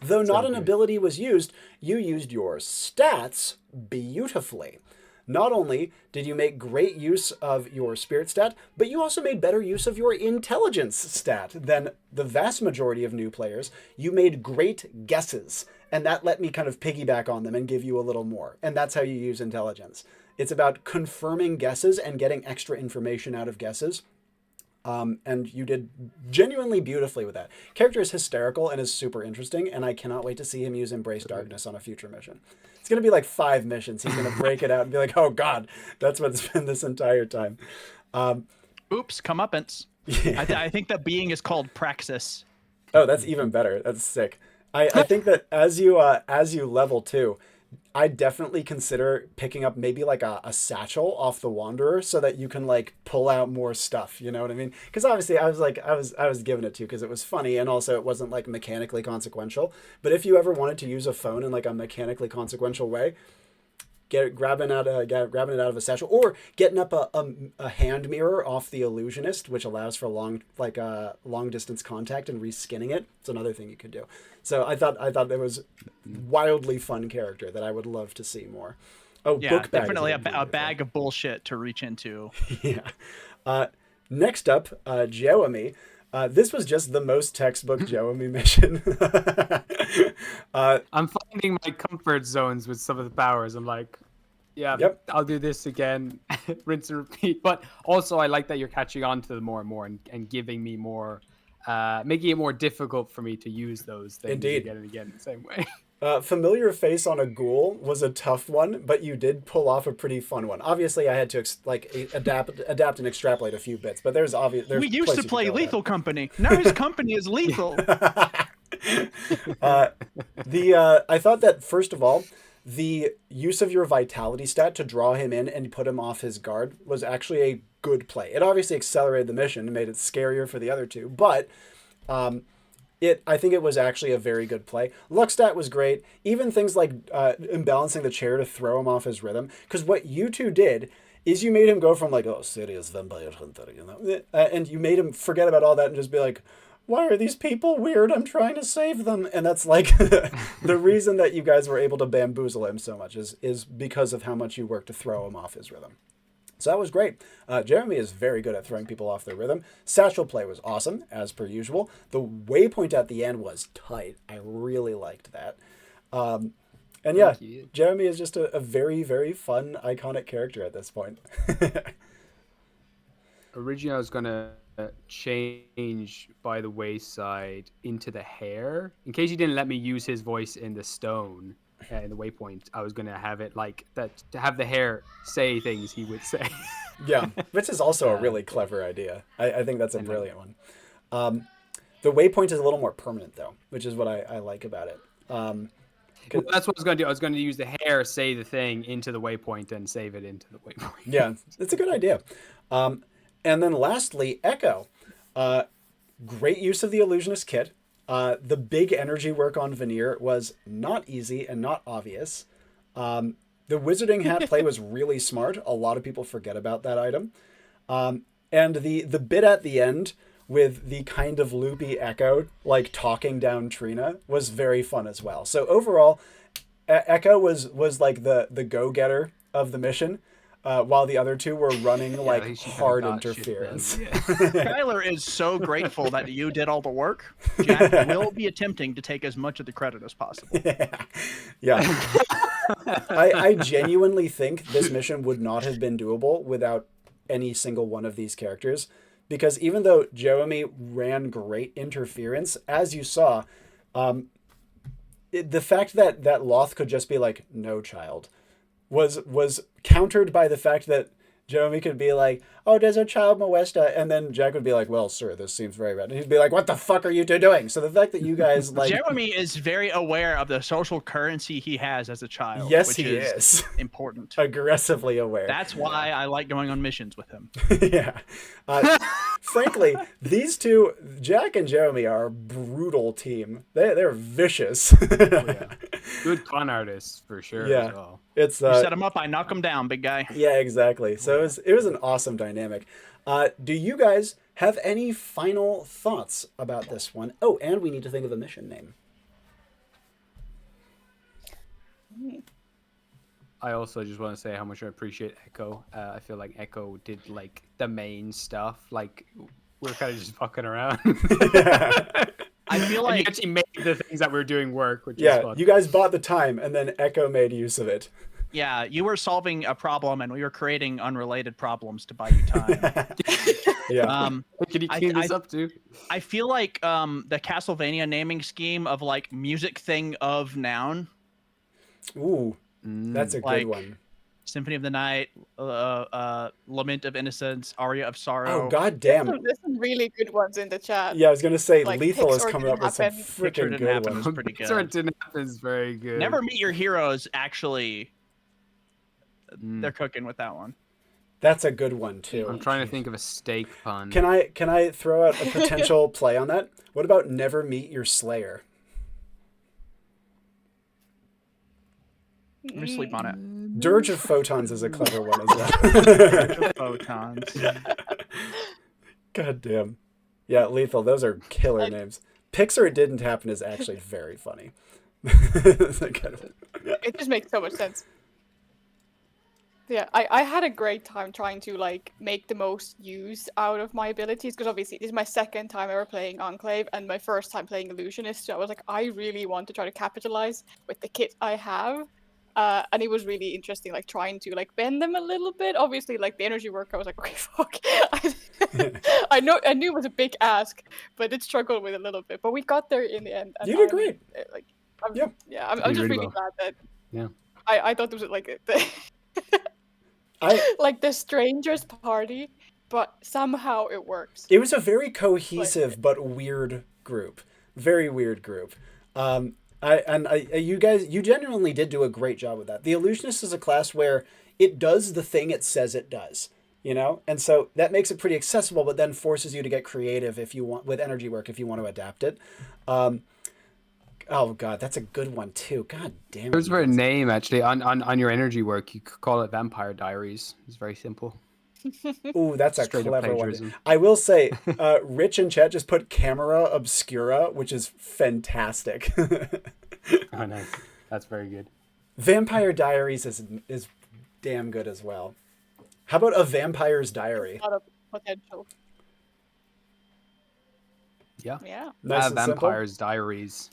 though not an ability was used, you used your stats beautifully. Not only did you make great use of your spirit stat, but you also made better use of your intelligence stat than the vast majority of new players. You made great guesses, and that let me kind of piggyback on them and give you a little more. And that's how you use intelligence. It's about confirming guesses and getting extra information out of guesses. And you did genuinely beautifully with that. Character is hysterical and is super interesting, and I cannot wait to see him use Embrace Darkness on a future mission. It's going to be like 5 missions. He's going to break it out and be like, oh god, that's what it's been this entire time. Oops, comeuppance. Yeah. I think that being is called praxis. Oh, that's even better. That's sick. I think that as you level too, I'd definitely consider picking up maybe like a satchel off the Wanderer so that you can like pull out more stuff. You know what I mean? Because obviously I was giving it to because it was funny and also it wasn't like mechanically consequential. But if you ever wanted to use a phone in like a mechanically consequential way, grabbing it out of a satchel, or getting up a hand mirror off the Illusionist, which allows for long distance contact and reskinning it. It's another thing you could do. So I thought it was wildly fun character that I would love to see more. Oh, Yeah, book bag definitely is a bag of bullshit to reach into. Yeah. Next up, Jewemy. This was just the most textbook Jewemy mission. I'm finding my comfort zones with some of the powers. I'm like, yeah, Yep. I'll do this again, rinse and repeat. But also, I like that you're catching on to them more and more and giving me more, making it more difficult for me to use those things Indeed. again and again the same way. Familiar face on a ghoul was a tough one, but you did pull off a pretty fun one. Obviously, I had to adapt and extrapolate a few bits, but there's We used to play Lethal Company. Now his company is lethal. I thought that first of all, the use of your vitality stat to draw him in and put him off his guard was actually a good play. It obviously accelerated the mission and made it scarier for the other two, but I think it was actually a very good play. Luck stat was great. Even things like imbalancing the chair to throw him off his rhythm. Because what you two did is you made him go from like, oh, serious vampire hunter, you know, and you made him forget about all that and just be like, why are these people weird? I'm trying to save them. And that's like the reason that you guys were able to bamboozle him so much is because of how much you worked to throw him off his rhythm. So that was great. Jewemy is very good at throwing people off their rhythm. Satchel play was awesome, as per usual. The waypoint at the end was tight. I really liked that. And yeah, Jewemy is just a very, very fun, iconic character at this point. Originally, I was going to change By the Wayside into the hair. In case you didn't let me use his voice in the stone. In the waypoint, I was gonna have it like that to have the hair say things he would say. Yeah, which is also a really clever idea. I think that's a brilliant one. The waypoint is a little more permanent though, which is what I like about it. Well, that's what I was gonna do. I was gonna use the hair say the thing into the waypoint and save it into the waypoint. Yeah, it's a good idea. And then lastly, Echo. Great use of the Illusionist kit. The big energy work on Veneer was not easy and not obvious. The Wizarding Hat play was really smart. A lot of people forget about that item. And the bit at the end with the kind of loopy Echo, like talking down Trina, was very fun as well. So overall, Echo was like the go-getter of the mission. While the other two were running like hard interference. Skyler is so grateful that you did all the work. Jack will be attempting to take as much of the credit as possible. Yeah. I genuinely think this mission would not have been doable without any single one of these characters. Because even though Jewemy ran great interference, as you saw, the fact that Loth could just be like, no, child, was countered by the fact that Jewemy could be like, oh, there's a child molester, and then Jack would be like, well, sir, this seems very bad. And he'd be like, what the fuck are you two doing? So the fact that you guys like... Jewemy is very aware of the social currency he has as a child. Yes, which he is. Important. Aggressively aware. That's why I like going on missions with him. Yeah. Frankly, these two, Jack and Jewemy, are a brutal team. They're vicious. Good con artists, for sure. Yeah. As well. It's You set him up, I knock him down, big guy. Yeah, exactly. So it was an awesome dynamic. Do you guys have any final thoughts about this one? Oh, and we need to think of a mission name. I also just want to say how much I appreciate Echo. I feel like Echo did like the main stuff. Like we're kind of just fucking around. I feel like you actually made the things that we're doing work, which is Yeah, fun. you guys bought the time, and then Echo made use of it. Yeah, you were solving a problem, and we were creating unrelated problems to buy you time. Yeah. Can you clean this up too? I feel like the Castlevania naming scheme of like music thing of noun. Ooh, that's a good one. Symphony of the Night, Lament of Innocence, Aria of Sorrow. Oh, god There's damn. some really good ones in the chat. Yeah, I was going to say, Like, Lethal is Pixar coming up didn't with some happen. Picture freaking Didn't good Happen ones. was pretty good. Pixar Didn't Happen is very good. Never Meet Your Heroes, actually, they're cooking with that one. That's a good one, too. I'm trying to think of a steak pun. Can I throw out a potential play on that? What about Never Meet Your Slayer? Let me sleep on it. Dirge of Photons is a clever one as well. Photons. God damn. Yeah, Lethal, those are killer names. Pixar It Didn't Happen is actually very funny. It just makes so much sense. Yeah, I had a great time trying to like make the most use out of my abilities, because obviously this is my second time ever playing Enclave and my first time playing Illusionist, so I was like, I really want to try to capitalize with the kit I have. And it was really interesting, like trying to like bend them a little bit. Obviously, like the energy work, I was like, okay, fuck. I knew it was a big ask, but it struggled with a little bit. But we got there in the end. And You did great. Like, I'm Yeah. just really really well. glad that. Yeah. I thought it was like I like the strangers party, but somehow it works. It was a very cohesive but weird group. Very weird group. You guys, you genuinely did do a great job with that. The Illusionist is a class where it does the thing it says it does, you know? And so that makes it pretty accessible, but then forces you to get creative if you want, with energy work, if you want to adapt it. Oh god, that's a good one too. God damn it. There's for a name actually on your energy work. You could call it Vampire Diaries. It's very simple. Ooh, that's a Straight up clever one. plagiarism. I will say, Rich in chat just put Camera Obscura, which is fantastic. Oh, nice. That's very good. Vampire Diaries is damn good as well. How about A Vampire's Diary? A lot of potential. Yeah. Yeah. Nice and simple. Vampire's Diaries.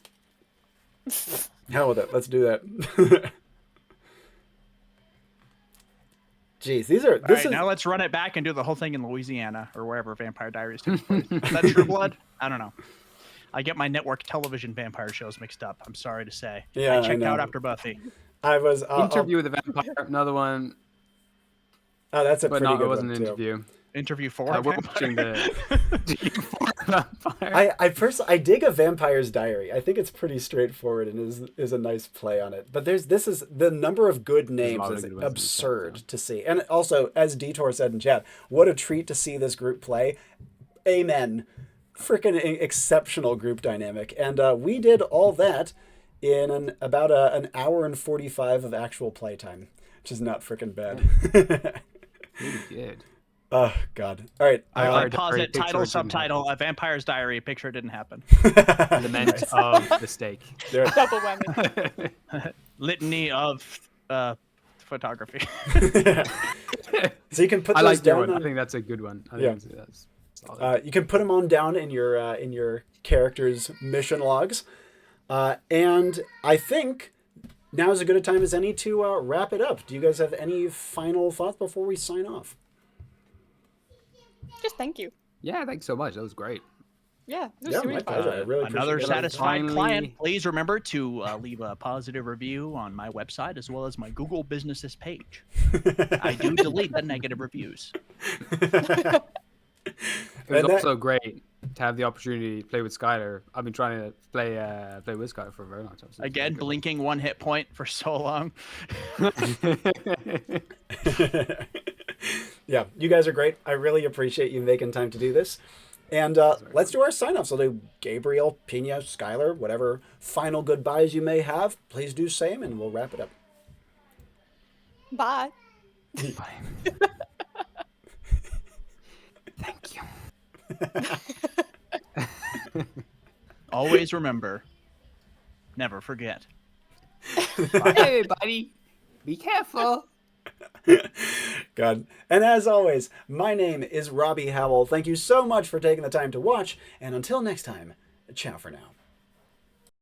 Hell with it. Let's do that. Jeez, this is Now let's run it back and do the whole thing in Louisiana or wherever Vampire Diaries takes place. Is that True Blood? I don't know. I get my network television vampire shows mixed up. I'm sorry to say. Yeah, I checked I know. out after Buffy. I was Interview with a Vampire. Another one, Oh, that's a but pretty no, good it wasn't one an too. interview. Interview for We're Vampire. watching the Vampire. I dig A Vampire's Diary. I think it's pretty straightforward and is a nice play on it. But this is the number of good names lot of is good ones in the chat, absurd yeah. to see. And also, as Detour said in chat, what a treat to see this group play. Amen. Freaking exceptional group dynamic. And we did all that in about an hour and 45 of actual playtime, which is not freaking bad. Really good. Oh God! All right, I Diary, posit picture title didn't subtitle: A Vampire's Diary. Picture didn't happen. Lament of the steak. there. Double whammy. Litany of photography. So you can put I those like that down. one. I On, think that's a good one. I Yeah. think that's solid. you can put them on down in your character's mission logs, and I think now is as good a time as any to wrap it up. Do you guys have any final thoughts before we sign off? Just thank you. Yeah, thanks so much. That was great. Yeah, it was Yeah, really my fun. pleasure. I really Another appreciate it. satisfied Finally- client. Please remember to leave a positive review on my website as well as my Google Businesses page. I do delete the negative reviews. It was And that- also great to have the opportunity to play with Skyler. I've been trying to play with Skyler for a very long time. So it's Again, really blinking 1 hit point for so long. good. Yeah, you guys are great. I really appreciate you making time to do this. And let's do our sign-offs. I'll do Gabriel, Pinja, Skyler, whatever final goodbyes you may have. Please do same, and we'll wrap it up. Bye. Thank you. Always remember, never forget. Bye, everybody. Be careful. God. And as always, my name is Robbie Howell. Thank you so much for taking the time to watch, and until next time, ciao for now.